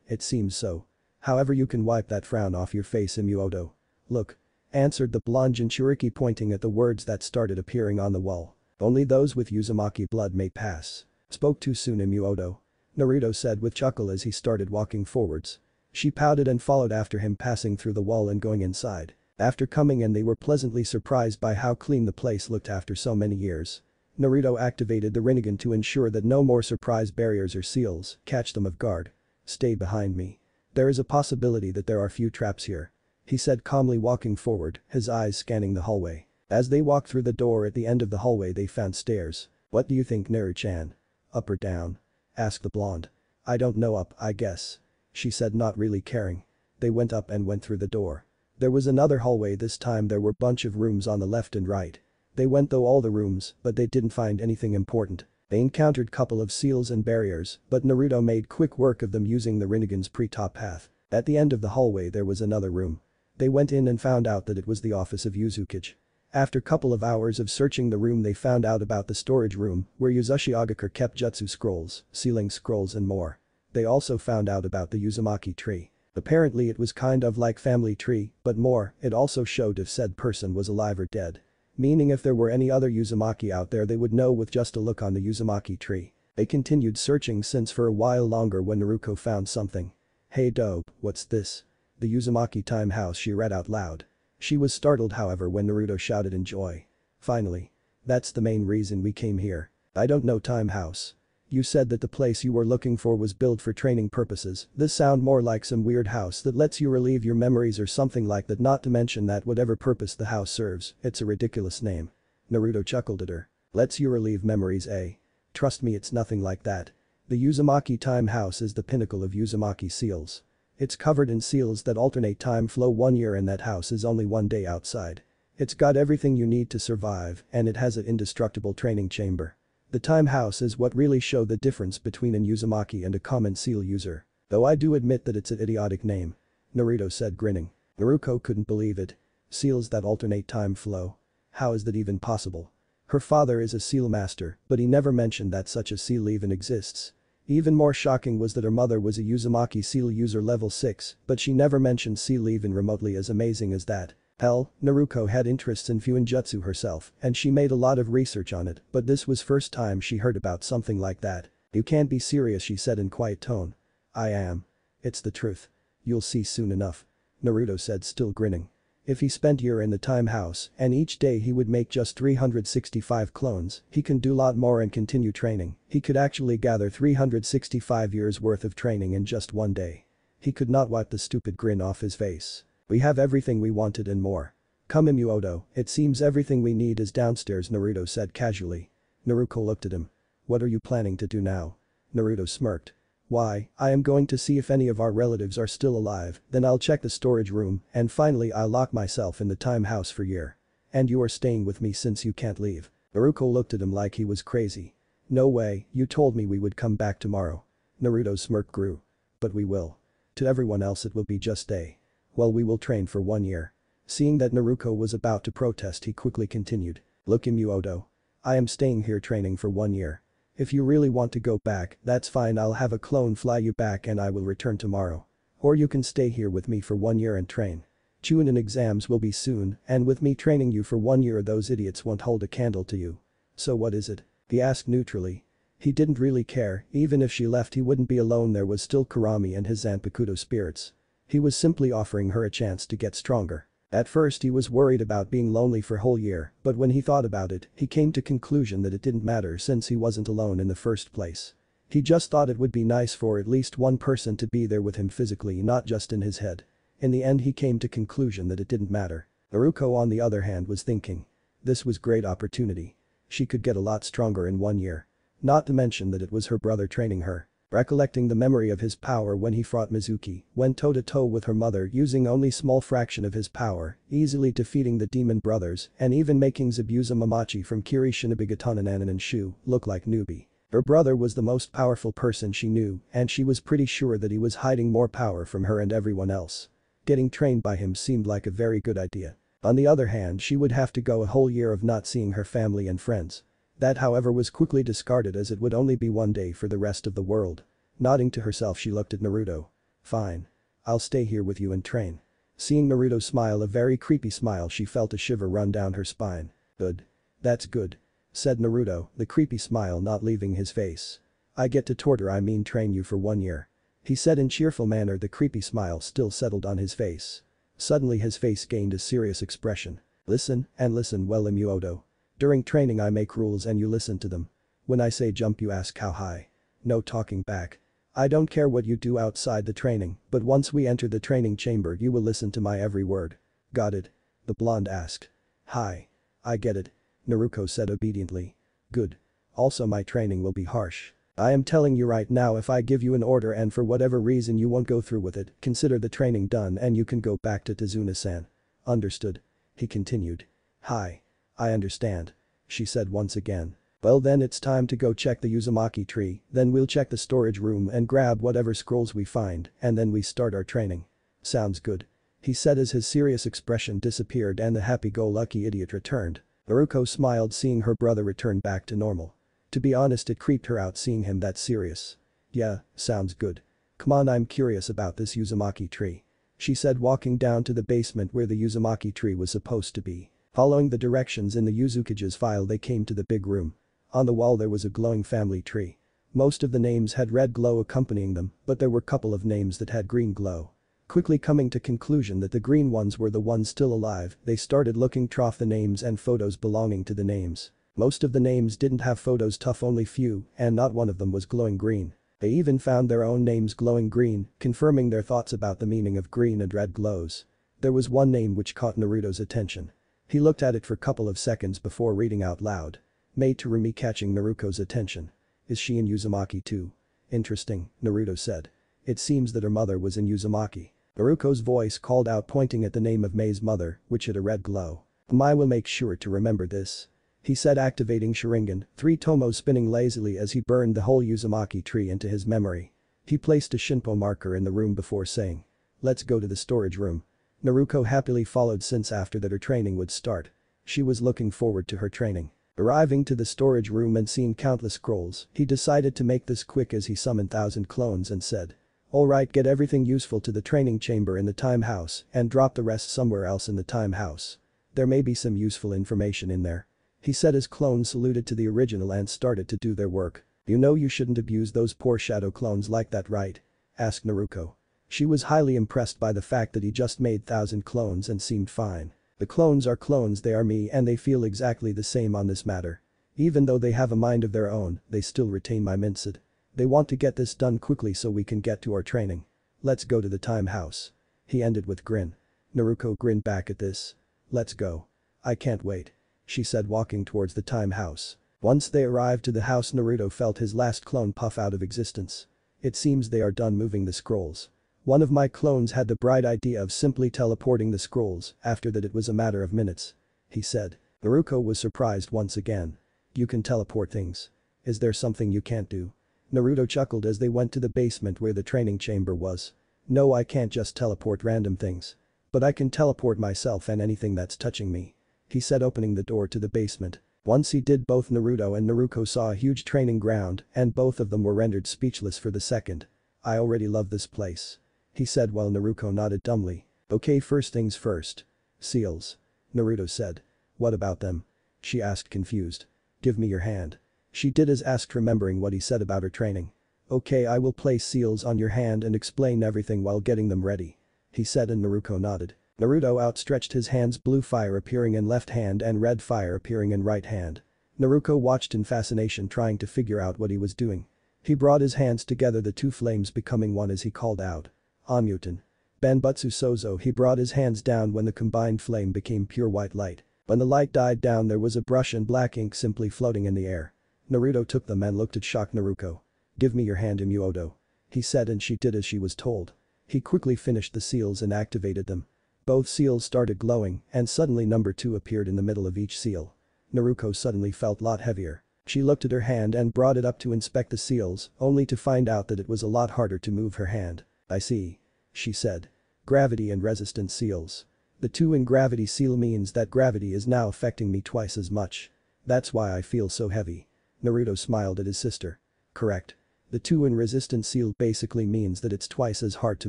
Speaker 1: It seems so. However, you can wipe that frown off your face, Imuoto. Look. Answered the blonde Jinchuriki, pointing at the words that started appearing on the wall. Only those with Uzumaki blood may pass. Spoke too soon, Imuoto. Naruto said with chuckle as he started walking forwards. She pouted and followed after him, passing through the wall and going inside. After coming in they were pleasantly surprised by how clean the place looked after so many years. Naruto activated the Rinnegan to ensure that no more surprise barriers or seals catch them off guard. Stay behind me. There is a possibility that there are few traps here. He said, calmly walking forward, his eyes scanning the hallway. As they walked through the door at the end of the hallway they found stairs. What do you think, Naru-chan? Up or down? Asked the blonde. I don't know, up, I guess. She said, not really caring. They went up and went through the door. There was another hallway. This time there were bunch of rooms on the left and right. They went through all the rooms, but they didn't find anything important. They encountered couple of seals and barriers, but Naruto made quick work of them using the Rinnegan's pre-top path. At the end of the hallway there was another room. They went in and found out that it was the office of Uzukage. After couple of hours of searching the room they found out about the storage room, where Uzashigakure kept jutsu scrolls, sealing scrolls and more. They also found out about the Uzumaki tree. Apparently it was kind of like family tree, but more, it also showed if said person was alive or dead. Meaning if there were any other Uzumaki out there they would know with just a look on the Uzumaki tree. They continued searching since for a while longer when Naruko found something. Hey dope, what's this? The Uzumaki time house, she read out loud. She was startled however when Naruto shouted in joy. Finally. That's the main reason we came here. I don't know time house. You said that the place you were looking for was built for training purposes. This sound more like some weird house that lets you relieve your memories or something like that, not to mention that whatever purpose the house serves, it's a ridiculous name. Naruto chuckled at her. Lets you relieve memories, eh? Trust me, it's nothing like that. The Uzumaki Time House is the pinnacle of Uzumaki seals. It's covered in seals that alternate time flow 1 year and that house is only 1 day outside. It's got everything you need to survive and it has an indestructible training chamber. The Time House is what really show the difference between an Uzumaki and a common seal user. Though I do admit that it's an idiotic name. Naruto said grinning. Naruko couldn't believe it. Seals that alternate time flow. How is that even possible? Her father is a seal master, but he never mentioned that such a seal even exists. Even more shocking was that her mother was a Uzumaki seal user level 6, but she never mentioned seal even remotely as amazing as that. Hell, Naruko had interests in Fuinjutsu herself, and she made a lot of research on it, but this was first time she heard about something like that. You can't be serious, she said in quiet tone. I am. It's the truth. You'll see soon enough. Naruto said, still grinning. If he spent a year in the Time House and each day he would make just 365 clones, he can do lot more and continue training. He could actually gather 365 years worth of training in just 1 day. He could not wipe the stupid grin off his face. We have everything we wanted and more. Come Imuoto, it seems everything we need is downstairs, Naruto said casually. Naruko looked at him. What are you planning to do now? Naruto smirked. Why, I am going to see if any of our relatives are still alive, then I'll check the storage room, and finally I'll lock myself in the Time House for a year. And you are staying with me since you can't leave. Naruto looked at him like he was crazy. No way, you told me we would come back tomorrow. Naruto's smirk grew. But we will. To everyone else it will be just day. Well, we will train for 1 year. Seeing that Naruto was about to protest, he quickly continued. Look Imuoto. I am staying here training for 1 year. If you really want to go back, that's fine, I'll have a clone fly you back and I will return tomorrow. Or you can stay here with me for 1 year and train. Chunin exams will be soon, and with me training you for 1 year those idiots won't hold a candle to you. So what is it? He asked neutrally. He didn't really care, even if she left he wouldn't be alone, there was still Kurami and his Zanpakuto spirits. He was simply offering her a chance to get stronger. At first he was worried about being lonely for a whole year, but when he thought about it, he came to conclusion that it didn't matter since he wasn't alone in the first place. He just thought it would be nice for at least one person to be there with him physically, not just in his head. In the end he came to conclusion that it didn't matter. Naruko on the other hand was thinking. This was great opportunity. She could get a lot stronger in 1 year. Not to mention that it was her brother training her. Recollecting the memory of his power when he fought Mizuki, went toe-to-toe with her mother using only small fraction of his power, easily defeating the demon brothers and even making Zabuza Mamachi from Kiri Shinobigatana and Shu look like newbie. Her brother was the most powerful person she knew and she was pretty sure that he was hiding more power from her and everyone else. Getting trained by him seemed like a very good idea. On the other hand, she would have to go a whole year of not seeing her family and friends. That however was quickly discarded as it would only be 1 day for the rest of the world. Nodding to herself she looked at Naruto. Fine. I'll stay here with you and train. Seeing Naruto smile, a very creepy smile, she felt a shiver run down her spine. Good. That's good. Said Naruto, the creepy smile not leaving his face. I get to train you for 1 year. He said in cheerful manner, the creepy smile still settled on his face. Suddenly his face gained a serious expression. Listen, and listen well Imuoto. During training I make rules and you listen to them. When I say jump you ask how high. No talking back. I don't care what you do outside the training, but once we enter the training chamber you will listen to my every word. Got it? The blonde asked. Hi. I get it. Naruto said obediently. Good. Also my training will be harsh. I am telling you right now, if I give you an order and for whatever reason you won't go through with it, consider the training done and you can go back to Tazuna-san. Understood? He continued. Hi. I understand. She said once again. Well then it's time to go check the Uzumaki tree, then we'll check the storage room and grab whatever scrolls we find, and then we start our training. Sounds good. He said as his serious expression disappeared and the happy-go-lucky idiot returned. Naruko smiled seeing her brother return back to normal. To be honest, it creeped her out seeing him that serious. Yeah, sounds good. Come on, I'm curious about this Uzumaki tree. She said walking down to the basement where the Uzumaki tree was supposed to be. Following the directions in the Uzukage's file they came to the big room. On the wall there was a glowing family tree. Most of the names had red glow accompanying them, but there were couple of names that had green glow. Quickly coming to conclusion that the green ones were the ones still alive, they started looking through the names and photos belonging to the names. Most of the names didn't have photos, tough only few, and not one of them was glowing green. They even found their own names glowing green, confirming their thoughts about the meaning of green and red glows. There was one name which caught Naruto's attention. He looked at it for a couple of seconds before reading out loud. Mei Terumi, catching Naruto's attention. Is she in Uzumaki too? Interesting, Naruto said. It seems that her mother was in Uzumaki. Naruto's voice called out pointing at the name of Mei's mother, which had a red glow. Mai will make sure to remember this. He said activating Sharingan, 3 tomos spinning lazily as he burned the whole Uzumaki tree into his memory. He placed a Shinpo marker in the room before saying, "Let's go to the storage room." Naruto happily followed since after that her training would start. She was looking forward to her training. Arriving to the storage room and seeing countless scrolls, he decided to make this quick as he summoned 1,000 clones and said, "Alright, get everything useful to the training chamber in the time house and drop the rest somewhere else in the time house. There may be some useful information in there." He said his clones saluted to the original and started to do their work. "You know you shouldn't abuse those poor shadow clones like that, right?" asked Naruto. She was highly impressed by the fact that he just made 1,000 clones and seemed fine. "The clones are clones, they are me and they feel exactly the same on this matter. Even though they have a mind of their own, they still retain my mindset. They want to get this done quickly so we can get to our training. Let's go to the time house." He ended with grin. Naruto grinned back at this. "Let's go. I can't wait," she said walking towards the time house. Once they arrived to the house, Naruto felt his last clone puff out of existence. "It seems they are done moving the scrolls. One of my clones had the bright idea of simply teleporting the scrolls, after that it was a matter of minutes," he said. Naruto was surprised once again. "You can teleport things. Is there something you can't do?" Naruto chuckled as they went to the basement where the training chamber was. "No, I can't just teleport random things. But I can teleport myself and anything that's touching me," he said, opening the door to the basement. Once he did, both Naruto and Naruto saw a huge training ground and both of them were rendered speechless for the second. "I already love this place," he said while Naruto nodded dumbly. "Okay, first things first. Seals," Naruto said. "What about them?" she asked, confused. "Give me your hand." She did as asked, remembering what he said about her training. "Okay, I will place seals on your hand and explain everything while getting them ready," he said, and Naruto nodded. Naruto outstretched his hands, blue fire appearing in left hand and red fire appearing in right hand. Naruto watched in fascination, trying to figure out what he was doing. He brought his hands together, the two flames becoming one as he called out, "Onmuten. Banbutsu Sozo." He brought his hands down when the combined flame became pure white light. When the light died down, there was a brush and black ink simply floating in the air. Naruto took them and looked at shocked Naruto. "Give me your hand, Imuodo," he said, and she did as she was told. He quickly finished the seals and activated them. Both seals started glowing and suddenly number 2 appeared in the middle of each seal. Naruto suddenly felt a lot heavier. She looked at her hand and brought it up to inspect the seals, only to find out that it was a lot harder to move her hand. "I see," she said. "Gravity and resistant seals. The 2 in gravity seal means that gravity is now affecting me twice as much. That's why I feel so heavy." Naruto smiled at his sister. "Correct. The 2 in resistant seal basically means that it's twice as hard to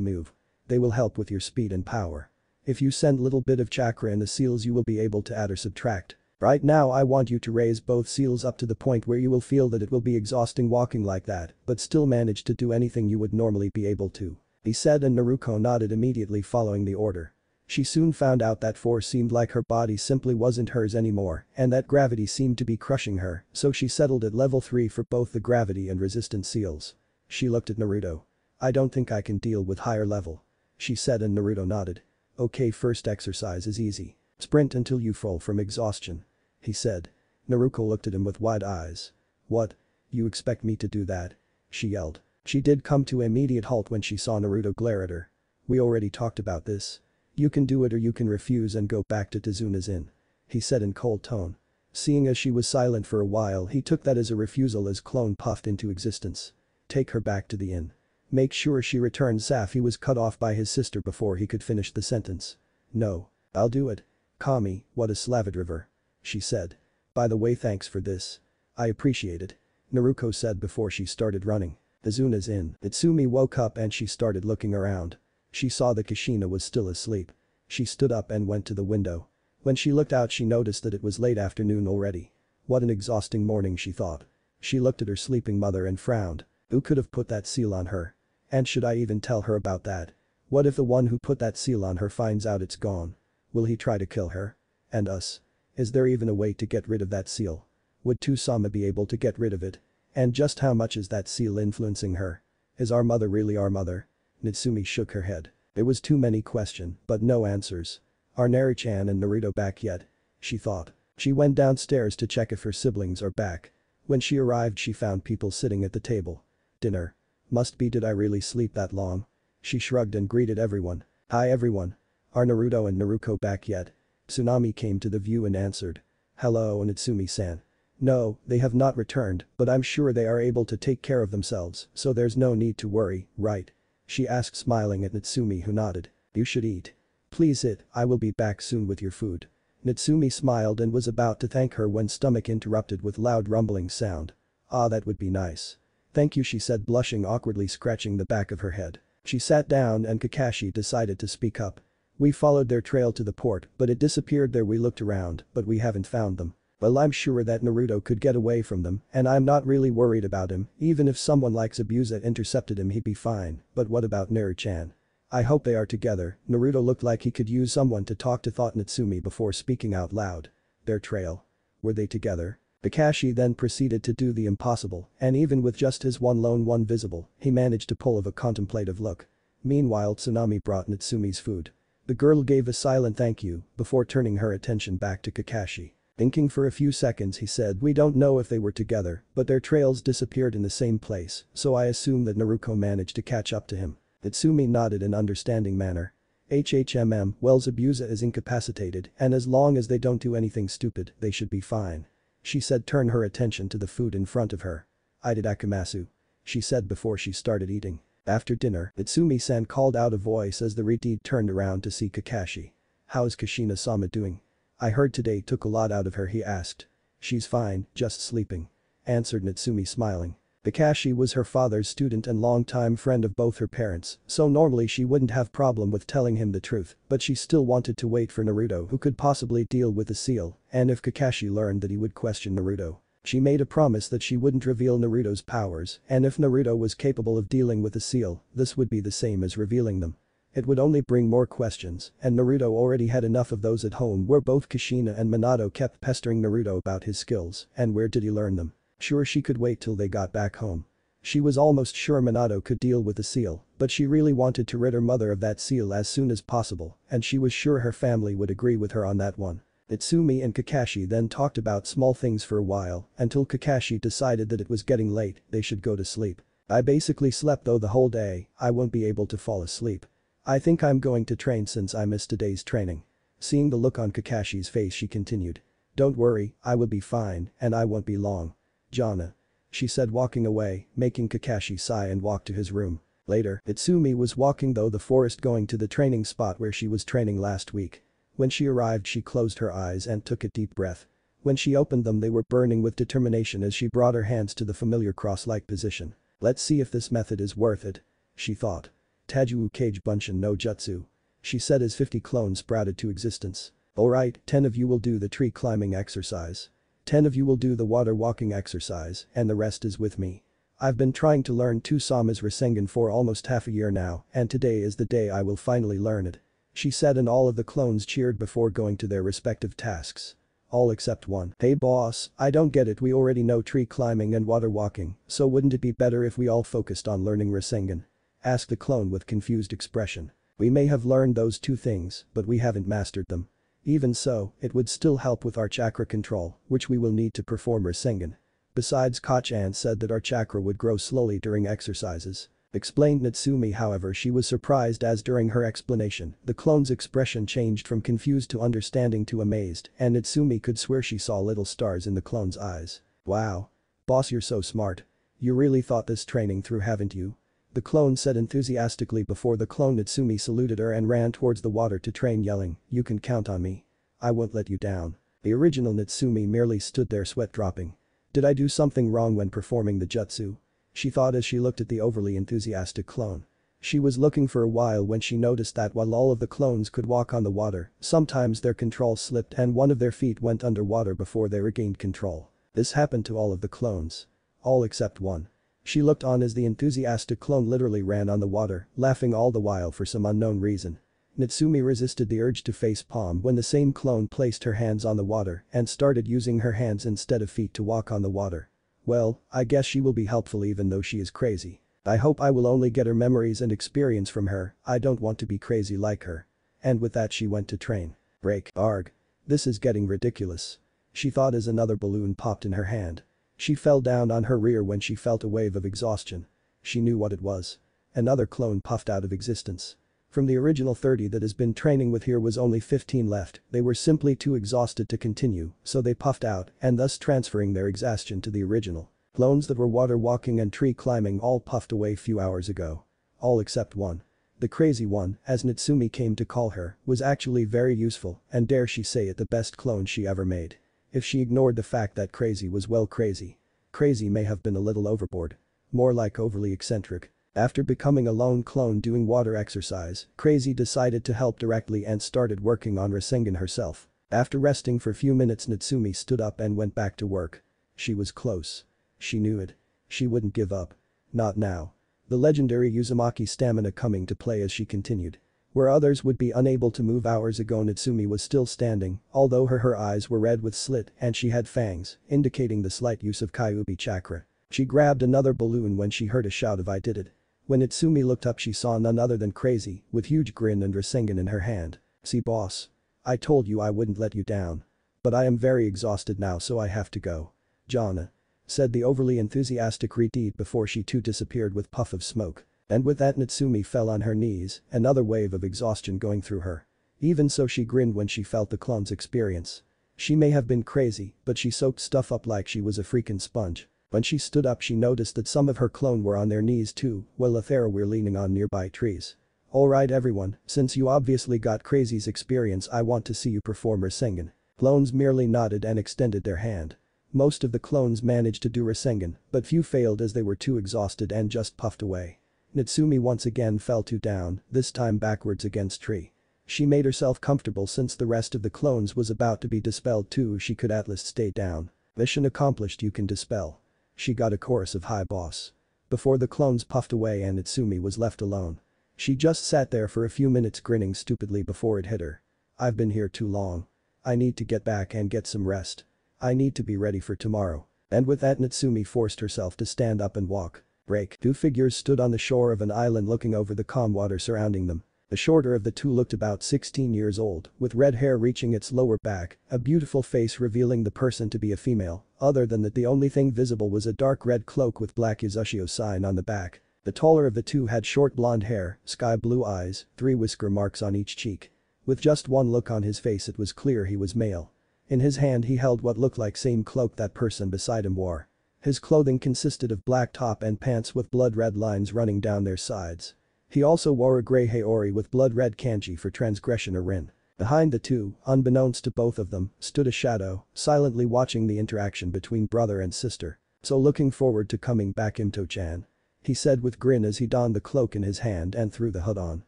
Speaker 1: move. They will help with your speed and power. If you send little bit of chakra in the seals, you will be able to add or subtract. Right now I want you to raise both seals up to the point where you will feel that it will be exhausting walking like that, but still manage to do anything you would normally be able to," he said, and Naruto nodded immediately following the order. She soon found out that force seemed like her body simply wasn't hers anymore and that gravity seemed to be crushing her, so she settled at level 3 for both the gravity and resistant seals. She looked at Naruto. "I don't think I can deal with higher level," she said, and Naruto nodded. "Okay, first exercise is easy. Sprint until you fall from exhaustion," he said. Naruto looked at him with wide eyes. "What? You expect me to do that?" she yelled. She did come to an immediate halt when she saw Naruto glare at her. "We already talked about this. You can do it or you can refuse and go back to Tizuna's inn," he said in cold tone. Seeing as she was silent for a while, he took that as a refusal as clone puffed into existence. "Take her back to the inn. Make sure she returns." Safi was cut off by his sister before he could finish the sentence. "No. I'll do it. Kami, what a Slavid river," she said. "By the way, thanks for this. I appreciate it," Naruto said before she started running. Tizuna's inn. Itsumi woke up and she started looking around. She saw that Kushina was still asleep. She stood up and went to the window. When she looked out, she noticed that it was late afternoon already. What an exhausting morning, she thought. She looked at her sleeping mother and frowned. Who could have put that seal on her? And should I even tell her about that? What if the one who put that seal on her finds out it's gone? Will he try to kill her? And us? Is there even a way to get rid of that seal? Would Tusama be able to get rid of it? And just how much is that seal influencing her? Is our mother really our mother? Natsumi shook her head. There was too many questions, but no answers. Are Nari-chan and Naruto back yet? She thought. She went downstairs to check if her siblings are back. When she arrived, she found people sitting at the table. "Dinner?" Must be, did I really sleep that long? She shrugged and greeted everyone. Hi everyone. Are Naruto and Naruko back yet? Tsunami came to the view and answered. Hello Natsumi-san. No, they have not returned, but I'm sure they are able to take care of themselves, so there's no need to worry, right? She asked smiling at Natsumi, who nodded. You should eat. Please eat, I will be back soon with your food. Natsumi smiled and was about to thank her when stomach interrupted with loud rumbling sound. Ah, that would be nice. Thank you, she said, blushing awkwardly, scratching the back of her head. She sat down and Kakashi decided to speak up. We followed their trail to the port, but it disappeared there. We looked around, but we haven't found them. Well, I'm sure that Naruto could get away from them, and I'm not really worried about him. Even if someone like Zabuza intercepted him, he'd be fine. But what about Naru-chan? I hope they are together. Naruto looked like he could use someone to talk to, thought Natsumi before speaking out loud. Their trail. Were they together? Kakashi then proceeded to do the impossible, and even with just his one lone one visible, he managed to pull a contemplative look. Meanwhile, Tsunami brought Natsumi's food. The girl gave a silent thank you before turning her attention back to Kakashi. Thinking for a few seconds, he said, we don't know if they were together, but their trails disappeared in the same place, so I assume that Naruto managed to catch up to him. Natsumi nodded in understanding manner. Well, Zabuza is incapacitated, and as long as they don't do anything stupid, they should be fine. She said, turn her attention to the food in front of her. I did Akamasu. She said before she started eating. After dinner, Natsumi-san called out a voice as the Redeed turned around to see Kakashi. How's Kushina-sama doing? I heard today took a lot out of her, he asked. She's fine, just sleeping. Answered Natsumi, smiling. Kakashi was her father's student and longtime friend of both her parents, so normally she wouldn't have problem with telling him the truth, but she still wanted to wait for Naruto, who could possibly deal with the seal, and if Kakashi learned that he would question Naruto. She made a promise that she wouldn't reveal Naruto's powers, and if Naruto was capable of dealing with the seal, this would be the same as revealing them. It would only bring more questions, and Naruto already had enough of those at home, where both Kushina and Minato kept pestering Naruto about his skills, and where did he learn them. Sure, she could wait till they got back home. She was almost sure Minato could deal with the seal, but she really wanted to rid her mother of that seal as soon as possible, and she was sure her family would agree with her on that one. Natsumi and Kakashi then talked about small things for a while, until Kakashi decided that it was getting late, they should go to sleep. I basically slept though the whole day, I won't be able to fall asleep. I think I'm going to train since I missed today's training. Seeing the look on Kakashi's face, she continued. Don't worry, I will be fine, and I won't be long. Jana. She said, walking away, making Kakashi sigh and walk to his room. Later, Natsumi was walking through the forest going to the training spot where she was training last week. When she arrived, she closed her eyes and took a deep breath. When she opened them, they were burning with determination as she brought her hands to the familiar cross-like position. Let's see if this method is worth it. She thought. Tajuwu Kage Bunshin no Jutsu. She said as 50 clones sprouted to existence. Alright, 10 of you will do the tree climbing exercise. 10 of you will do the water walking exercise, and the rest is with me. I've been trying to learn Tusama's Rinnegan for almost half a year now, and today is the day I will finally learn it. She said, and all of the clones cheered before going to their respective tasks. All except one. Hey boss, I don't get it, we already know tree climbing and water walking, so wouldn't it be better if we all focused on learning Rinnegan? Asked the clone with confused expression. We may have learned those two things, but we haven't mastered them. Even so, it would still help with our chakra control, which we will need to perform Rinnegan. Besides, Kachan said that our chakra would grow slowly during exercises. Explained Natsumi. However, she was surprised as during her explanation, the clone's expression changed from confused to understanding to amazed, and Natsumi could swear she saw little stars in the clone's eyes. Wow. Boss, you're so smart. You really thought this training through, haven't you? The clone said enthusiastically before the clone Natsumi saluted her and ran towards the water to train, yelling, you can count on me. I won't let you down. The original Natsumi merely stood there, sweat dropping. Did I do something wrong when performing the jutsu? She thought as she looked at the overly enthusiastic clone. She was looking for a while when she noticed that while all of the clones could walk on the water, sometimes their control slipped and one of their feet went underwater before they regained control. This happened to all of the clones. All except one. She looked on as the enthusiastic clone literally ran on the water, laughing all the while for some unknown reason. Natsumi resisted the urge to face palm when the same clone placed her hands on the water and started using her hands instead of feet to walk on the water. Well, I guess she will be helpful even though she is crazy. I hope I will only get her memories and experience from her, I don't want to be crazy like her. And with that she went to train. Break. Arg. This is getting ridiculous. She thought as another balloon popped in her hand. She fell down on her rear when she felt a wave of exhaustion. She knew what it was. Another clone puffed out of existence. From the original 30 that has been training with here was only 15 left, they were simply too exhausted to continue, so they puffed out and thus transferring their exhaustion to the original. Clones that were water walking and tree climbing all puffed away few hours ago. All except one. The crazy one, as Natsumi came to call her, was actually very useful and dare she say it the best clone she ever made. If she ignored the fact that crazy was well crazy. Crazy may have been a little overboard. More like overly eccentric. After becoming a lone clone doing water exercise, Crazy decided to help directly and started working on Rinnegan herself. After resting for a few minutes Natsumi stood up and went back to work. She was close. She knew it. She wouldn't give up. Not now. The legendary Uzumaki stamina coming to play as she continued. Where others would be unable to move hours ago Natsumi was still standing, although her eyes were red with slit and she had fangs, indicating the slight use of Kyuubi chakra. She grabbed another balloon when she heard a shout of "I did it." When Natsumi looked up she saw none other than Crazy, with huge grin and Rinnegan in her hand. "See boss. I told you I wouldn't let you down. But I am very exhausted now so I have to go. Jana," said the overly enthusiastic Redeed before she too disappeared with puff of smoke. And with that Natsumi fell on her knees, another wave of exhaustion going through her. Even so she grinned when she felt the clone's experience. She may have been crazy, but she soaked stuff up like she was a freaking sponge. When she stood up she noticed that some of her clone were on their knees too, while Athera were leaning on nearby trees. "Alright everyone, since you obviously got Crazy's experience I want to see you perform Rinnegan." Clones merely nodded and extended their hand. Most of the clones managed to do Rinnegan, but few failed as they were too exhausted and just puffed away. Natsumi once again fell down, this time backwards against tree. She made herself comfortable since the rest of the clones was about to be dispelled too she could at least stay down. "Mission accomplished you can dispel." She got a chorus of "Hi boss." Before the clones puffed away and Natsumi was left alone. She just sat there for a few minutes grinning stupidly before it hit her. "I've been here too long. I need to get back and get some rest. I need to be ready for tomorrow." And with that Natsumi forced herself to stand up and walk. Break. Two figures stood on the shore of an island looking over the calm water surrounding them. The shorter of the two looked about 16 years old, with red hair reaching its lower back, a beautiful face revealing the person to be a female, other than that the only thing visible was a dark red cloak with black Yuzashio sign on the back. The taller of the two had short blonde hair, sky blue eyes, 3 whisker marks on each cheek. With just one look on his face it was clear he was male. In his hand he held what looked like same cloak that person beside him wore. His clothing consisted of black top and pants with blood red lines running down their sides. He also wore a grey haori with blood red kanji for transgression or rin. Behind the two, unbeknownst to both of them, stood a shadow, silently watching the interaction between brother and sister. "So looking forward to coming back Imto-chan," he said with grin as he donned the cloak in his hand and threw the hood on.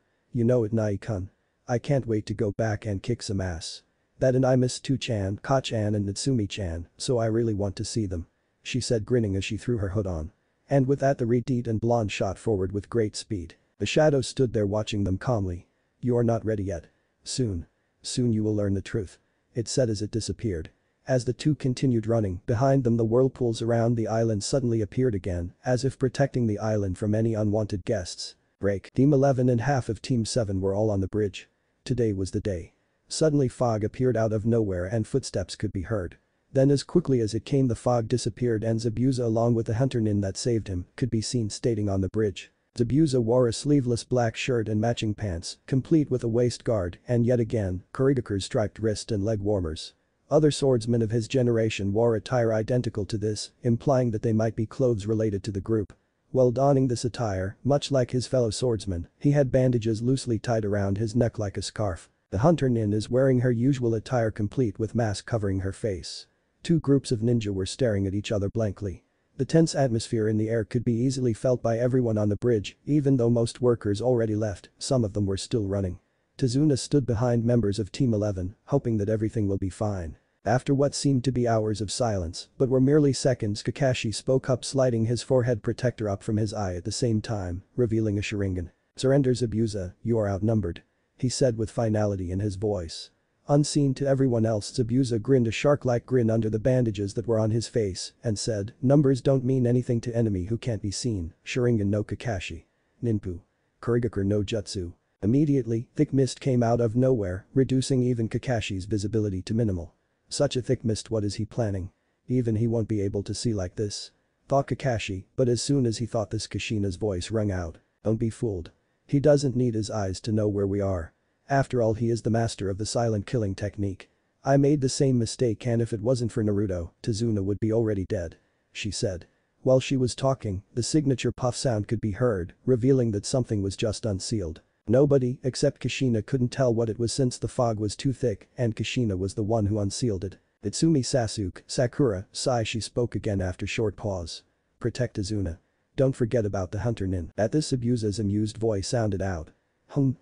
Speaker 1: "You know it Nai-kun. I can't wait to go back and kick some ass. That and I miss Tu-chan, Ka-chan and Natsumi-chan, so I really want to see them," she said grinning as she threw her hood on. And with that the Redeed and blonde shot forward with great speed. The shadow stood there watching them calmly. "You are not ready yet. Soon. Soon you will learn the truth," it said as it disappeared. As the two continued running, behind them the whirlpools around the island suddenly appeared again, as if protecting the island from any unwanted guests. Break. Team 11 and half of Team 7 were all on the bridge. Today was the day. Suddenly fog appeared out of nowhere and footsteps could be heard. Then as quickly as it came the fog disappeared and Zabuza along with the hunter nin that saved him could be seen standing on the bridge. Zabuza wore a sleeveless black shirt and matching pants, complete with a waist guard and yet again, Kurigaku's striped wrist and leg warmers. Other swordsmen of his generation wore attire identical to this, implying that they might be clothes related to the group. While donning this attire, much like his fellow swordsman, he had bandages loosely tied around his neck like a scarf. The hunter nin is wearing her usual attire complete with mask covering her face. Two groups of ninja were staring at each other blankly. The tense atmosphere in the air could be easily felt by everyone on the bridge, even though most workers already left, some of them were still running. Tazuna stood behind members of Team 11, hoping that everything will be fine. After what seemed to be hours of silence, but were merely seconds Kakashi spoke up sliding his forehead protector up from his eye at the same time, revealing a Sharingan. "Surrender Zabuza, you are outnumbered," he said with finality in his voice. Unseen to everyone else Zabuza grinned a shark-like grin under the bandages that were on his face and said, "Numbers don't mean anything to enemy who can't be seen, Sharingan no Kakashi. Ninpu. Kurigaku no Jutsu." Immediately, thick mist came out of nowhere, reducing even Kakashi's visibility to minimal. Such a thick mist, what is he planning? Even he won't be able to see like this. thought Kakashi, but as soon as he thought this Kushina's voice rang out. Don't be fooled. He doesn't need his eyes to know where we are. After all, he is the master of the silent killing technique. I made the same mistake, and if it wasn't for Naruto, Tazuna would be already dead. She said. While she was talking, the signature puff sound could be heard, revealing that something was just unsealed. Nobody, except Kushina, couldn't tell what it was since the fog was too thick and Kushina was the one who unsealed it. Itsumi, Sasuke, Sakura, Sai, she spoke again after short pause. Protect Tazuna. Don't forget about the hunter Nin. At this, Zabuza's amused voice sounded out.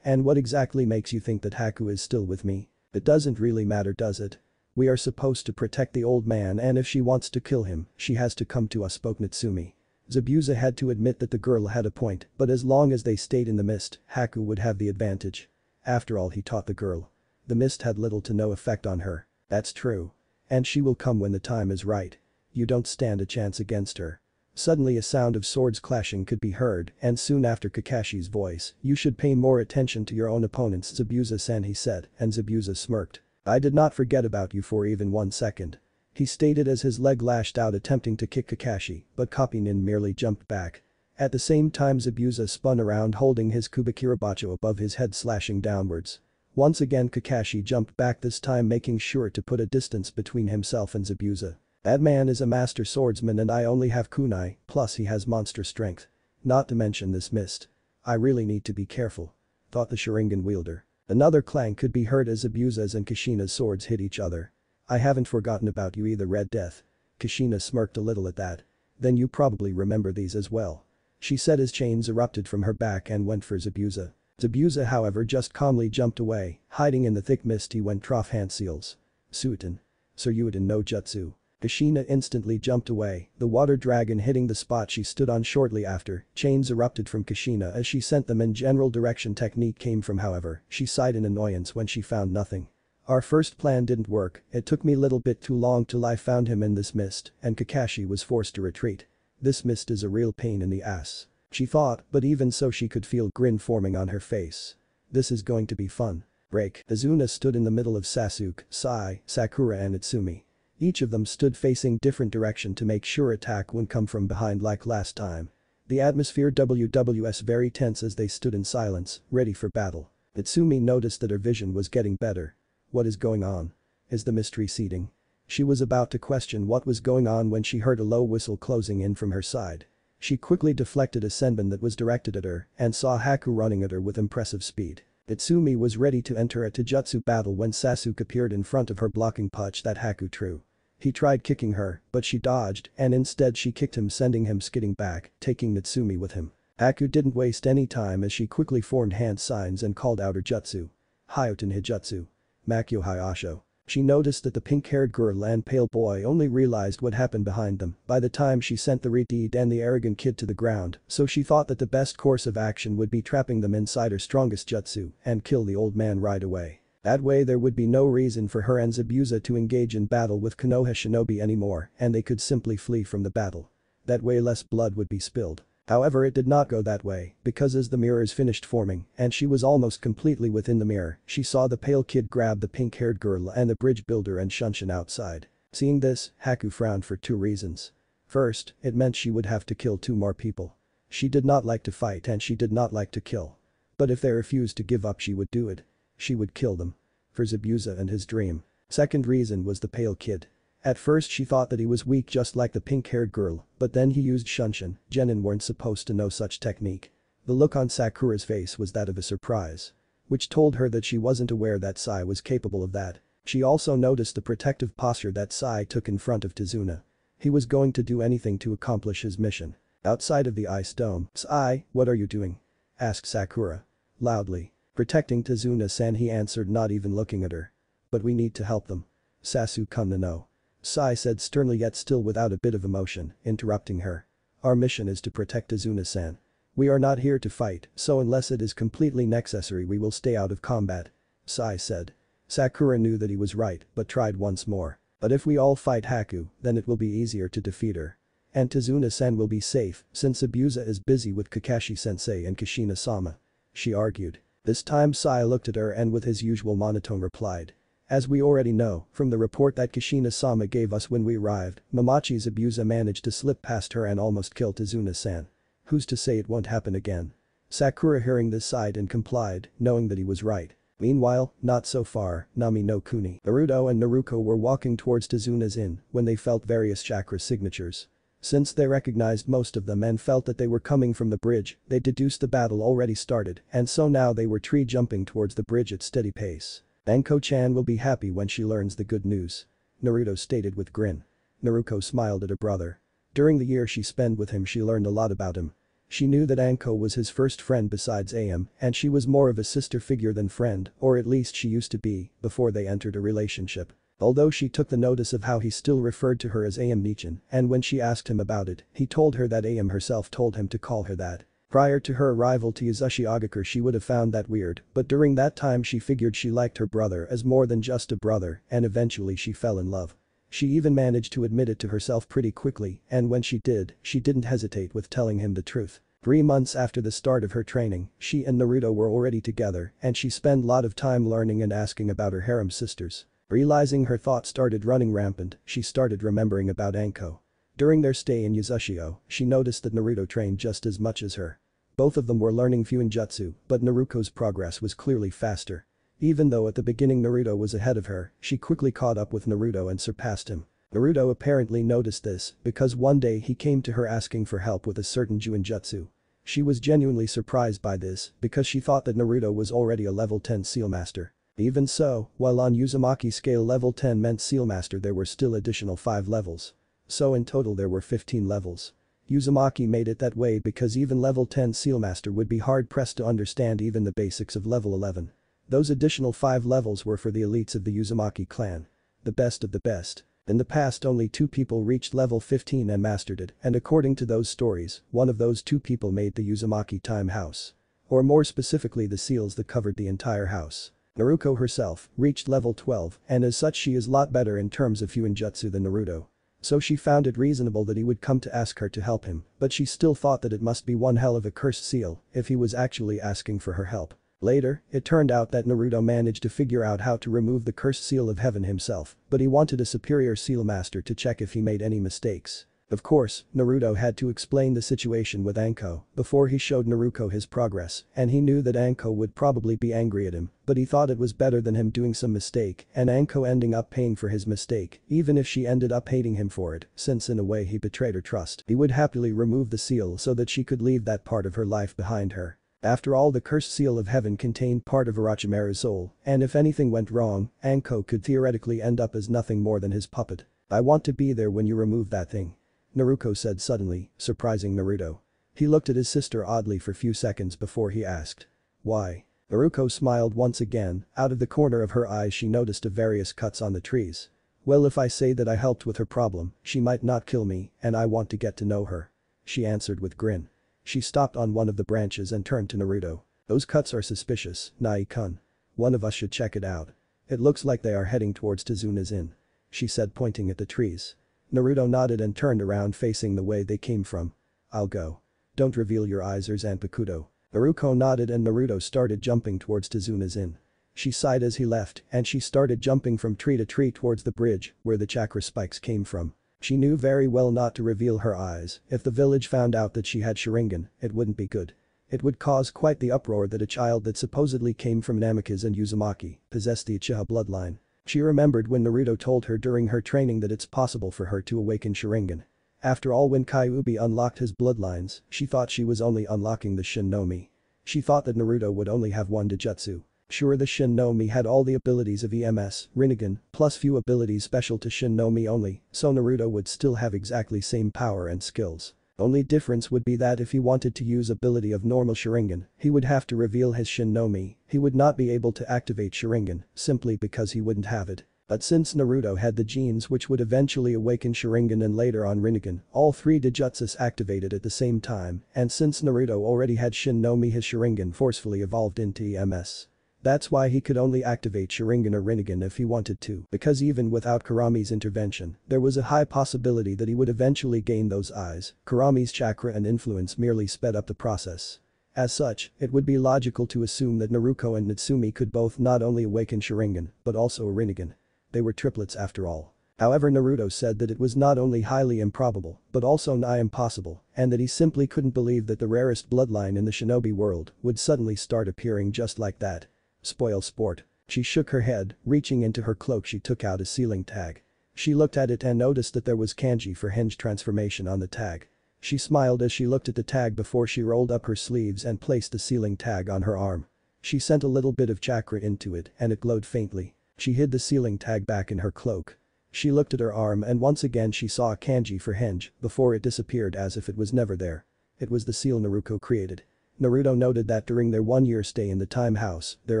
Speaker 1: And what exactly makes you think that Haku is still with me? It doesn't really matter, does it? We are supposed to protect the old man, and if she wants to kill him, she has to come to us, spoke Natsumi. Zabuza had to admit that the girl had a point, but as long as they stayed in the mist, Haku would have the advantage. After all, he taught the girl. The mist had little to no effect on her. That's true. And she will come when the time is right. You don't stand a chance against her. Suddenly a sound of swords clashing could be heard, and soon after Kakashi's voice, you should pay more attention to your own opponents, Zabuza-san, he said, and Zabuza smirked. I did not forget about you for even 1 second. He stated as his leg lashed out, attempting to kick Kakashi, but Nin merely jumped back. At the same time, Zabuza spun around, holding his Kubikirabacho above his head, slashing downwards. Once again Kakashi jumped back, this time making sure to put a distance between himself and Zabuza. That man is a master swordsman and I only have kunai, plus he has monster strength. Not to mention this mist. I really need to be careful. Thought the Sharingan wielder. Another clang could be heard as Zabuza's and Kushina's swords hit each other. I haven't forgotten about you either, Red Death. Kushina smirked a little at that. Then you probably remember these as well. She said as chains erupted from her back and went for Zabuza. Zabuza, however, just calmly jumped away, hiding in the thick mist. He went trough hand seals. Suiton. Suryuiden no jutsu. Kushina instantly jumped away, the water dragon hitting the spot she stood on shortly after. Chains erupted from Kushina as she sent them in general direction. Technique came from, however, she sighed in annoyance when she found nothing. Our first plan didn't work, it took me a little bit too long till I found him in this mist, and Kakashi was forced to retreat. This mist is a real pain in the ass. She thought, but even so she could feel grin forming on her face. This is going to be fun. Break. Azuna stood in the middle of Sasuke, Sai, Sakura and Itsumi. Each of them stood facing different direction to make sure attack wouldn't come from behind like last time. The atmosphere was very tense as they stood in silence, ready for battle. Itsumi noticed that her vision was getting better. What is going on? Is the mist receding? She was about to question what was going on when she heard a low whistle closing in from her side. She quickly deflected a senbon that was directed at her and saw Haku running at her with impressive speed. Itsumi was ready to enter a taijutsu battle when Sasuke appeared in front of her, blocking punch that Haku threw. He tried kicking her, but she dodged and instead she kicked him, sending him skidding back, taking Natsumi with him. Haku didn't waste any time as she quickly formed hand signs and called out her jutsu. Hyoten Hijutsu. Makyo Hyasho. She noticed that the pink-haired girl and pale boy only realized what happened behind them by the time she sent the Redeed and the arrogant kid to the ground, so she thought that the best course of action would be trapping them inside her strongest jutsu and kill the old man right away. That way there would be no reason for her and Zabuza to engage in battle with Konoha shinobi anymore and they could simply flee from the battle. That way less blood would be spilled. However, it did not go that way, because as the mirrors finished forming and she was almost completely within the mirror, she saw the pale kid grab the pink-haired girl and the bridge builder and Shunshin outside. Seeing this, Haku frowned for 2 reasons. First, it meant she would have to kill 2 more people. She did not like to fight and she did not like to kill. But if they refused to give up, she would do it. She would kill them. For Zabuza and his dream. Second reason was the pale kid. At first she thought that he was weak just like the pink-haired girl, but then he used Shunshin. Genin weren't supposed to know such technique. The look on Sakura's face was that of a surprise. Which told her that she wasn't aware that Sai was capable of that. She also noticed the protective posture that Sai took in front of Tazuna. He was going to do anything to accomplish his mission. Outside of the ice dome, Sai, what are you doing? Asked Sakura. Loudly. Protecting Tazuna-san, he answered, not even looking at her. But we need to help them. Sasuke no. Sai said sternly, yet still without a bit of emotion, interrupting her. Our mission is to protect Azuna-san. We are not here to fight, so unless it is completely necessary we will stay out of combat. Sai said. Sakura knew that he was right, but tried once more. But if we all fight Haku, then it will be easier to defeat her. And Tazuna-san will be safe, since Zabuza is busy with Kakashi-sensei and Kushina-sama. She argued. This time Sai looked at her and with his usual monotone replied. As we already know, from the report that Kushina-sama gave us when we arrived, Momochi's abuser managed to slip past her and almost kill Tazuna-san. Who's to say it won't happen again? Sakura hearing this sighed and complied, knowing that he was right. Meanwhile, not so far, Nami no Kuni. Naruto and Naruko were walking towards Tazuna's inn when they felt various chakra signatures. Since they recognized most of them and felt that they were coming from the bridge, they deduced the battle already started, and so now they were tree jumping towards the bridge at steady pace. Anko-chan will be happy when she learns the good news. Naruto stated with grin. Naruko smiled at her brother. During the year she spent with him she learned a lot about him. She knew that Anko was his first friend besides AM, and she was more of a sister figure than friend, or at least she used to be, before they entered a relationship. Although she took the notice of how he still referred to her as AM Nichan, and when she asked him about it, he told her that AM herself told him to call her that. Prior to her arrival to Yasushi Agakure she would have found that weird, but during that time she figured she liked her brother as more than just a brother, and eventually she fell in love. She even managed to admit it to herself pretty quickly, and when she did, she didn't hesitate with telling him the truth. 3 months after the start of her training, she and Naruto were already together, and she spent a lot of time learning and asking about her harem sisters. Realizing her thoughts started running rampant, she started remembering about Anko. During their stay in Yasushio, she noticed that Naruto trained just as much as her. Both of them were learning Fuinjutsu, but Naruko's progress was clearly faster. Even though at the beginning Naruto was ahead of her, she quickly caught up with Naruto and surpassed him. Naruto apparently noticed this because one day he came to her asking for help with a certain Juinjutsu. She was genuinely surprised by this because she thought that Naruto was already a level 10 Seal Master. Even so, while on Uzumaki's scale level 10 meant Seal Master there were still additional 5 levels. So in total there were 15 levels. Uzumaki made it that way because even level 10 Seal Master would be hard pressed to understand even the basics of level 11. Those additional 5 levels were for the elites of the Uzumaki clan. The best of the best. In the past only 2 people reached level 15 and mastered it, and according to those stories, one of those 2 people made the Uzumaki time house. Or more specifically the seals that covered the entire house. Naruko herself reached level 12, and as such she is a lot better in terms of Fuinjutsu than Naruto. So she found it reasonable that he would come to ask her to help him, but she still thought that it must be one hell of a cursed seal if he was actually asking for her help. Later, it turned out that Naruto managed to figure out how to remove the cursed seal of heaven himself, but he wanted a superior seal master to check if he made any mistakes. Of course, Naruto had to explain the situation with Anko before he showed Naruko his progress, and he knew that Anko would probably be angry at him, but he thought it was better than him doing some mistake and Anko ending up paying for his mistake, even if she ended up hating him for it, since in a way he betrayed her trust. He would happily remove the seal so that she could leave that part of her life behind her. After all, the cursed seal of heaven contained part of Orochimaru's soul, and if anything went wrong, Anko could theoretically end up as nothing more than his puppet. I want to be there when you remove that thing. Naruko said suddenly, surprising Naruto. He looked at his sister oddly for few seconds before he asked. Why? Naruko smiled once again, out of the corner of her eyes she noticed various cuts on the trees. Well, if I say that I helped with her problem, she might not kill me, and I want to get to know her. She answered with grin. She stopped on one of the branches and turned to Naruto. Those cuts are suspicious, Nai-kun. One of us should check it out. It looks like they are heading towards Tazuna's inn. She said pointing at the trees. Naruto nodded and turned around facing the way they came from. I'll go. Don't reveal your eyes or Zanpakuto. Naruko nodded and Naruto started jumping towards Tazuna's inn. She sighed as he left and she started jumping from tree to tree towards the bridge where the chakra spikes came from. She knew very well not to reveal her eyes. If the village found out that she had Sharingan, it wouldn't be good. It would cause quite the uproar that a child that supposedly came from Namikaze and Uzumaki possessed the Uchiha bloodline. She remembered when Naruto told her during her training that it's possible for her to awaken Sharingan. After all, when Kyuubi unlocked his bloodlines, she thought she was only unlocking the Shin no Mi. She thought that Naruto would only have one Dijutsu. Sure, the Shin no Mi had all the abilities of EMS, Rinnegan, plus few abilities special to Shin no Mi only, so Naruto would still have exactly same power and skills. Only difference would be that if he wanted to use ability of normal Sharingan, he would have to reveal his Shin no Mi. He would not be able to activate Sharingan, simply because he wouldn't have it. But since Naruto had the genes which would eventually awaken Sharingan and later on Rinnegan, all 3 Dijutsus activated at the same time, and since Naruto already had Shin no Mi, his Sharingan forcefully evolved into EMS. That's why he could only activate Sharingan or Rinnegan if he wanted to, because even without Kurami's intervention, there was a high possibility that he would eventually gain those eyes. Kurami's chakra and influence merely sped up the process. As such, it would be logical to assume that Naruto and Natsumi could both not only awaken Sharingan, but also a Rinnegan. They were triplets after all. However, Naruto said that it was not only highly improbable, but also nigh impossible, and that he simply couldn't believe that the rarest bloodline in the shinobi world would suddenly start appearing just like that. Spoil sport. She shook her head, reaching into her cloak she took out a sealing tag. She looked at it and noticed that there was kanji for henge transformation on the tag. She smiled as she looked at the tag before she rolled up her sleeves and placed the sealing tag on her arm. She sent a little bit of chakra into it and it glowed faintly. She hid the sealing tag back in her cloak. She looked at her arm and once again she saw a kanji for henge before it disappeared as if it was never there. It was the seal Naruto created. Naruto noted that during their 1-year stay in the time house, their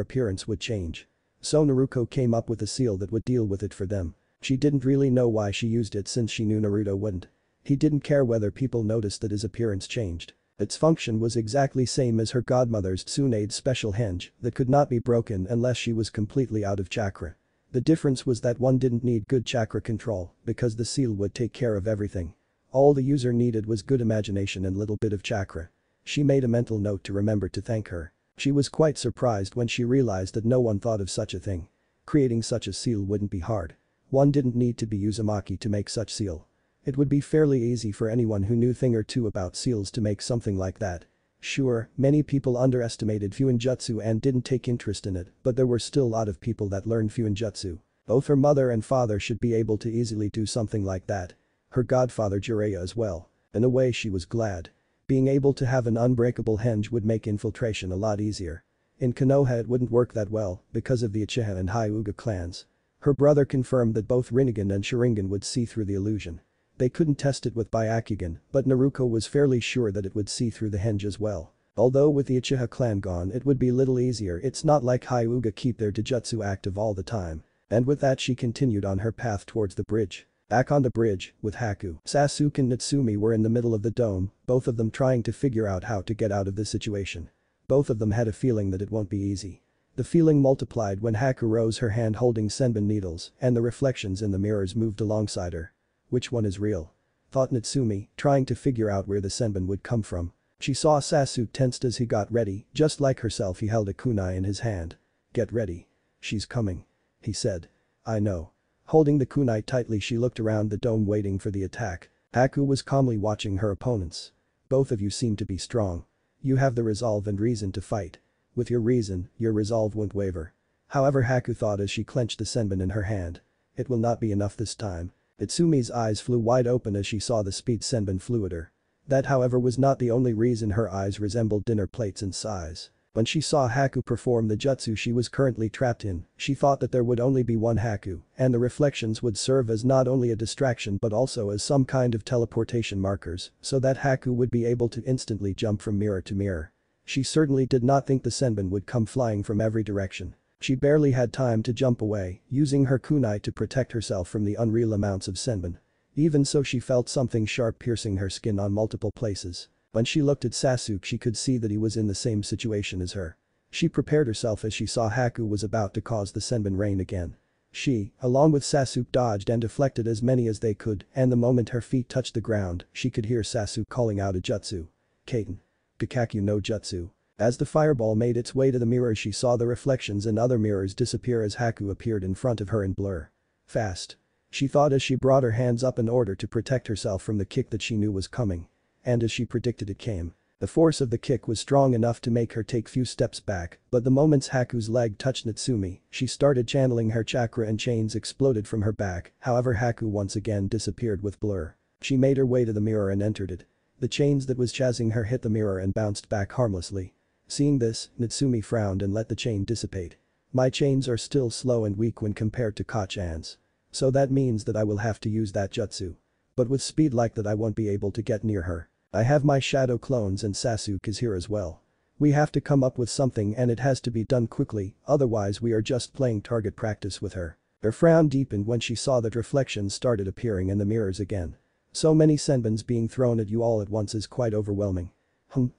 Speaker 1: appearance would change. So Naruto came up with a seal that would deal with it for them. She didn't really know why she used it since she knew Naruto wouldn't. He didn't care whether people noticed that his appearance changed. Its function was exactly same as her godmother's Tsunade's special henge that could not be broken unless she was completely out of chakra. The difference was that one didn't need good chakra control because the seal would take care of everything. All the user needed was good imagination and little bit of chakra. She made a mental note to remember to thank her. She was quite surprised when she realized that no one thought of such a thing. Creating such a seal wouldn't be hard. One didn't need to be Uzumaki to make such seal. It would be fairly easy for anyone who knew thing or two about seals to make something like that. Sure, many people underestimated Fuinjutsu and didn't take interest in it, but there were still a lot of people that learned Fuinjutsu. Both her mother and father should be able to easily do something like that. Her godfather Jiraiya as well. In a way she was glad. Being able to have an unbreakable henge would make infiltration a lot easier. In Konoha it wouldn't work that well because of the Uchiha and Hyuga clans. Her brother confirmed that both Rinnegan and Sharingan would see through the illusion. They couldn't test it with Byakugan, but Naruto was fairly sure that it would see through the henge as well. Although with the Uchiha clan gone it would be little easier, it's not like Hyuga keep their Taijutsu active all the time. And with that she continued on her path towards the bridge. Back on the bridge, with Haku, Sasuke and Natsumi were in the middle of the dome, both of them trying to figure out how to get out of this situation. Both of them had a feeling that it won't be easy. The feeling multiplied when Haku rose her hand holding senbon needles and the reflections in the mirrors moved alongside her. Which one is real? Thought Natsumi, trying to figure out where the senbon would come from. She saw Sasuke tensed as he got ready, just like herself he held a kunai in his hand. Get ready. She's coming. He said. I know. Holding the kunai tightly she looked around the dome waiting for the attack. Haku was calmly watching her opponents. Both of you seem to be strong. You have the resolve and reason to fight. With your reason, your resolve won't waver. However, Haku thought as she clenched the senbon in her hand. It will not be enough this time. Itsumi's eyes flew wide open as she saw the speed senbon flew at her. That however was not the only reason her eyes resembled dinner plates in size. When she saw Haku perform the jutsu she was currently trapped in, she thought that there would only be one Haku, and the reflections would serve as not only a distraction but also as some kind of teleportation markers, so that Haku would be able to instantly jump from mirror to mirror. She certainly did not think the senbon would come flying from every direction. She barely had time to jump away, using her kunai to protect herself from the unreal amounts of senbon. Even so she felt something sharp piercing her skin on multiple places. When she looked at Sasuke she could see that he was in the same situation as her. She prepared herself as she saw Haku was about to cause the senbon rain again. She, along with Sasuke dodged and deflected as many as they could and the moment her feet touched the ground she could hear Sasuke calling out a jutsu. Kaiten. Gakkaku no Jutsu. As the fireball made its way to the mirror she saw the reflections in other mirrors disappear as Haku appeared in front of her in blur. Fast. She thought as she brought her hands up in order to protect herself from the kick that she knew was coming. And as she predicted it came. The force of the kick was strong enough to make her take few steps back, but the moments Haku's leg touched Natsumi, she started channeling her chakra and chains exploded from her back, however Haku once again disappeared with blur. She made her way to the mirror and entered it. The chains that was chasing her hit the mirror and bounced back harmlessly. Seeing this, Natsumi frowned and let the chain dissipate. My chains are still slow and weak when compared to Kachan's. So that means that I will have to use that jutsu. But with speed like that I won't be able to get near her. I have my shadow clones and Sasuke is here as well. We have to come up with something and it has to be done quickly, otherwise we are just playing target practice with her. Her frown deepened when she saw that reflections started appearing in the mirrors again. So many senbons being thrown at you all at once is quite overwhelming.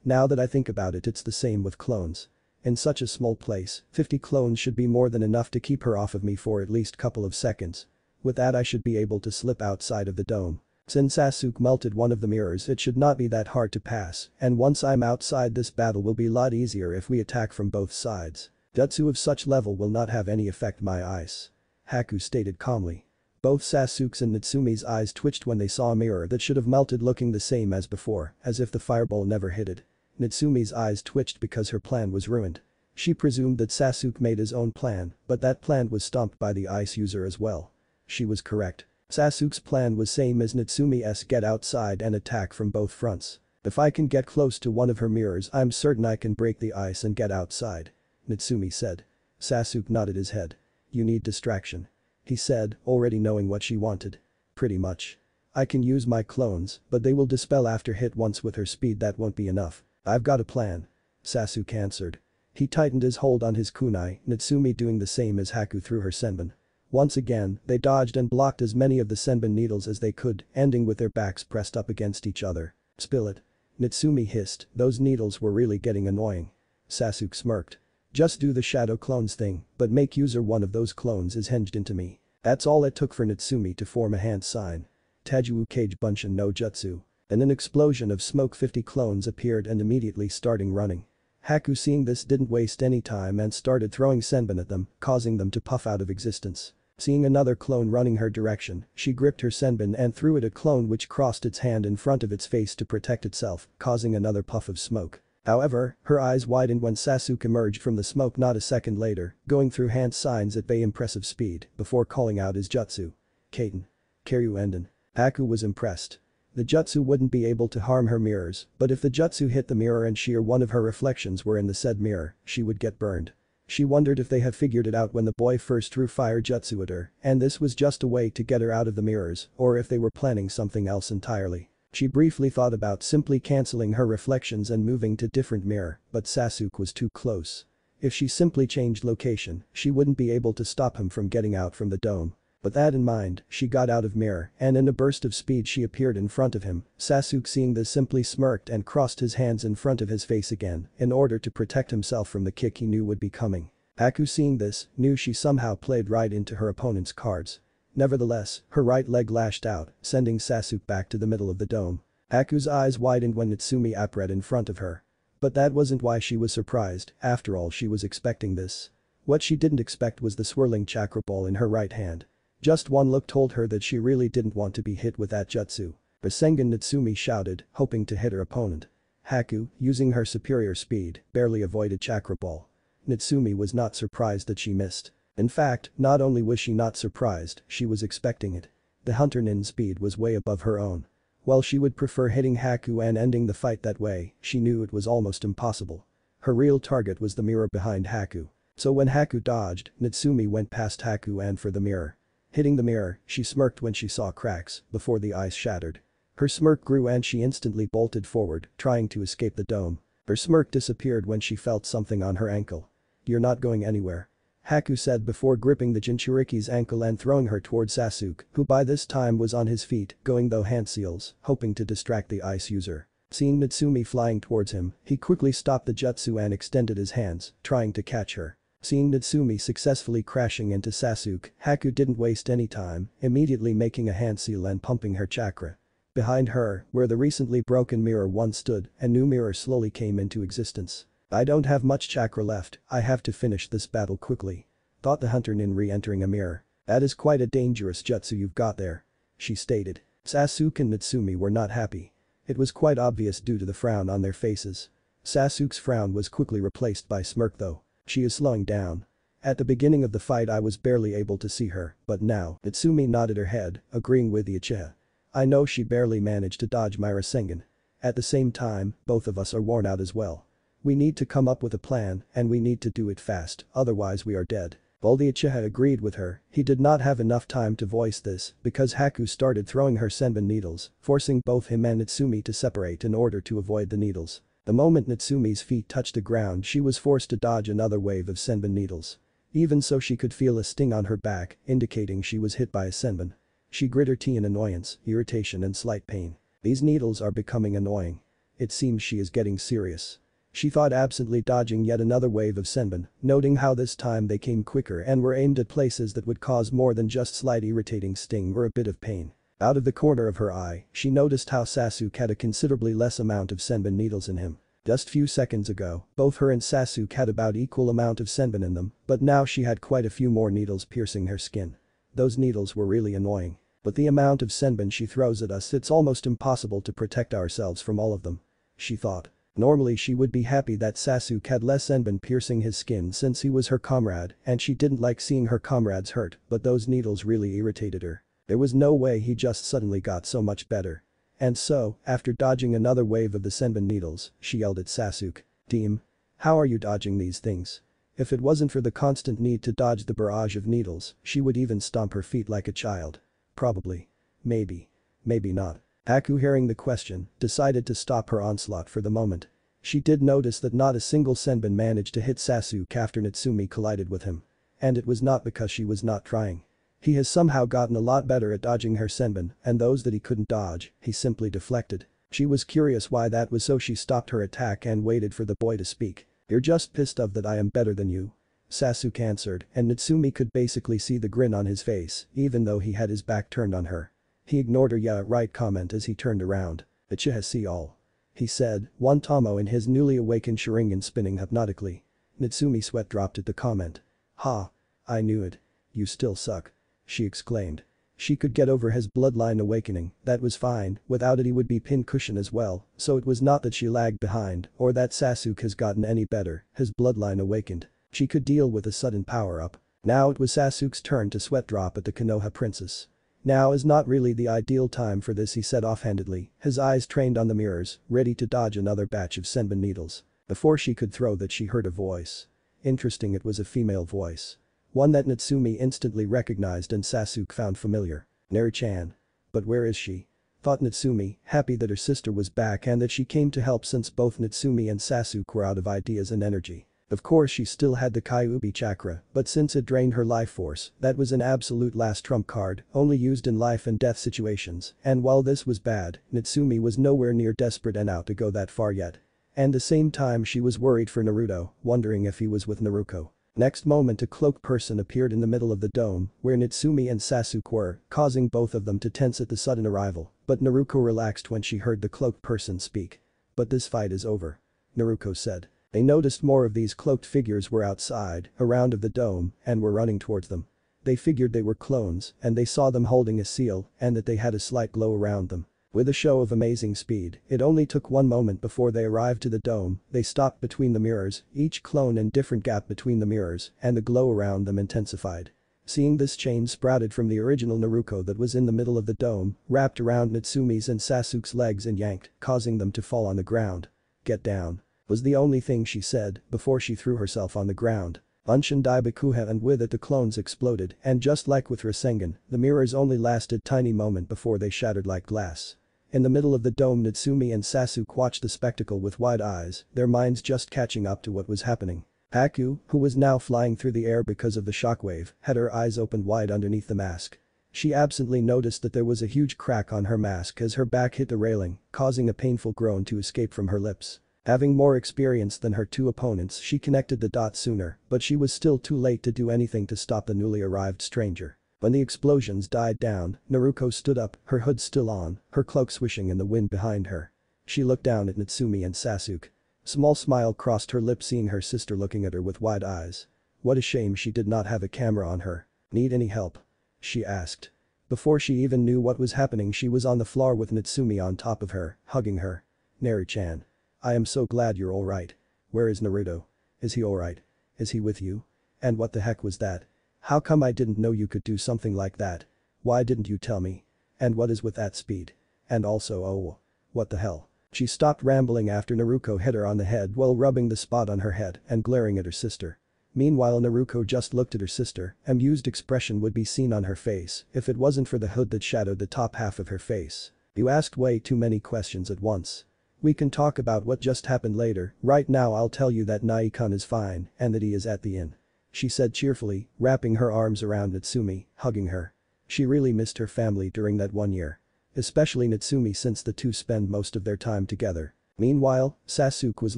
Speaker 1: Now that I think about it it's the same with clones. In such a small place, 50 clones should be more than enough to keep her off of me for at least couple of seconds. With that I should be able to slip outside of the dome. Since Sasuke melted one of the mirrors, it should not be that hard to pass, and once I'm outside, this battle will be a lot easier if we attack from both sides. Jutsu of such level will not have any effect my eyes," Haku stated calmly. Both Sasuke's and Natsume's eyes twitched when they saw a mirror that should have melted looking the same as before, as if the fireball never hit it. Natsume's eyes twitched because her plan was ruined. She presumed that Sasuke made his own plan, but that plan was stomped by the ice user as well. She was correct. Sasuke's plan was same as Natsume's: get outside and attack from both fronts. If I can get close to one of her mirrors, I'm certain I can break the ice and get outside, Natsume said. Sasuke nodded his head. You need distraction, he said, already knowing what she wanted. Pretty much. I can use my clones, but they will dispel after hit once. With her speed that won't be enough. I've got a plan, Sasuke answered. He tightened his hold on his kunai, Natsume doing the same as Haku threw her senbon. Once again, they dodged and blocked as many of the senbon needles as they could, ending with their backs pressed up against each other. Spill it, Natsume hissed, those needles were really getting annoying. Sasuke smirked. Just do the shadow clones thing, but make user one of those clones is hinged into me. That's all it took for Natsume to form a hand sign. Taiju Kage Bunshin no Jutsu. And an explosion of smoke. 50 clones appeared and immediately starting running. Haku seeing this didn't waste any time and started throwing senbon at them, causing them to puff out of existence. Seeing another clone running her direction, she gripped her senbon and threw it at clone, which crossed its hand in front of its face to protect itself, causing another puff of smoke. However, her eyes widened when Sasuke emerged from the smoke not a second later, going through hand signs at bay impressive speed, before calling out his jutsu. Kaiten. Kiryu Enden. Haku was impressed. The jutsu wouldn't be able to harm her mirrors, but if the jutsu hit the mirror and she or one of her reflections were in the said mirror, she would get burned. She wondered if they had figured it out when the boy first threw fire jutsu at her, and this was just a way to get her out of the mirrors, or if they were planning something else entirely. She briefly thought about simply cancelling her reflections and moving to different mirror, but Sasuke was too close. If she simply changed location, she wouldn't be able to stop him from getting out from the dome. With that in mind, she got out of mirror, and in a burst of speed she appeared in front of him. Sasuke seeing this simply smirked and crossed his hands in front of his face again, in order to protect himself from the kick he knew would be coming. Haku seeing this, knew she somehow played right into her opponent's cards. Nevertheless, her right leg lashed out, sending Sasuke back to the middle of the dome. Haku's eyes widened when Natsume appeared in front of her. But that wasn't why she was surprised, after all she was expecting this. What she didn't expect was the swirling chakra ball in her right hand. Just one look told her that she really didn't want to be hit with that jutsu. Rasengan, Natsume shouted, hoping to hit her opponent. Haku, using her superior speed, barely avoided chakra ball. Natsume was not surprised that she missed. In fact, not only was she not surprised, she was expecting it. The Hunter Nin speed was way above her own. While she would prefer hitting Haku and ending the fight that way, she knew it was almost impossible. Her real target was the mirror behind Haku. So when Haku dodged, Natsume went past Haku and for the mirror. Hitting the mirror, she smirked when she saw cracks, before the ice shattered. Her smirk grew and she instantly bolted forward, trying to escape the dome. Her smirk disappeared when she felt something on her ankle. You're not going anywhere, Haku said before gripping the Jinchuriki's ankle and throwing her towards Sasuke, who by this time was on his feet, going through hand seals, hoping to distract the ice user. Seeing Natsume flying towards him, he quickly stopped the jutsu and extended his hands, trying to catch her. Seeing Natsume successfully crashing into Sasuke, Haku didn't waste any time, immediately making a hand seal and pumping her chakra. Behind her, where the recently broken mirror once stood, a new mirror slowly came into existence. I don't have much chakra left, I have to finish this battle quickly, thought the Hunter Nin re-entering a mirror. That is quite a dangerous jutsu you've got there, she stated. Sasuke and Natsume were not happy. It was quite obvious due to the frown on their faces. Sasuke's frown was quickly replaced by smirk though. She is slowing down. At the beginning of the fight I was barely able to see her, but now, Natsume nodded her head, agreeing with the Uchiha. I know she barely managed to dodge my Rasengan. At the same time, both of us are worn out as well. We need to come up with a plan, and we need to do it fast, otherwise we are dead. While the Uchiha agreed with her, he did not have enough time to voice this because Haku started throwing her senbon needles, forcing both him and Natsume to separate in order to avoid the needles. The moment Natsume's feet touched the ground she was forced to dodge another wave of senbon needles. Even so she could feel a sting on her back, indicating she was hit by a senbon. She grit her teeth in annoyance, irritation and slight pain. These needles are becoming annoying. It seems she is getting serious. She thought absently dodging yet another wave of senbon, noting how this time they came quicker and were aimed at places that would cause more than just slight irritating sting or a bit of pain. Out of the corner of her eye, she noticed how Sasuke had a considerably less amount of senbon needles in him. Just few seconds ago, both her and Sasuke had about equal amount of senbon in them, but now she had quite a few more needles piercing her skin. Those needles were really annoying. But the amount of senbon she throws at us, it's almost impossible to protect ourselves from all of them. She thought. Normally she would be happy that Sasuke had less senbon piercing his skin since he was her comrade and she didn't like seeing her comrades hurt, but those needles really irritated her. There was no way he just suddenly got so much better. And so, after dodging another wave of the senbon needles, she yelled at Sasuke. Team. How are you dodging these things? If it wasn't for the constant need to dodge the barrage of needles, she would even stomp her feet like a child. Probably. Maybe. Maybe not. Haku, hearing the question, decided to stop her onslaught for the moment. She did notice that not a single senbon managed to hit Sasuke after Natsumi collided with him. And it was not because she was not trying. He has somehow gotten a lot better at dodging her senbon, and those that he couldn't dodge, he simply deflected. She was curious why that was, so she stopped her attack and waited for the boy to speak. You're just pissed off that I am better than you. Sasuke answered, and Natsumi could basically see the grin on his face, even though he had his back turned on her. He ignored her "yeah right" comment as he turned around. "Ichiha see all," he said, one Tomo in his newly awakened Sharingan spinning hypnotically. Natsumi sweat dropped at the comment. "Ha. I knew it. You still suck," she exclaimed. She could get over his bloodline awakening, that was fine, without it he would be pincushion as well, so it was not that she lagged behind or that Sasuke has gotten any better, his bloodline awakened. She could deal with a sudden power-up. Now it was Sasuke's turn to sweat drop at the Konoha princess. Now is not really the ideal time for this, he said offhandedly, his eyes trained on the mirrors, ready to dodge another batch of senbon needles. Before she could throw that, she heard a voice. Interesting, it was a female voice. One that Natsumi instantly recognized and Sasuke found familiar. Neri-chan. But where is she? Thought Natsumi, happy that her sister was back and that she came to help since both Natsumi and Sasuke were out of ideas and energy. Of course she still had the Kyuubi chakra, but since it drained her life force, that was an absolute last trump card, only used in life and death situations, and while this was bad, Natsumi was nowhere near desperate and out to go that far yet. And the same time she was worried for Naruto, wondering if he was with Naruto. Next moment a cloaked person appeared in the middle of the dome, where Natsumi and Sasuke were, causing both of them to tense at the sudden arrival, but Naruto relaxed when she heard the cloaked person speak. "But this fight is over," Naruto said. They noticed more of these cloaked figures were outside, around of the dome, and were running towards them. They figured they were clones, and they saw them holding a seal, and that they had a slight glow around them. With a show of amazing speed, it only took one moment before they arrived to the dome, they stopped between the mirrors, each clone in different gap between the mirrors, and the glow around them intensified. Seeing this, chain sprouted from the original Naruto that was in the middle of the dome, wrapped around Natsumi's and Sasuke's legs and yanked, causing them to fall on the ground. "Get down," was the only thing she said before she threw herself on the ground. Unshin Daibakuha, and with it the clones exploded, and just like with Rasengan, the mirrors only lasted tiny moment before they shattered like glass. In the middle of the dome, Natsumi and Sasuke watched the spectacle with wide eyes, their minds just catching up to what was happening. Haku, who was now flying through the air because of the shockwave, had her eyes opened wide underneath the mask. She absently noticed that there was a huge crack on her mask as her back hit the railing, causing a painful groan to escape from her lips. Having more experience than her two opponents, she connected the dots sooner, but she was still too late to do anything to stop the newly arrived stranger. When the explosions died down, Naruto stood up, her hood still on, her cloak swishing in the wind behind her. She looked down at Natsumi and Sasuke. Small smile crossed her lips seeing her sister looking at her with wide eyes. What a shame she did not have a camera on her. "Need any help?" she asked. Before she even knew what was happening, she was on the floor with Natsumi on top of her, hugging her. "Neri-chan. I am so glad you're alright. Where is Naruto? Is he alright? Is he with you? And what the heck was that? How come I didn't know you could do something like that? Why didn't you tell me? And what is with that speed? And also, oh. What the hell?" She stopped rambling after Naruto hit her on the head while rubbing the spot on her head and glaring at her sister. Meanwhile, Naruto just looked at her sister, amused expression would be seen on her face if it wasn't for the hood that shadowed the top half of her face. "You asked way too many questions at once. We can talk about what just happened later, right now I'll tell you that Naikun is fine and that he is at the inn," she said cheerfully, wrapping her arms around Natsumi, hugging her. She really missed her family during that 1 year. Especially Natsumi since the two spend most of their time together. Meanwhile, Sasuke was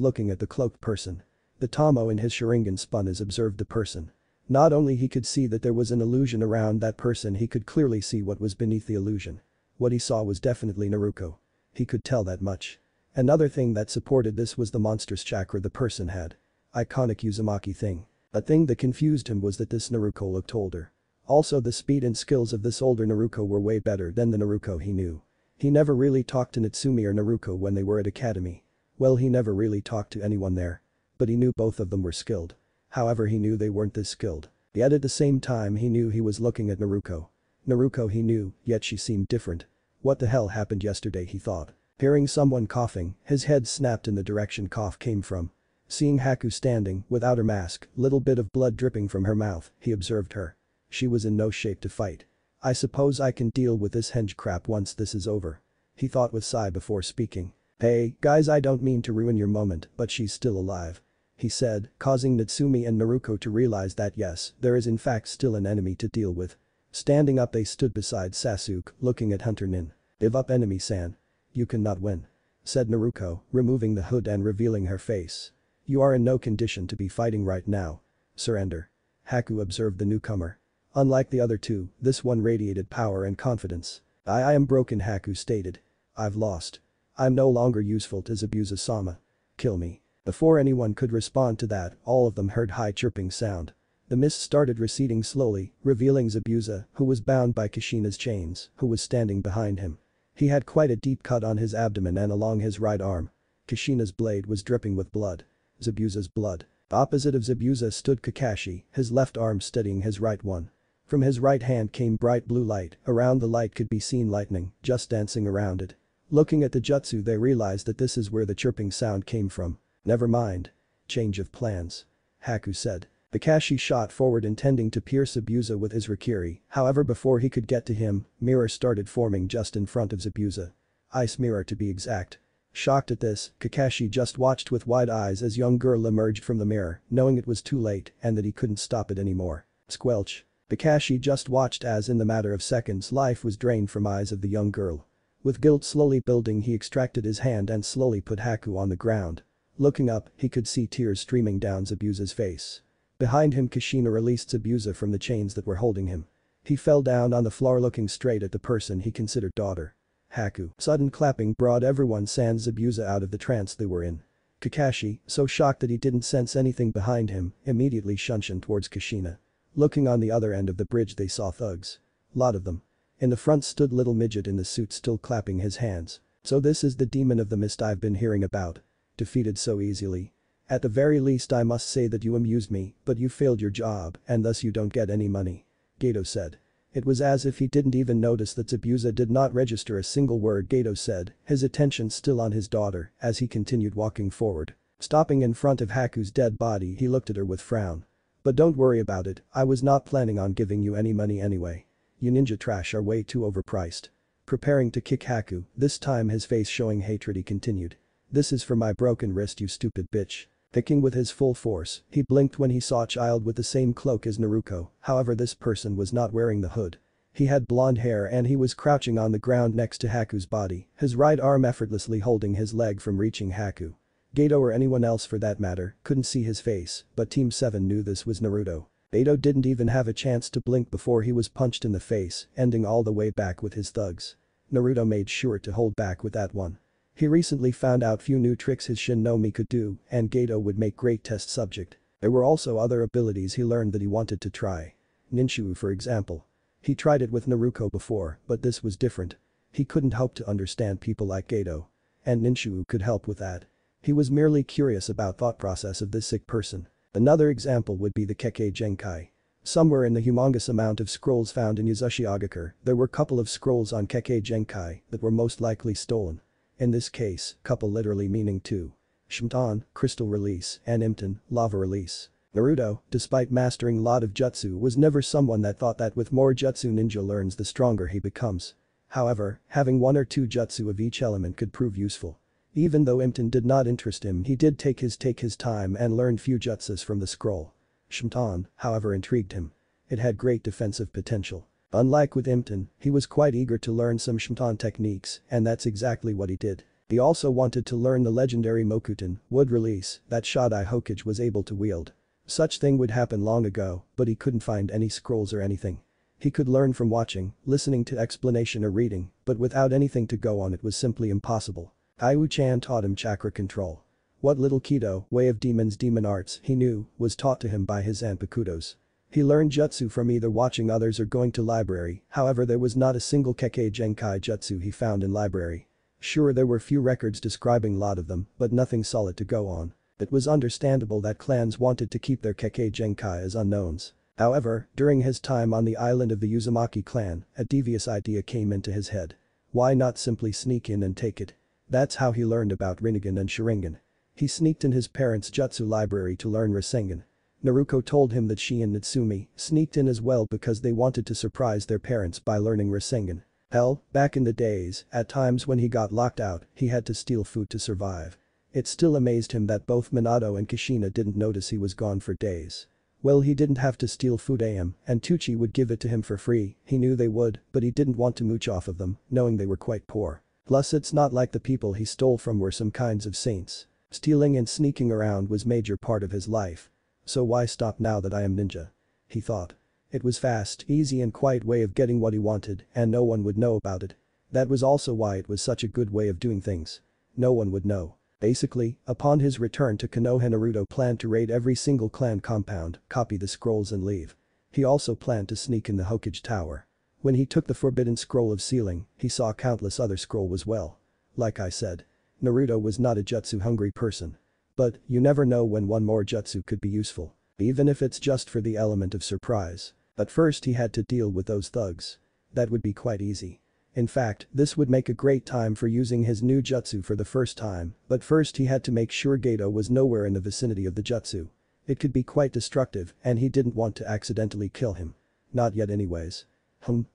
Speaker 1: looking at the cloaked person. The Tomo in his Sharingan spun as observed the person. Not only he could see that there was an illusion around that person, he could clearly see what was beneath the illusion. What he saw was definitely Naruto. He could tell that much. Another thing that supported this was the monstrous chakra the person had. Iconic Uzumaki thing. A thing that confused him was that this Naruto looked older. Also the speed and skills of this older Naruto were way better than the Naruto he knew. He never really talked to Natsumi or Naruto when they were at academy. Well, he never really talked to anyone there. But he knew both of them were skilled. However, he knew they weren't this skilled. Yet at the same time he knew he was looking at Naruto. Naruto he knew, yet she seemed different. What the hell happened yesterday, he thought. Hearing someone coughing, his head snapped in the direction cough came from. Seeing Haku standing, without her mask, little bit of blood dripping from her mouth, he observed her. She was in no shape to fight. I suppose I can deal with this henge crap once this is over. He thought with sigh before speaking. Hey, guys, I don't mean to ruin your moment, but she's still alive. He said, causing Natsumi and Naruto to realize that yes, there is in fact still an enemy to deal with. Standing up they stood beside Sasuke, looking at Hunter Nin. Give up, enemy-san. You cannot win. Said Naruto, removing the hood and revealing her face. You are in no condition to be fighting right now. Surrender. Haku observed the newcomer. Unlike the other two, this one radiated power and confidence. I am broken, Haku stated. I've lost. I'm no longer useful to Zabuza-sama. Kill me. Before anyone could respond to that, all of them heard high chirping sound. The mist started receding slowly, revealing Zabuza, who was bound by Kushina's chains, who was standing behind him. He had quite a deep cut on his abdomen and along his right arm. Kushina's blade was dripping with blood. Zabuza's blood. Opposite of Zabuza stood Kakashi, his left arm steadying his right one. From his right hand came bright blue light, around the light could be seen lightning, just dancing around it. Looking at the jutsu they realized that this is where the chirping sound came from. Never mind. Change of plans. Haku said. Kakashi shot forward intending to pierce Zabuza with his Rikiri, however before he could get to him, mirror started forming just in front of Zabuza. Ice mirror to be exact. Shocked at this, Kakashi just watched with wide eyes as young girl emerged from the mirror, knowing it was too late and that he couldn't stop it anymore. Squelch. Kakashi just watched as in the matter of seconds life was drained from eyes of the young girl. With guilt slowly building he extracted his hand and slowly put Haku on the ground. Looking up, he could see tears streaming down Zabuza's face. Behind him Kushina released Zabuza from the chains that were holding him. He fell down on the floor looking straight at the person he considered daughter. Haku. Sudden clapping brought everyone sans Zabuza out of the trance they were in. Kakashi, so shocked that he didn't sense anything behind him, immediately shunshed towards Kushina. Looking on the other end of the bridge they saw thugs. Lot of them. In the front stood little midget in the suit still clapping his hands. So this is the demon of the mist I've been hearing about. Defeated so easily. At the very least I must say that you amused me, but you failed your job and thus you don't get any money. Gato said. It was as if he didn't even notice that Zabuza did not register a single word Gato said, his attention still on his daughter as he continued walking forward. Stopping in front of Haku's dead body he looked at her with frown. But don't worry about it, I was not planning on giving you any money anyway. You ninja trash are way too overpriced. Preparing to kick Haku, this time his face showing hatred he continued. This is for my broken wrist, you stupid bitch. Kicking with his full force, he blinked when he saw a child with the same cloak as Naruto, however this person was not wearing the hood. He had blonde hair and he was crouching on the ground next to Haku's body, his right arm effortlessly holding his leg from reaching Haku. Gato or anyone else for that matter couldn't see his face, but Team 7 knew this was Naruto. Gato didn't even have a chance to blink before he was punched in the face, ending all the way back with his thugs. Naruto made sure to hold back with that one. He recently found out few new tricks his Shinomi could do and Gato would make great test subject. There were also other abilities he learned that he wanted to try. Ninshu for example. He tried it with Naruto before, but this was different. He couldn't hope to understand people like Gato. And Ninshu could help with that. He was merely curious about thought process of this sick person. Another example would be the Kekkei Genkai. Somewhere in the humongous amount of scrolls found in Yuzushi Agakure, there were couple of scrolls on Kekkei Genkai that were most likely stolen. In this case, couple literally meaning two. Shimton, crystal release, and Imton, lava release. Naruto, despite mastering a lot of jutsu, was never someone that thought that with more jutsu ninja learns the stronger he becomes. However, having one or two jutsu of each element could prove useful. Even though Imton did not interest him, he did take his time and learned few jutsus from the scroll. Shimton, however, intrigued him. It had great defensive potential. Unlike with Imton, he was quite eager to learn some Shimton techniques and that's exactly what he did. He also wanted to learn the legendary Mokuton, wood release, that Shodai Hokage was able to wield. Such thing would happen long ago, but he couldn't find any scrolls or anything. He could learn from watching, listening to explanation or reading, but without anything to go on it was simply impossible. Aiwu-chan taught him chakra control. What little Kido, way of demons demon arts, he knew, was taught to him by his aunt Bakudos. He learned jutsu from either watching others or going to library, however there was not a single Kekkei Genkai jutsu he found in library. Sure there were few records describing lot of them, but nothing solid to go on. It was understandable that clans wanted to keep their Kekkei Genkai as unknowns. However, during his time on the island of the Uzumaki clan, a devious idea came into his head. Why not simply sneak in and take it? That's how he learned about Rinnegan and Sharingan. He sneaked in his parents' jutsu library to learn Rasengan. Naruto told him that she and Natsumi sneaked in as well because they wanted to surprise their parents by learning Rasengan. Hell, back in the days, at times when he got locked out, he had to steal food to survive. It still amazed him that both Minato and Kushina didn't notice he was gone for days. Well, he didn't have to steal food and Tucci would give it to him for free, he knew they would, but he didn't want to mooch off of them, knowing they were quite poor. Plus it's not like the people he stole from were some kinds of saints. Stealing and sneaking around was major part of his life. So why stop now that I am ninja? He thought. It was fast, easy and quiet way of getting what he wanted and no one would know about it. That was also why it was such a good way of doing things. No one would know. Basically, upon his return to Konoha Naruto planned to raid every single clan compound, copy the scrolls and leave. He also planned to sneak in the Hokage Tower. When he took the forbidden scroll of sealing, he saw countless other scrolls as well. Like I said, Naruto was not a jutsu-hungry person. But, you never know when one more jutsu could be useful. Even if it's just for the element of surprise. But first he had to deal with those thugs. That would be quite easy. In fact, this would make a great time for using his new jutsu for the first time, but first he had to make sure Geto was nowhere in the vicinity of the jutsu. It could be quite destructive and he didn't want to accidentally kill him. Not yet anyways.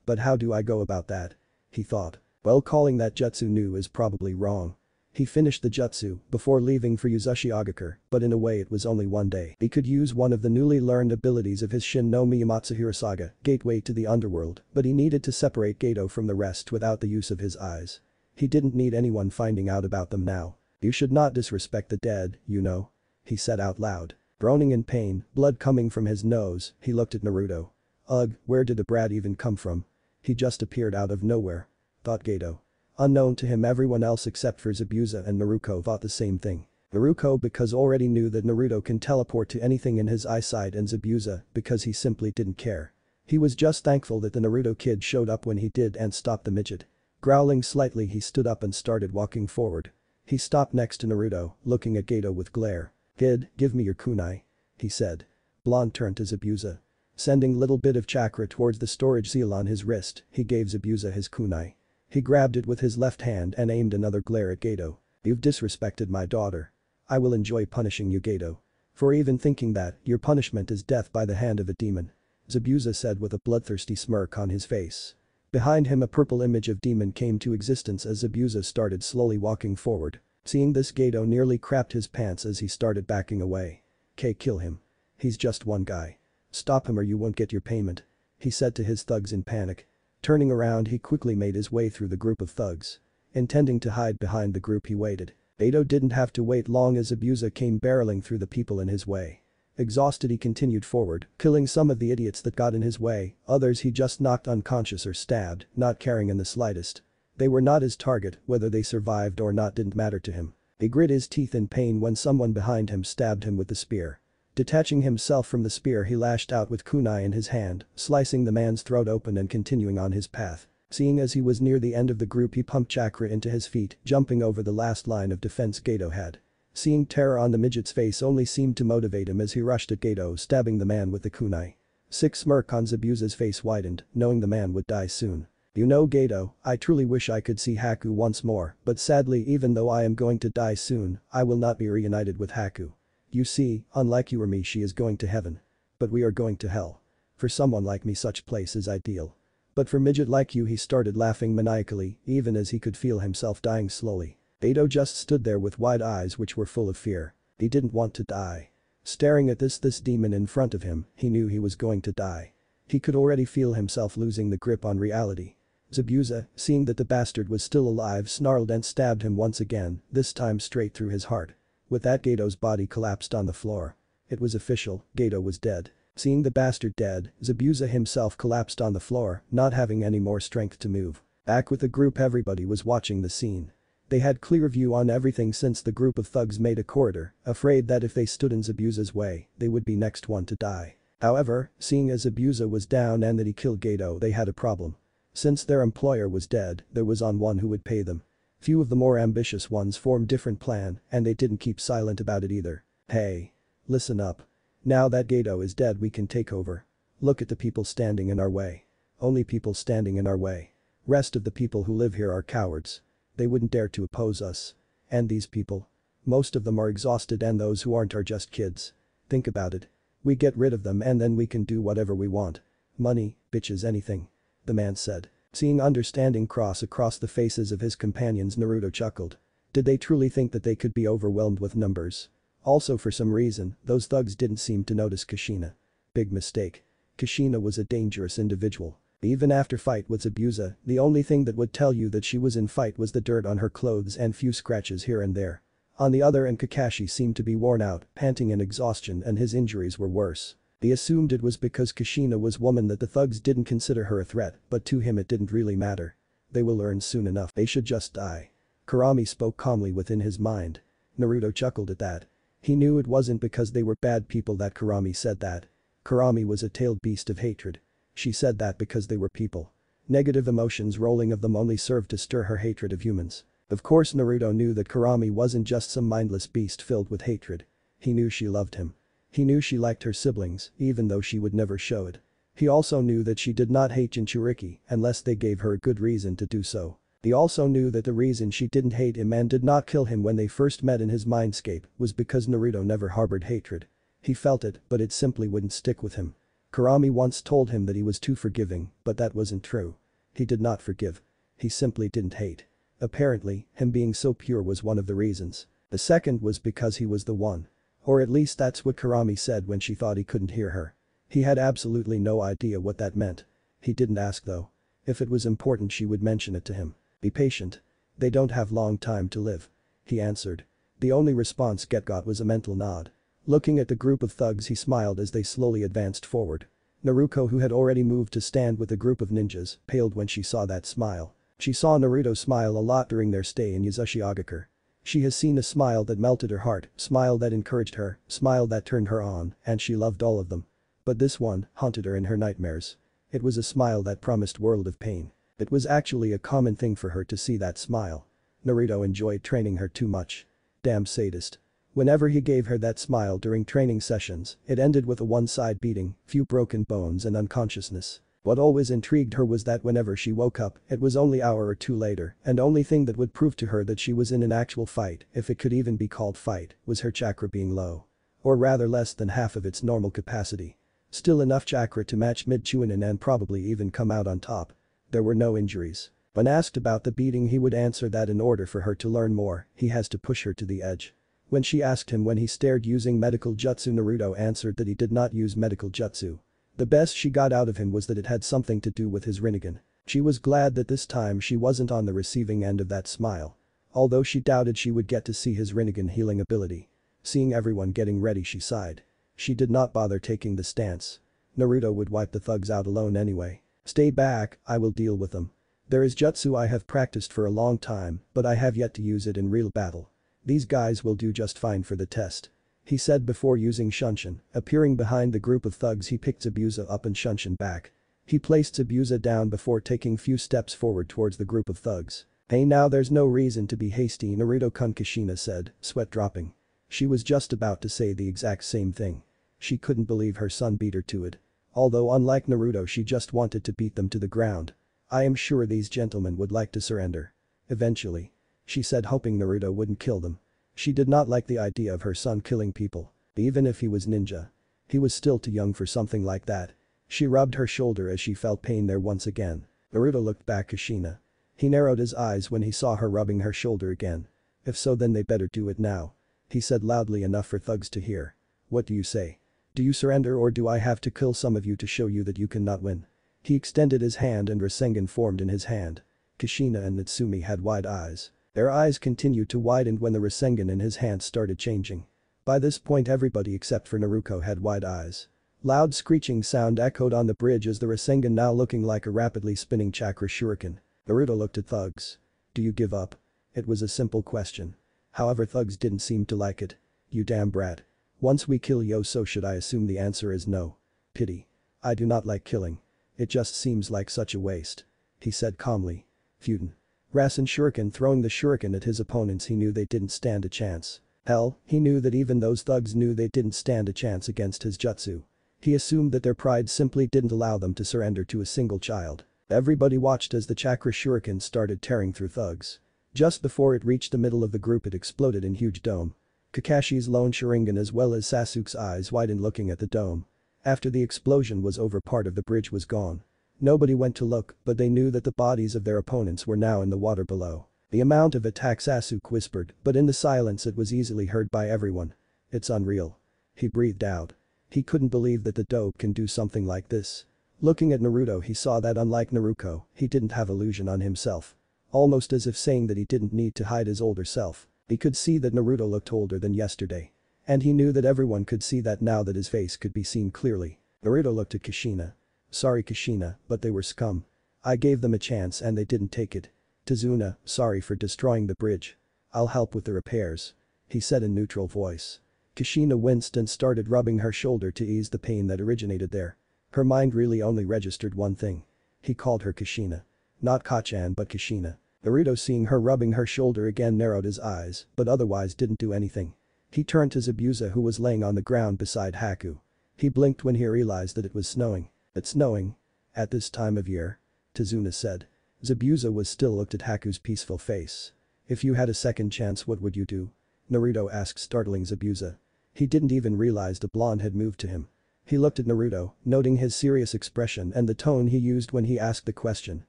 Speaker 1: But how do I go about that? He thought. Well, calling that jutsu new is probably wrong. He finished the jutsu before leaving for Uzushi Agakur, but in a way it was only one day. He could use one of the newly learned abilities of his Shin no Miyamatsuhiro Saga, Gateway to the Underworld, but he needed to separate Geto from the rest without the use of his eyes. He didn't need anyone finding out about them now. You should not disrespect the dead, you know. He said out loud. Groaning in pain, blood coming from his nose, he looked at Naruto. Ugh, where did the brat even come from? He just appeared out of nowhere. Thought Geto. Unknown to him, everyone else except for Zabuza and Naruto thought the same thing. Naruto because already knew that Naruto can teleport to anything in his eyesight and Zabuza because he simply didn't care. He was just thankful that the Naruto kid showed up when he did and stopped the midget. Growling slightly he stood up and started walking forward. He stopped next to Naruto, looking at Geto with glare. Kid, give me your kunai. He said. Blonde turned to Zabuza. Sending little bit of chakra towards the storage seal on his wrist, he gave Zabuza his kunai. He grabbed it with his left hand and aimed another glare at Geto. You've disrespected my daughter. I will enjoy punishing you, Geto. For even thinking that, your punishment is death by the hand of a demon. Zabuza said with a bloodthirsty smirk on his face. Behind him a purple image of demon came to existence as Zabuza started slowly walking forward. Seeing this, Geto nearly crapped his pants as he started backing away. Kill him. He's just one guy. Stop him or you won't get your payment. He said to his thugs in panic. Turning around he quickly made his way through the group of thugs. Intending to hide behind the group he waited. Geto didn't have to wait long as Zabuza came barreling through the people in his way. Exhausted he continued forward, killing some of the idiots that got in his way, others he just knocked unconscious or stabbed, not caring in the slightest. They were not his target, whether they survived or not didn't matter to him. He grit his teeth in pain when someone behind him stabbed him with the spear. Detaching himself from the spear he lashed out with kunai in his hand, slicing the man's throat open and continuing on his path. Seeing as he was near the end of the group he pumped chakra into his feet, jumping over the last line of defense Geto had. Seeing terror on the midget's face only seemed to motivate him as he rushed at Geto, stabbing the man with the kunai. Sick smirk on Zabuza's face widened, knowing the man would die soon. You know, Geto, I truly wish I could see Haku once more, but sadly even though I am going to die soon, I will not be reunited with Haku. You see, unlike you or me, she is going to heaven. But we are going to hell. For someone like me such place is ideal. But for midget like you, he started laughing maniacally, even as he could feel himself dying slowly. Geto just stood there with wide eyes which were full of fear. He didn't want to die. Staring at this demon in front of him, he knew he was going to die. He could already feel himself losing the grip on reality. Zabuza, seeing that the bastard was still alive, snarled and stabbed him once again, this time straight through his heart. With that, Geto's body collapsed on the floor. It was official, Geto was dead. Seeing the bastard dead, Zabuza himself collapsed on the floor, not having any more strength to move. Back with the group, everybody was watching the scene. They had clear view on everything since the group of thugs made a corridor, afraid that if they stood in Zabuza's way, they would be next one to die. However, seeing as Zabuza was down and that he killed Gato, they had a problem. Since their employer was dead, there was on one who would pay them. Few of the more ambitious ones formed different plan, and they didn't keep silent about it either. Hey. Listen up. Now that Gato is dead, we can take over. Look at the people standing in our way. Only people standing in our way. Rest of the people who live here are cowards. They wouldn't dare to oppose us. And these people? Most of them are exhausted, and those who aren't are just kids. Think about it. We get rid of them and then we can do whatever we want. Money, bitches, anything. The man said. Seeing understanding cross across the faces of his companions, Naruto chuckled. Did they truly think that they could be overwhelmed with numbers? Also, for some reason, those thugs didn't seem to notice Kushina. Big mistake. Kushina was a dangerous individual. Even after fight with Zabuza, the only thing that would tell you that she was in fight was the dirt on her clothes and few scratches here and there. On the other end, Kakashi seemed to be worn out, panting in exhaustion, and his injuries were worse. He assumed it was because Kushina was woman that the thugs didn't consider her a threat, but to him it didn't really matter. They will learn soon enough. They should just die. Kurami spoke calmly within his mind. Naruto chuckled at that. He knew it wasn't because they were bad people that Kurami said that. Kurami was a tailed beast of hatred. She said that because they were people. Negative emotions rolling of them only served to stir her hatred of humans. Of course, Naruto knew that Kurami wasn't just some mindless beast filled with hatred. He knew she loved him. He knew she liked her siblings, even though she would never show it. He also knew that she did not hate Jinchuriki unless they gave her a good reason to do so. He also knew that the reason she didn't hate him and did not kill him when they first met in his mindscape was because Naruto never harbored hatred. He felt it, but it simply wouldn't stick with him. Kurami once told him that he was too forgiving, but that wasn't true. He did not forgive. He simply didn't hate. Apparently, him being so pure was one of the reasons. The second was because he was the one. Or at least that's what Kurami said when she thought he couldn't hear her. He had absolutely no idea what that meant. He didn't ask though. If it was important, she would mention it to him. Be patient. They don't have long time to live. He answered. The only response Get got was a mental nod. Looking at the group of thugs, he smiled as they slowly advanced forward. Naruto, who had already moved to stand with a group of ninjas, paled when she saw that smile. She saw Naruto smile a lot during their stay in Yuzashigakure. She has seen a smile that melted her heart, smile that encouraged her, smile that turned her on, and she loved all of them. But this one haunted her in her nightmares. It was a smile that promised world of pain. It was actually a common thing for her to see that smile. Naruto enjoyed training her too much. Damn sadist. Whenever he gave her that smile during training sessions, it ended with a one-side beating, few broken bones and unconsciousness. What always intrigued her was that whenever she woke up, it was only an hour or two later, and only thing that would prove to her that she was in an actual fight, if it could even be called fight, was her chakra being low. Or rather less than half of its normal capacity. Still enough chakra to match mid-Chunin and probably even come out on top. There were no injuries. When asked about the beating, he would answer that in order for her to learn more, he has to push her to the edge. When she asked him when he started using medical jutsu, Naruto answered that he did not use medical jutsu. The best she got out of him was that it had something to do with his Rinnegan. She was glad that this time she wasn't on the receiving end of that smile. Although she doubted she would get to see his Rinnegan healing ability. Seeing everyone getting ready, she sighed. She did not bother taking the stance. Naruto would wipe the thugs out alone anyway. Stay back, I will deal with them. There is jutsu I have practiced for a long time, but I have yet to use it in real battle. These guys will do just fine for the test. He said before using Shunshin. Appearing behind the group of thugs, he picked Zabuza up and Shunshin back. He placed Zabuza down before taking few steps forward towards the group of thugs. Hey, now there's no reason to be hasty, Naruto-kun, Kushina said, sweat dropping. She was just about to say the exact same thing. She couldn't believe her son beat her to it. Although unlike Naruto, she just wanted to beat them to the ground. I am sure these gentlemen would like to surrender. Eventually. She said, hoping Naruto wouldn't kill them. She did not like the idea of her son killing people. Even if he was ninja. He was still too young for something like that. She rubbed her shoulder as she felt pain there once again. Naruto looked back at Kushina. He narrowed his eyes when he saw her rubbing her shoulder again. If so, then they better do it now. He said loudly enough for thugs to hear. What do you say? Do you surrender, or do I have to kill some of you to show you that you cannot win? He extended his hand and Rasengan formed in his hand. Kushina and Natsumi had wide eyes. Their eyes continued to widen when the Rasengan in his hand started changing. By this point, everybody except for Naruto had wide eyes. Loud screeching sound echoed on the bridge as the Rasengan now looking like a rapidly spinning chakra shuriken. Naruto looked at Thugs. Do you give up? It was a simple question. However, Thugs didn't seem to like it. You damn brat. Once we kill you, so should I assume the answer is no. Pity. I do not like killing. It just seems like such a waste. He said calmly. Fuden. Rasen shuriken throwing the shuriken at his opponents, he knew they didn't stand a chance. Hell, he knew that even those thugs knew they didn't stand a chance against his jutsu. He assumed that their pride simply didn't allow them to surrender to a single child. Everybody watched as the chakra shuriken started tearing through Thugs. Just before it reached the middle of the group, it exploded in huge dome. Kakashi's lone Sharingan as well as Sasuke's eyes widened looking at the dome. After the explosion was over, part of the bridge was gone. Nobody went to look, but they knew that the bodies of their opponents were now in the water below. The amount of attack, Sasuke whispered, but in the silence it was easily heard by everyone. It's unreal. He breathed out. He couldn't believe that the dope can do something like this. Looking at Naruto, he saw that unlike Naruto, he didn't have illusion on himself. Almost as if saying that he didn't need to hide his older self. He could see that Naruto looked older than yesterday. And he knew that everyone could see that now that his face could be seen clearly. Naruto looked at Kushina. Sorry Kushina, but they were scum. I gave them a chance and they didn't take it. Tazuna, sorry for destroying the bridge. I'll help with the repairs. He said in neutral voice. Kushina winced and started rubbing her shoulder to ease the pain that originated there. Her mind really only registered one thing. He called her Kushina. Not Kachan but Kushina. Naruto, seeing her rubbing her shoulder again, narrowed his eyes, but otherwise didn't do anything. He turned to Zabuza, who was laying on the ground beside Haku. He blinked when he realized that it was snowing. It's snowing? At this time of year? Tazuna said. Zabuza was still looked at Haku's peaceful face. If you had a second chance, what would you do? Naruto asked, startling Zabuza. He didn't even realize the blonde had moved to him. He looked at Naruto, noting his serious expression and the tone he used when he asked the question.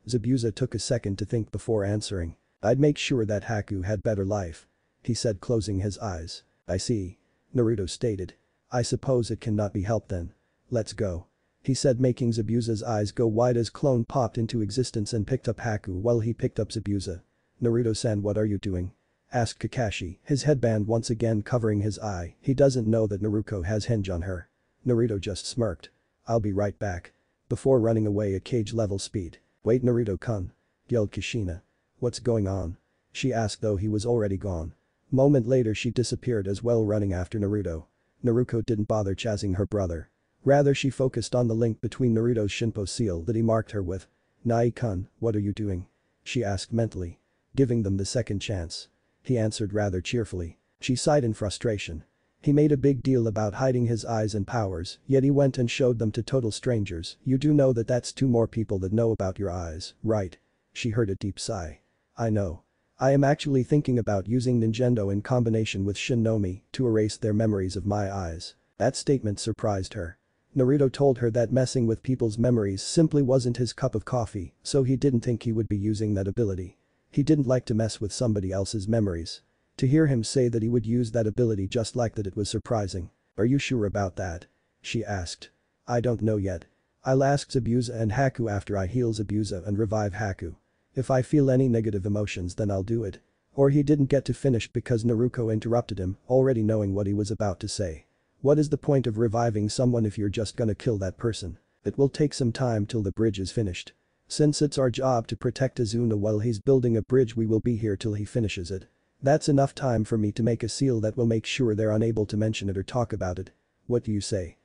Speaker 1: Zabuza took a second to think before answering. I'd make sure that Haku had better life. He said, closing his eyes. I see. Naruto stated. I suppose it cannot be helped then. Let's go. He said, making Zabuza's eyes go wide as Clone popped into existence and picked up Haku while he picked up Zabuza. Naruto-san, what are you doing? Asked Kakashi, his headband once again covering his eye. He doesn't know that Naruto has henge on her. Naruto just smirked. I'll be right back. Before running away at cage-level speed. Wait, Naruto-kun. Yelled Kushina. What's going on? She asked, though he was already gone. Moment later she disappeared as well, running after Naruto. Naruto didn't bother chasing her brother. Rather, she focused on the link between Naruto's Shinpo seal that he marked her with. Nai-kun, what are you doing? She asked mentally. Giving them the second chance. He answered rather cheerfully. She sighed in frustration. He made a big deal about hiding his eyes and powers, yet he went and showed them to total strangers. You do know that that's 2 more people that know about your eyes, right? She heard a deep sigh. I know. I am actually thinking about using Ninjendo in combination with Shinomi to erase their memories of my eyes. That statement surprised her. Naruto told her that messing with people's memories simply wasn't his cup of coffee, so he didn't think he would be using that ability. He didn't like to mess with somebody else's memories. To hear him say that he would use that ability just like that, it was surprising. Are you sure about that? She asked. I don't know yet. I'll ask Zabuza and Haku after I heal Zabuza and revive Haku. If I feel any negative emotions, then I'll do it. Or he didn't get to finish because Naruto interrupted him, already knowing what he was about to say. What is the point of reviving someone if you're just gonna kill that person? It will take some time till the bridge is finished. Since it's our job to protect Azuna while he's building a bridge, we will be here till he finishes it. That's enough time for me to make a seal that will make sure they're unable to mention it or talk about it. What do you say?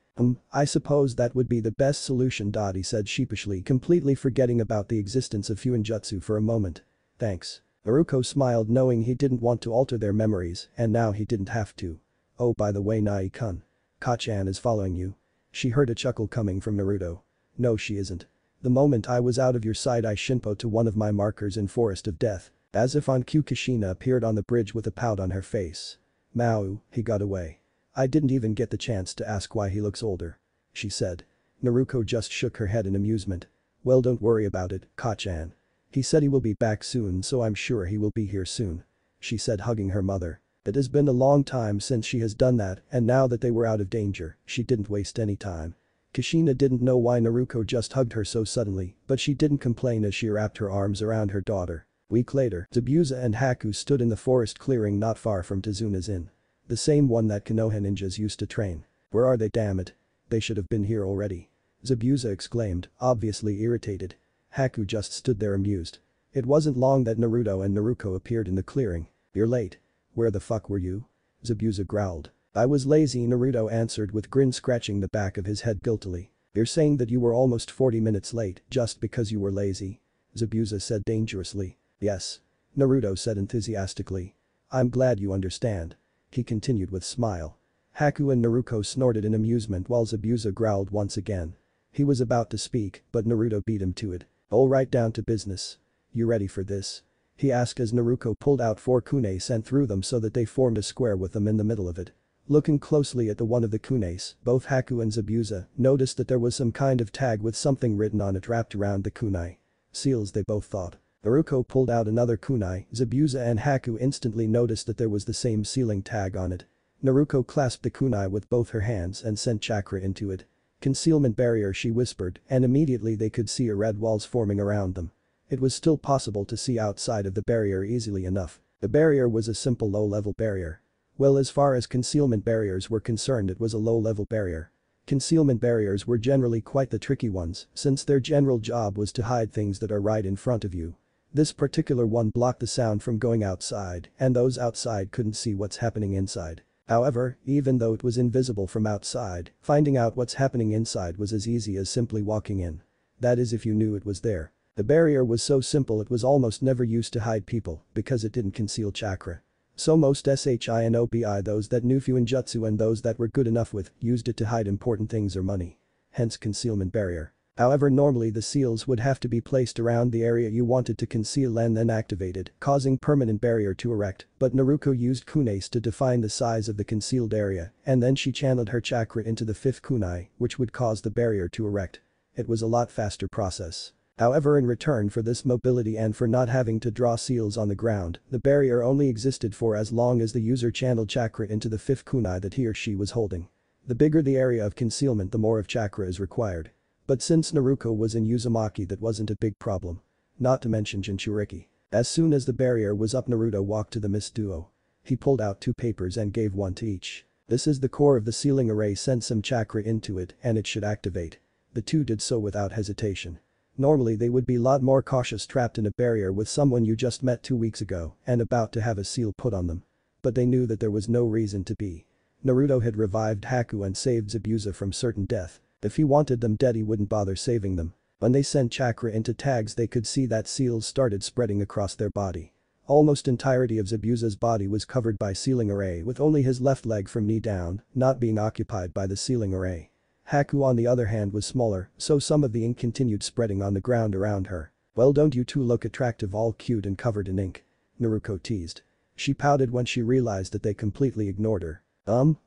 Speaker 1: I suppose that would be the best solution, he said sheepishly, completely forgetting about the existence of Fuinjutsu for a moment. Thanks. Naruto smiled, knowing he didn't want to alter their memories, and now he didn't have to. Oh, by the way, Nai-kun. Kachan is following you. She heard a chuckle coming from Naruto. No, she isn't. The moment I was out of your sight, I Shinpo to one of my markers in Forest of Death. As if on cue, Kushina appeared on the bridge with a pout on her face. Mau, he got away. I didn't even get the chance to ask why he looks older. She said. Naruto just shook her head in amusement. Well, don't worry about it, Kachan. He said he will be back soon, so I'm sure he will be here soon. She said, hugging her mother. It has been a long time since she has done that, and now that they were out of danger, she didn't waste any time. Kushina didn't know why Naruto just hugged her so suddenly, but she didn't complain as she wrapped her arms around her daughter. Week later, Zabuza and Haku stood in the forest clearing not far from Tazuna's inn. The same one that Konoha ninjas used to train. Where are they, damn it? They should have been here already. Zabuza exclaimed, obviously irritated. Haku just stood there amused. It wasn't long that Naruto and Naruko appeared in the clearing. "You're late. Where the fuck were you?" Zabuza growled. "I was lazy," Naruto answered with grin, scratching the back of his head guiltily. "You're saying that you were almost 40 minutes late just because you were lazy?" Zabuza said dangerously. "Yes." Naruto said enthusiastically. "I'm glad you understand." He continued with smile. Haku and Naruto snorted in amusement while Zabuza growled once again. He was about to speak, but Naruto beat him to it. "All right, down to business. You ready for this?" he asked as Naruto pulled out 4 kunais and threw them so that they formed a square with them in the middle of it. Looking closely at the one of the kunais, both Haku and Zabuza noticed that there was some kind of tag with something written on it wrapped around the kunai. Seals, they both thought. Naruto pulled out another kunai, Zabuza and Haku instantly noticed that there was the same sealing tag on it. Naruto clasped the kunai with both her hands and sent chakra into it. "Concealment barrier," she whispered, and immediately they could see red walls forming around them. It was still possible to see outside of the barrier easily enough. The barrier was a simple low-level barrier. Well, as far as concealment barriers were concerned, it was a low-level barrier. Concealment barriers were generally quite the tricky ones, since their general job was to hide things that are right in front of you. This particular one blocked the sound from going outside, and those outside couldn't see what's happening inside. However, even though it was invisible from outside, finding out what's happening inside was as easy as simply walking in. That is, if you knew it was there. The barrier was so simple it was almost never used to hide people because it didn't conceal chakra. So most shinobi, those that knew Fuinjutsu and those that were good enough with, used it to hide important things or money. Hence concealment barrier. However, normally the seals would have to be placed around the area you wanted to conceal and then activated, causing permanent barrier to erect, but Naruto used kunais to define the size of the concealed area, and then she channeled her chakra into the 5th kunai, which would cause the barrier to erect. It was a lot faster process. However, in return for this mobility and for not having to draw seals on the ground, the barrier only existed for as long as the user channeled chakra into the 5th kunai that he or she was holding. The bigger the area of concealment, the more of chakra is required. But since Naruto was in Uzumaki, that wasn't a big problem. Not to mention Jinchuriki. As soon as the barrier was up, Naruto walked to the mist duo. He pulled out 2 papers and gave one to each. "This is the core of the sealing array, send some chakra into it and it should activate." The 2 did so without hesitation. Normally they would be a lot more cautious trapped in a barrier with someone you just met 2 weeks ago and about to have a seal put on them. But they knew that there was no reason to be. Naruto had revived Haku and saved Zabuza from certain death. If he wanted them dead, he wouldn't bother saving them. When they sent chakra into tags, they could see that seals started spreading across their body. Almost entirety of Zabuza's body was covered by sealing array, with only his left leg from knee down not being occupied by the sealing array. Haku, on the other hand, was smaller, so some of the ink continued spreading on the ground around her. "Well, don't you two look attractive, all cute and covered in ink?" Naruto teased. She pouted when she realized that they completely ignored her.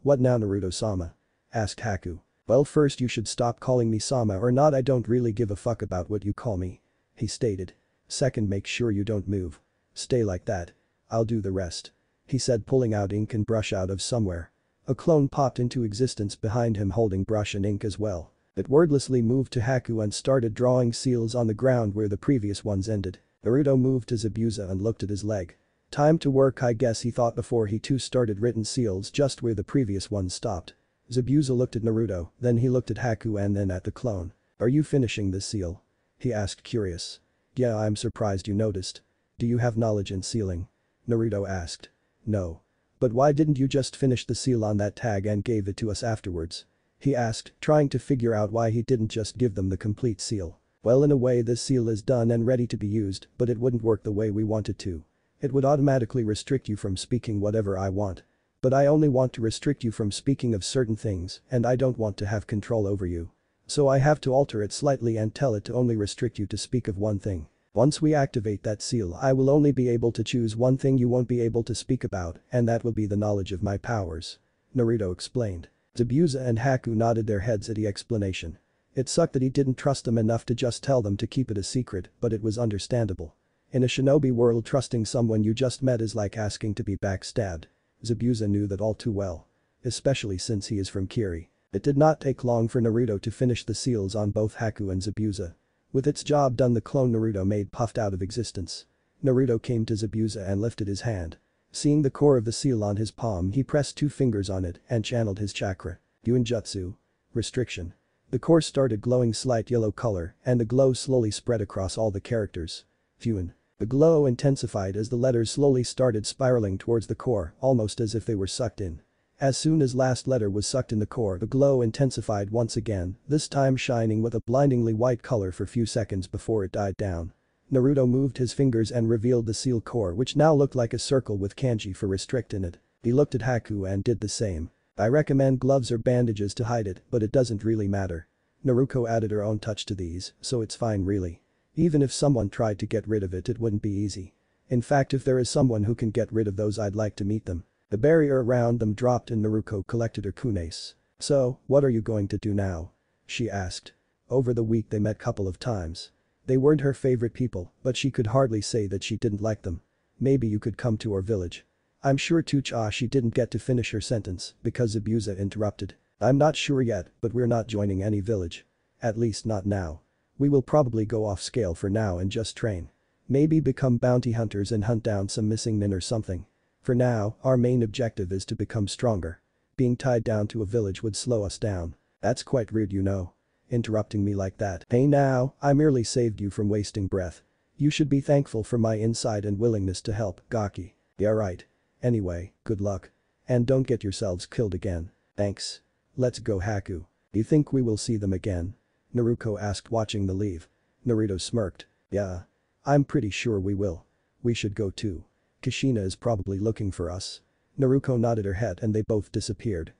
Speaker 1: What now, Naruto-sama?" asked Haku. "Well, first you should stop calling me Sama or not, I don't really give a fuck about what you call me," he stated. "Second, make sure you don't move. Stay like that. I'll do the rest," he said, pulling out ink and brush out of somewhere. A clone popped into existence behind him holding brush and ink as well. It wordlessly moved to Haku and started drawing seals on the ground where the previous ones ended. Naruto moved to Zabuza and looked at his leg. "Time to work, I guess," he thought before he too started written seals just where the previous ones stopped. Zabuza looked at Naruto, then he looked at Haku and then at the clone. "Are you finishing this seal?" he asked, curious. "Yeah, I'm surprised you noticed. Do you have knowledge in sealing?" Naruto asked. "No. But why didn't you just finish the seal on that tag and gave it to us afterwards?" he asked, trying to figure out why he didn't just give them the complete seal. "Well, in a way this seal is done and ready to be used, but it wouldn't work the way we want it to. It would automatically restrict you from speaking whatever I want. But I only want to restrict you from speaking of certain things and I don't want to have control over you. So I have to alter it slightly and tell it to only restrict you to speak of one thing. Once we activate that seal, I will only be able to choose one thing you won't be able to speak about, and that will be the knowledge of my powers," Naruto explained. Zabuza and Haku nodded their heads at the explanation. It sucked that he didn't trust them enough to just tell them to keep it a secret, but it was understandable. In a shinobi world, trusting someone you just met is like asking to be backstabbed. Zabuza knew that all too well. Especially since he is from Kiri. It did not take long for Naruto to finish the seals on both Haku and Zabuza. With its job done, the clone Naruto made puffed out of existence. Naruto came to Zabuza and lifted his hand. Seeing the core of the seal on his palm, he pressed 2 fingers on it and channeled his chakra. "Yuinjutsu?" Restriction. The core started glowing slight yellow color and the glow slowly spread across all the characters. Fuin. The glow intensified as the letters slowly started spiraling towards the core, almost as if they were sucked in. As soon as last letter was sucked in the core, the glow intensified once again, this time shining with a blindingly white color for few seconds before it died down. Naruto moved his fingers and revealed the seal core, which now looked like a circle with kanji for restrict in it. He looked at Haku and did the same. I recommend gloves or bandages to hide it, but it doesn't really matter. Naruto added her own touch to these, so it's fine really. Even if someone tried to get rid of it, it wouldn't be easy. In fact, if there is someone who can get rid of those, I'd like to meet them. The barrier around them dropped and Naruto collected her kunais. So, what are you going to do now? She asked. Over the week they met couple of times. They weren't her favorite people, but she could hardly say that she didn't like them. Maybe you could come to our village. I'm sure she didn't get to finish her sentence because Abusa interrupted. I'm not sure yet, but we're not joining any village. At least not now. We will probably go off scale for now and just train. Maybe become bounty hunters and hunt down some missing nin or something. For now, our main objective is to become stronger. Being tied down to a village would slow us down. That's quite rude, you know. Interrupting me like that. Hey now, I merely saved you from wasting breath. You should be thankful for my insight and willingness to help, Gaki. Yeah right. Anyway, good luck. And don't get yourselves killed again. Thanks. Let's go Haku. You think we will see them again? Naruto asked watching the leave. Naruto smirked. Yeah. I'm pretty sure we will. We should go too. Kushina is probably looking for us. Naruto nodded her head and they both disappeared.